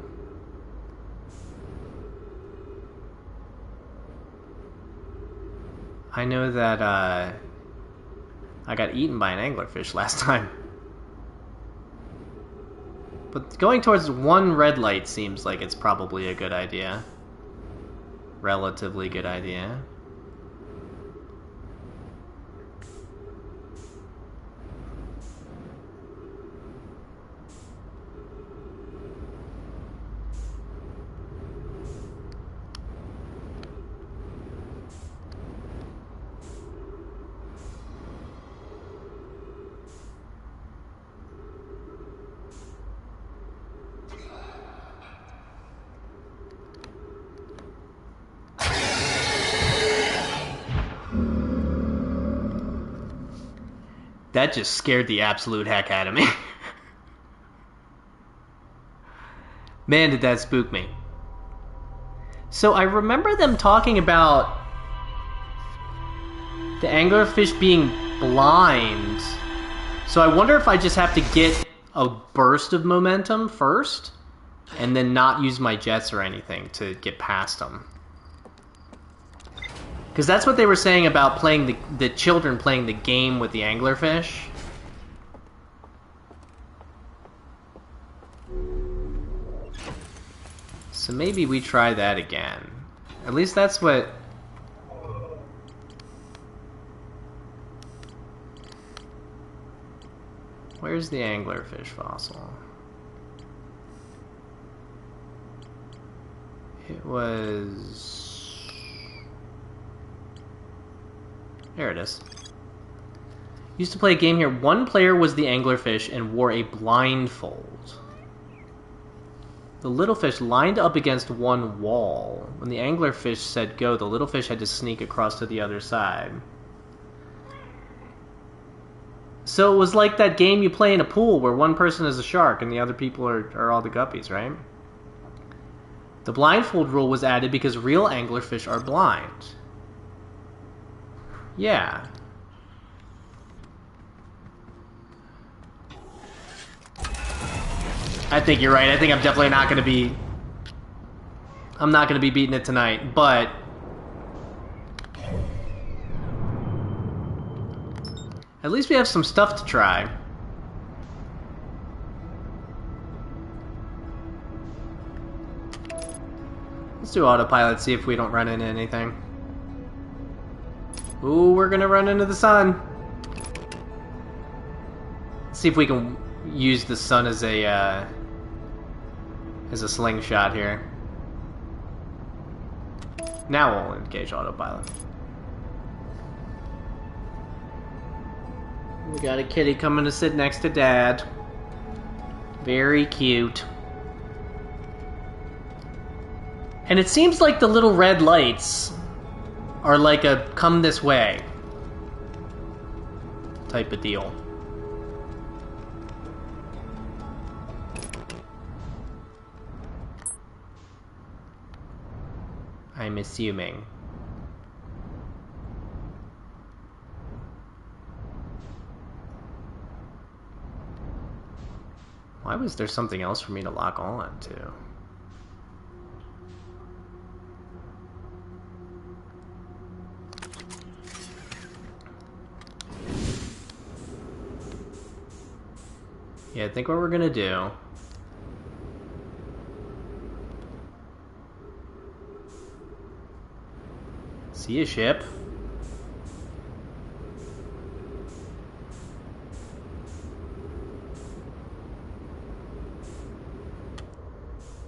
that I got eaten by an anglerfish last time. But going towards one red light seems like it's probably a good idea. Relatively good idea. That just scared the absolute heck out of me. Man, did that spook me. So I remember them talking about the anglerfish being blind. So I wonder if I just have to get a burst of momentum first, and then not use my jets or anything to get past them. Because that's what they were saying about playing the children playing the game with the anglerfish. So maybe we try that again. At least that's what... Where's the anglerfish fossil? It was... There it is. Used to play a game here. One player was the anglerfish and wore a blindfold. The little fish lined up against one wall. When the anglerfish said go, the little fish had to sneak across to the other side. So it was like that game you play in a pool where one person is a shark and the other people are all the guppies, right? The blindfold rule was added because real anglerfish are blind. Yeah. I think you're right. I think I'm definitely not going to be... I'm not going to be beating it tonight, but... At least we have some stuff to try. Let's do autopilot, see if we don't run into anything. Ooh, we're gonna run into the sun. Let's see if we can use the sun as a slingshot here. Now we'll engage autopilot. We got a kitty coming to sit next to Dad. Very cute. And it seems like the little red lights are like a come this way type of deal. I'm assuming. Why was there something else for me to lock on to? Yeah, I think what we're gonna do... See a ship.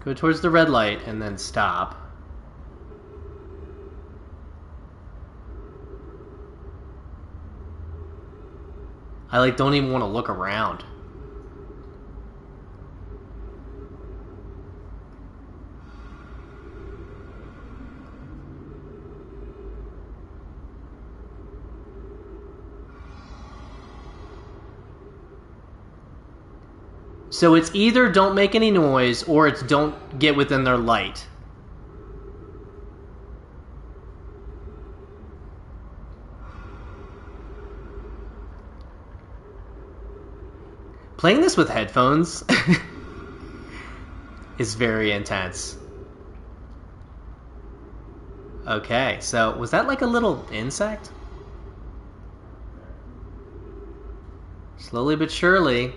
Go towards the red light and then stop. I like don't even want to look around. So it's either don't make any noise, or it's don't get within their light. Playing this with headphones is very intense. Okay, so was that like a little insect? Slowly but surely.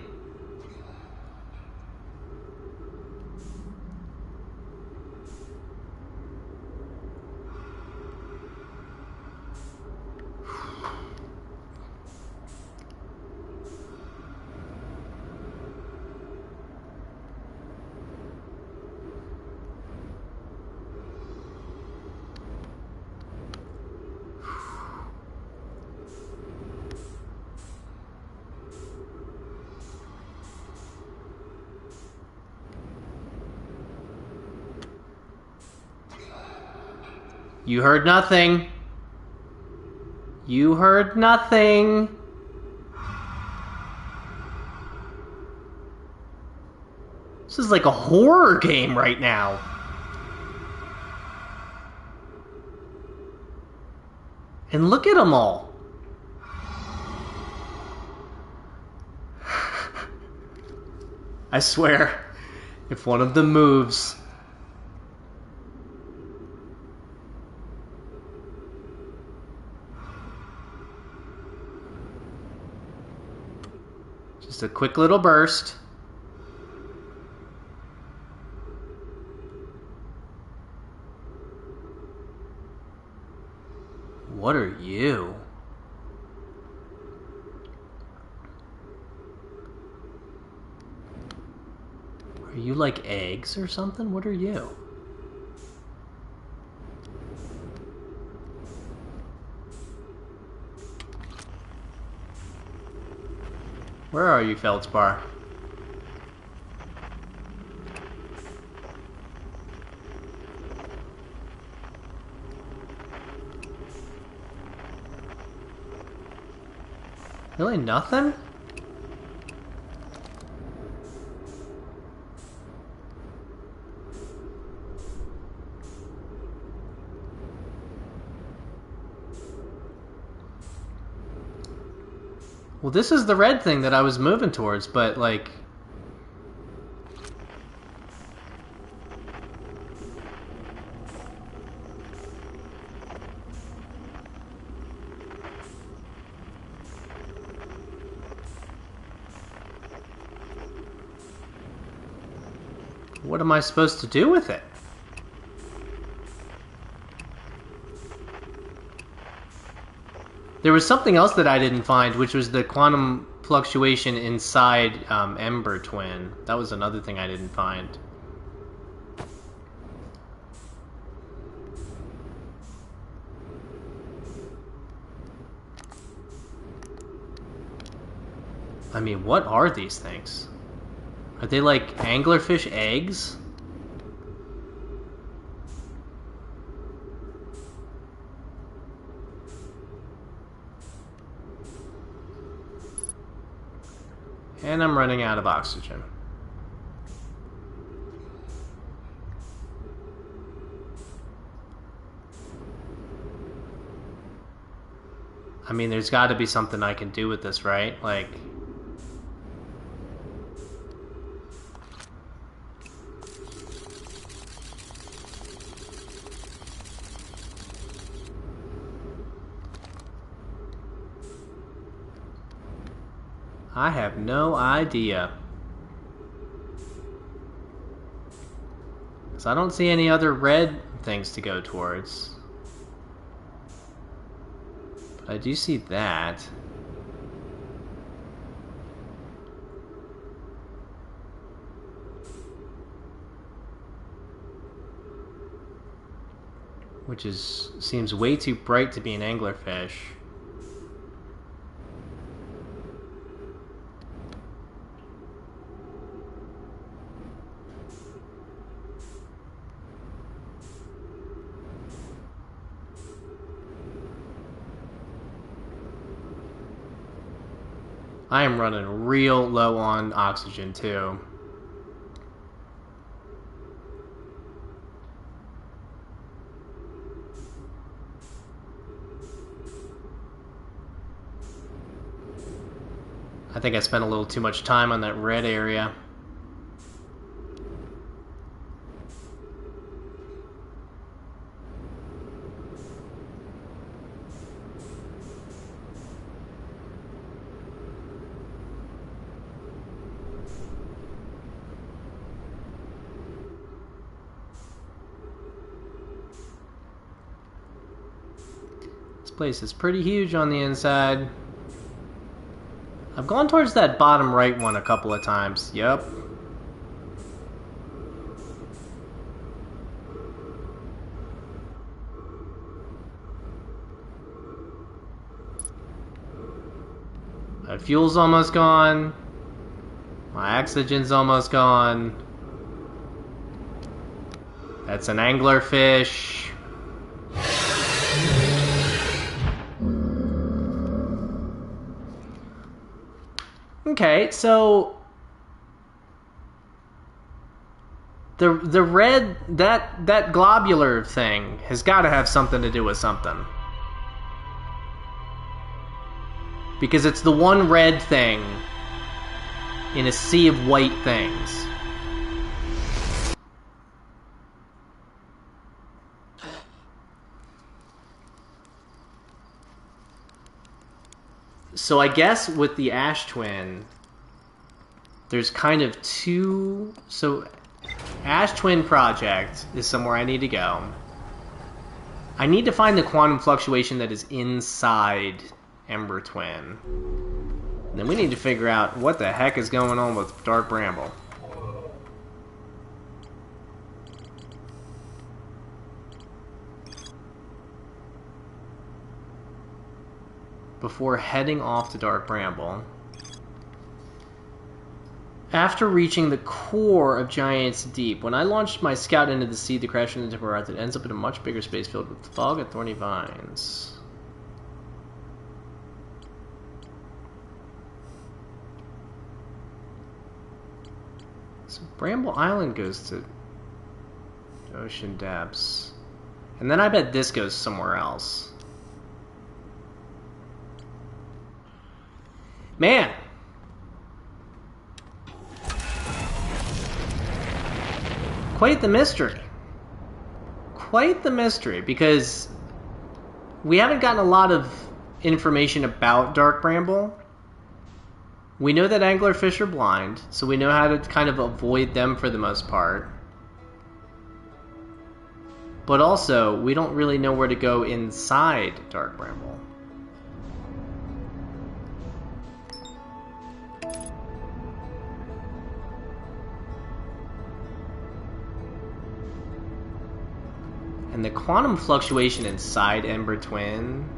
You heard nothing. You heard nothing. This is like a horror game right now. And look at them all. I swear, if one of them moves... Just a quick little burst. What are you? Are you like eggs or something? What are you? Where are you, Feldspar? Really nothing? Well, this is the red thing that I was moving towards, but like... What am I supposed to do with it? There was something else that I didn't find, which was the quantum fluctuation inside Ember Twin. That was another thing I didn't find. I mean, what are these things? Are they like anglerfish eggs? And I'm running out of oxygen. I mean, there's got to be something I can do with this, right? Like... I have no idea. So I don't see any other red things to go towards. But I do see that. Which seems way too bright to be an anglerfish. I am running real low on oxygen too. I think I spent a little too much time on that red area. This place is pretty huge on the inside. I've gone towards that bottom right one a couple of times. Yep. My fuel's almost gone. My oxygen's almost gone. That's an anglerfish. Okay, so The red, that globular thing has got to have something to do with something. Because it's the one red thing in a sea of white things. So I guess with the Ash Twin, there's kind of two... So, Ash Twin Project is somewhere I need to go. I need to find the quantum fluctuation that is inside Ember Twin. And then we need to figure out what the heck is going on with Dark Bramble. Before heading off to Dark Bramble. After reaching the core of Giant's Deep, when I launched my scout into the sea to crash into the Earth, it ends up in a much bigger space filled with fog and thorny vines. So Bramble Island goes to ocean depths. And then I bet this goes somewhere else. Man! Quite the mystery. Quite the mystery, because we haven't gotten a lot of information about Dark Bramble. We know that anglerfish are blind, so we know how to kind of avoid them for the most part. But also, we don't really know where to go inside Dark Bramble. And the quantum fluctuation inside Ember Twin...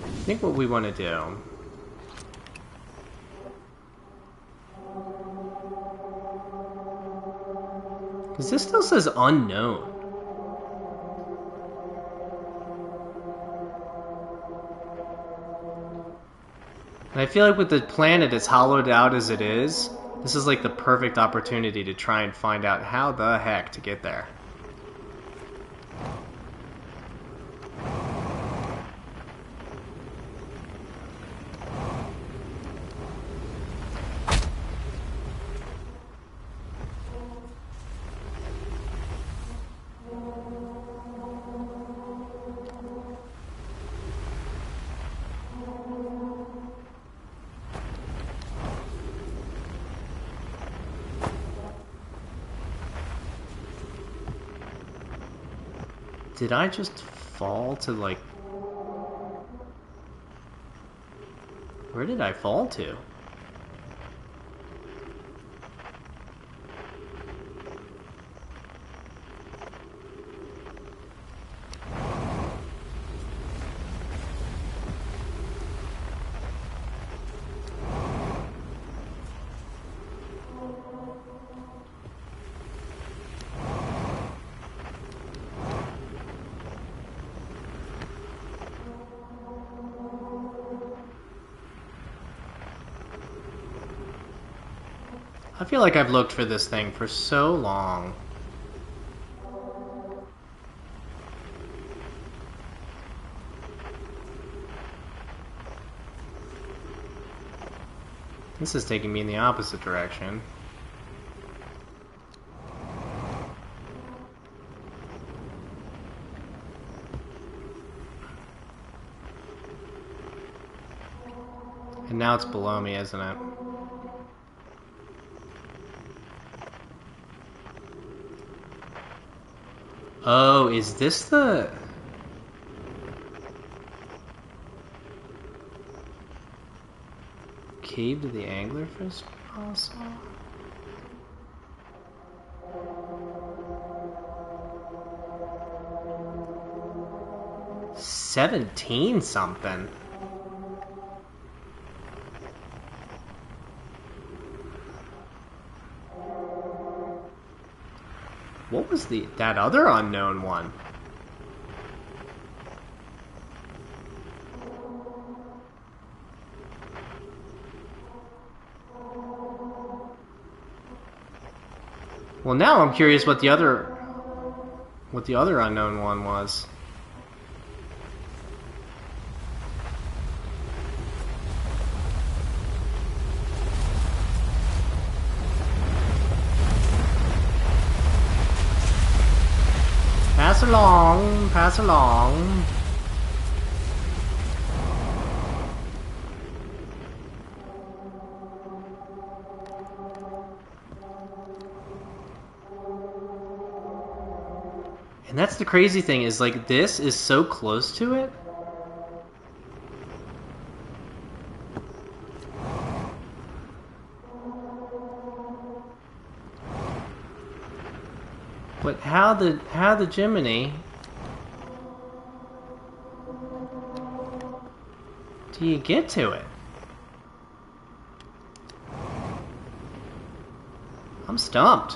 I think what we want to do... Because this still says unknown. And I feel like with the planet as hollowed out as it is, this is like the perfect opportunity to try and find out how the heck to get there. Did I just fall to, like... Where did I fall to? I feel like I've looked for this thing for so long. This is taking me in the opposite direction. And now it's below me, isn't it? Oh, is this the... Cave to the anglerfish also? 17 something. What was that other unknown one? Well, now I'm curious what the other unknown one was. Pass along, pass along. And that's the crazy thing, is like this is so close to it. But how the Jiminy do you get to it? I'm stumped.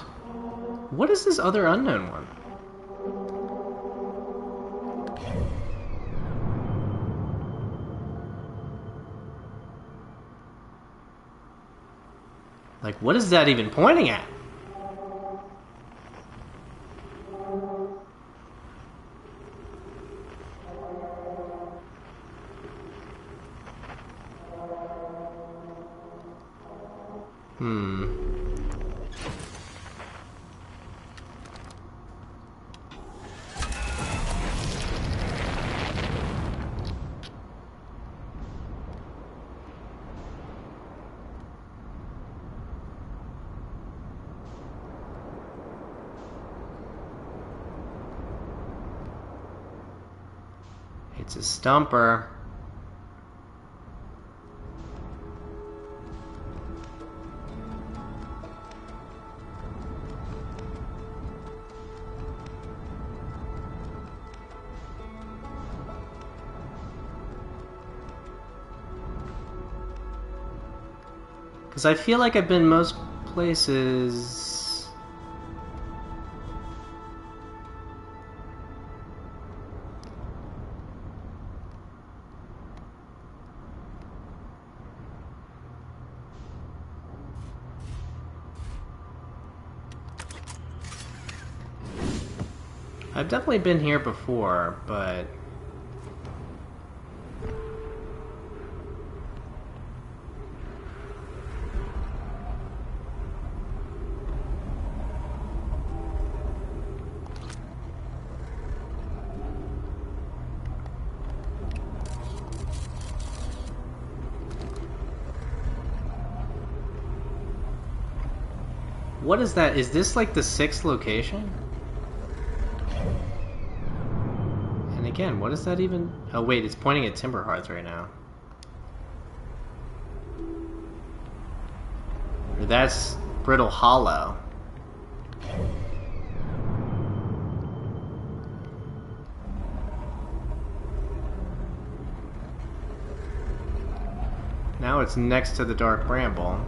What is this other unknown one? Like, what is that even pointing at? It's a stumper. Because I feel like I've been most places. I've definitely been here before, but what is that? Is this like the 6th location? And again, what is that even? Oh wait, it's pointing at Timber Hearth right now. Or that's Brittle Hollow. Now it's next to the Dark Bramble.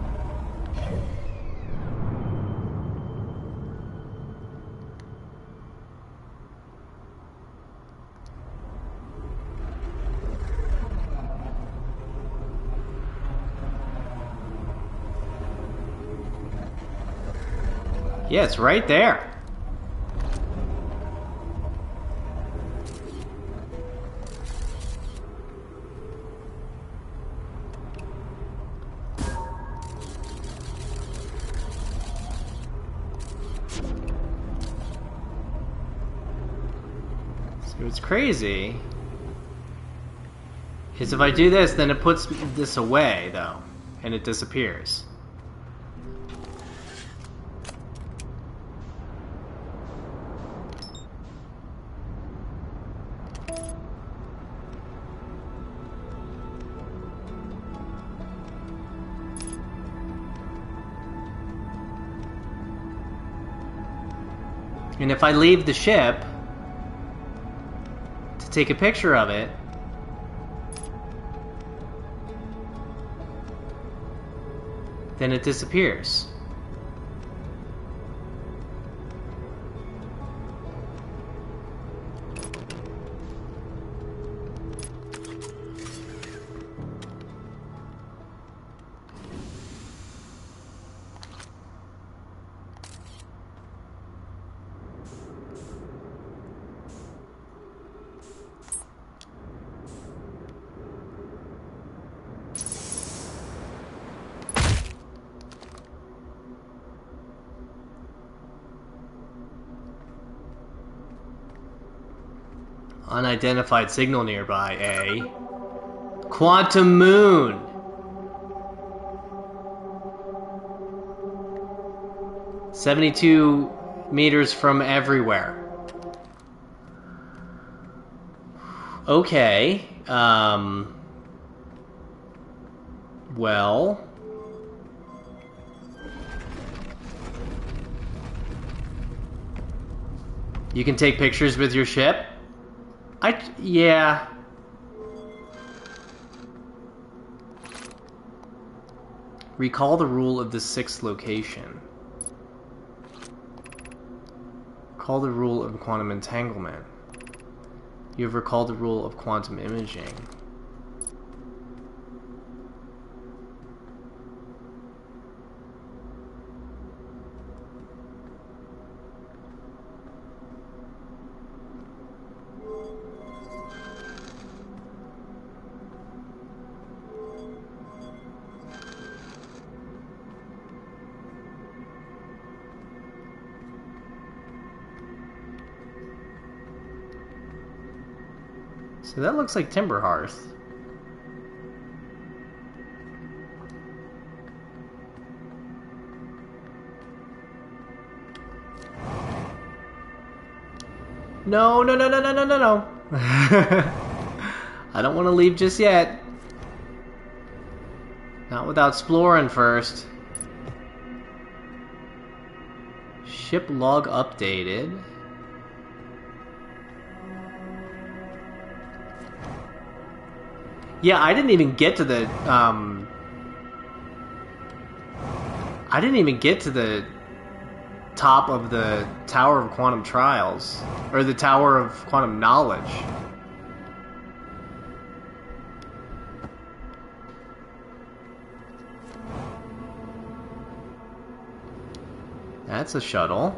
Yeah, it's right there. So what's crazy is if I do this, then it puts this away, though, and it disappears. And if I leave the ship to take a picture of it, then it disappears. Unidentified signal nearby, eh? Quantum moon! "72 meters from everywhere." Okay, well... You can take pictures with your ship? Yeah. Recall the rule of the sixth location. Recall the rule of quantum entanglement. You have recalled the rule of quantum imaging. So that looks like Timber Hearth. No, no, no, no, no, no, no, no. I don't want to leave just yet. Not without exploring first. Ship log updated. Yeah, I didn't even get to the, I didn't even get to the top of the Tower of Quantum Trials. Or the Tower of Quantum Knowledge. That's a shuttle.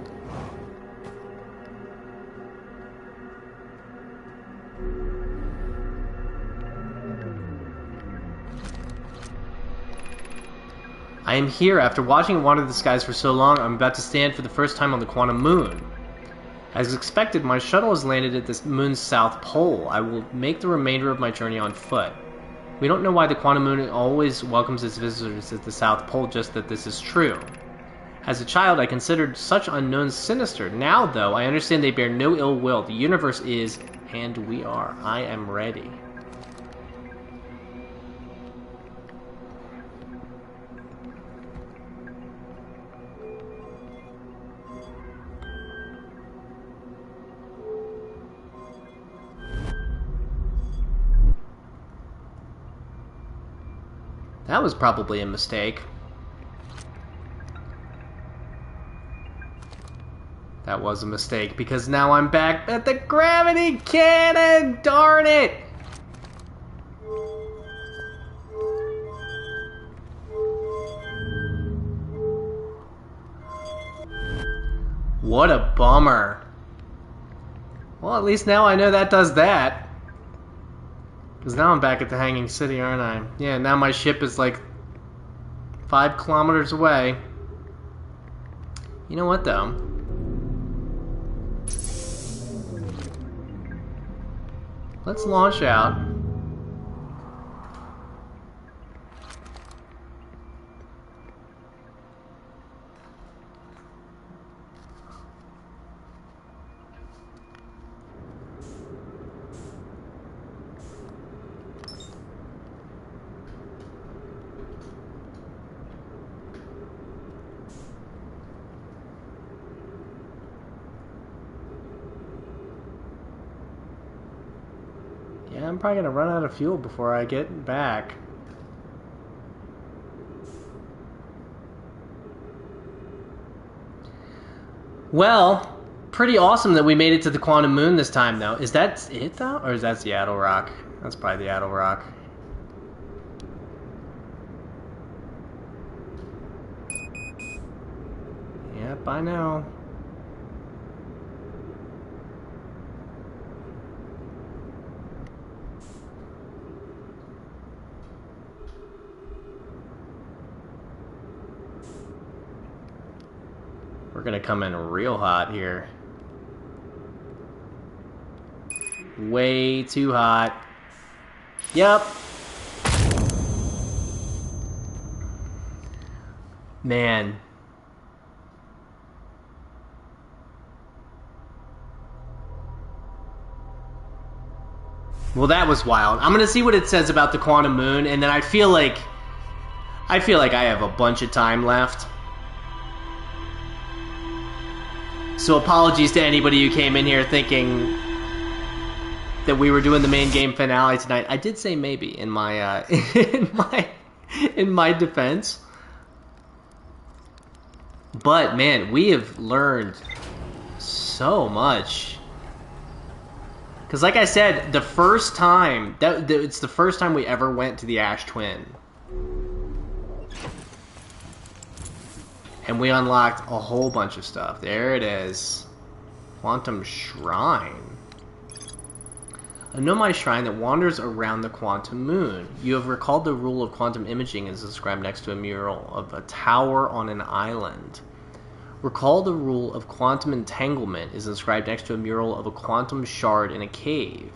I am here. After watching it wander the skies for so long, I'm about to stand for the first time on the quantum moon. As expected, my shuttle has landed at the moon's south pole. I will make the remainder of my journey on foot. We don't know why the quantum moon always welcomes its visitors at the south pole, just that this is true. As a child, I considered such unknowns sinister. Now, though, I understand they bear no ill will. The universe is, and we are. I am ready. That was probably a mistake. That was a mistake, because now I'm back at the gravity cannon! Darn it! What a bummer. Well, at least now I know that does that. Because now I'm back at the Hanging City, aren't I? Yeah, now my ship is like 5 kilometers away. You know what, though? Let's launch out. Yeah, I'm probably gonna run out of fuel before I get back. Well, pretty awesome that we made it to the Quantum Moon this time, though. Is that it, though? Or is that Seattle Rock? That's probably the Seattle Rock. Yep, I know. We're gonna come in real hot here. Way too hot. Yep. Man. Well, that was wild. I'm gonna see what it says about the Quantum Moon, and then I feel like I have a bunch of time left. So apologies to anybody who came in here thinking that we were doing the main game finale tonight. I did say maybe in my in my defense. But man, we have learned so much. Because like I said, the first time it's the first time we ever went to the Ash Twin. And we unlocked a whole bunch of stuff. There it is. Quantum Shrine. A nomai shrine that wanders around the quantum moon. You have recalled the rule of quantum imaging is inscribed next to a mural of a tower on an island. Recall the rule of quantum entanglement is inscribed next to a mural of a quantum shard in a cave.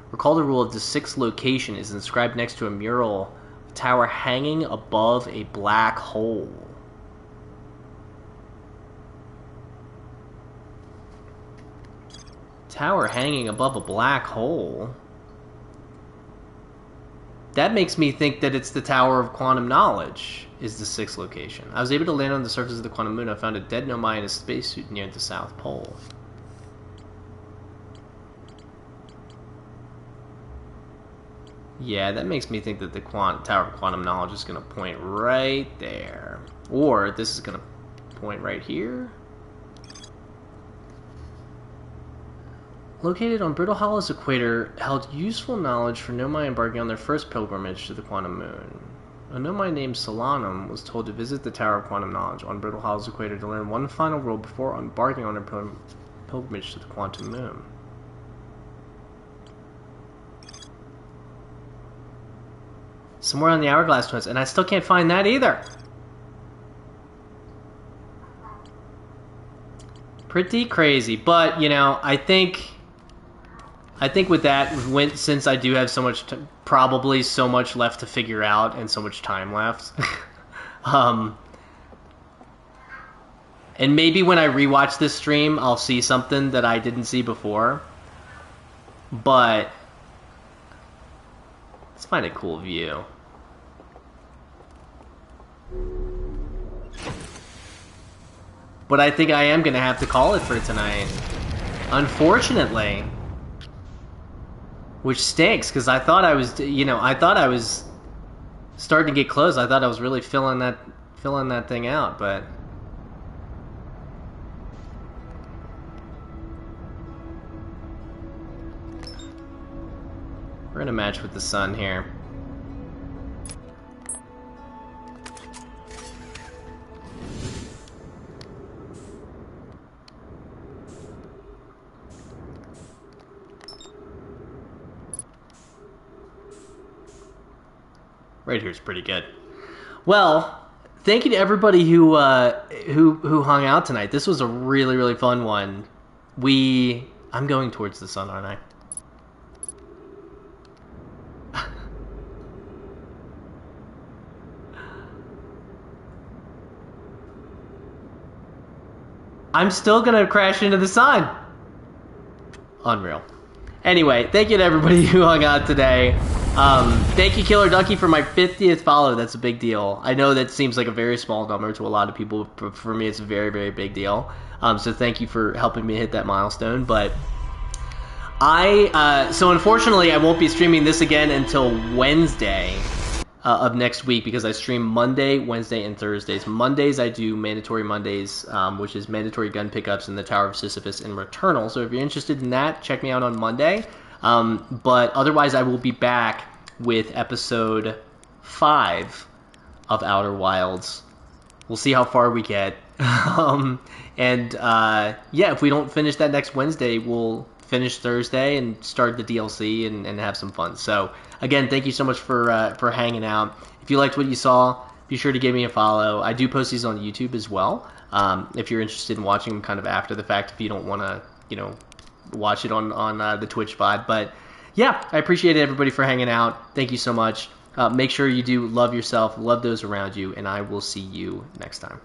Recall the rule of the sixth location is inscribed next to a mural of a tower hanging above a black hole. Tower hanging above a black hole? That makes me think that it's the Tower of Quantum Knowledge is the sixth location. I was able to land on the surface of the quantum moon. I found a dead nomai in a spacesuit near the South Pole. Yeah, that makes me think that the Tower of Quantum Knowledge is going to point right there. Or this is going to point right here. Located on Brittle Hollow's equator, held useful knowledge for nomai embarking on their first pilgrimage to the quantum moon. A nomai named Solanum was told to visit the Tower of Quantum Knowledge on Brittle Hollow's equator to learn one final rule before embarking on their pilgrimage to the quantum moon. Somewhere on the Hourglass Twins, and I still can't find that either. Pretty crazy, but, you know, I think with that, since I do have so much, probably so much left to figure out and so much time left, and maybe when I rewatch this stream, I'll see something that I didn't see before, but let's find a cool view. But I think I am going to have to call it for tonight, unfortunately. Which stinks, because I thought I was, you know, I thought I was starting to get close. I thought I was really filling that thing out, but we're gonna match with the sun here. Right here is pretty good. Well, thank you to everybody who hung out tonight. This was a really, really fun one. I'm going towards the sun, aren't I? I'm still gonna crash into the sun. Unreal. Anyway, thank you to everybody who hung out today. Thank you, Killer Ducky, for my 50th follow. That's a big deal. I know that seems like a very small number to a lot of people, but for me it's a very, very big deal. So thank you for helping me hit that milestone. But So unfortunately, I won't be streaming this again until Wednesday of next week because I stream Monday, Wednesday, and Thursdays. Mondays I do Mandatory Mondays, which is mandatory gun pickups in the Tower of Sisyphus and Returnal. So if you're interested in that, check me out on Monday. But otherwise, I will be back with episode 5 of Outer Wilds. We'll see how far we get. Yeah, if we don't finish that next Wednesday, we'll finish Thursday and start the DLC and have some fun. So again, thank you so much for hanging out. If you liked what you saw, be sure to give me a follow. I do post these on YouTube as well. If you're interested in watching them kind of after the fact, if you don't want to, watch it on the Twitch VOD. But yeah, I appreciate everybody for hanging out. Thank you so much. Make sure you do love yourself, love those around you, and I will see you next time.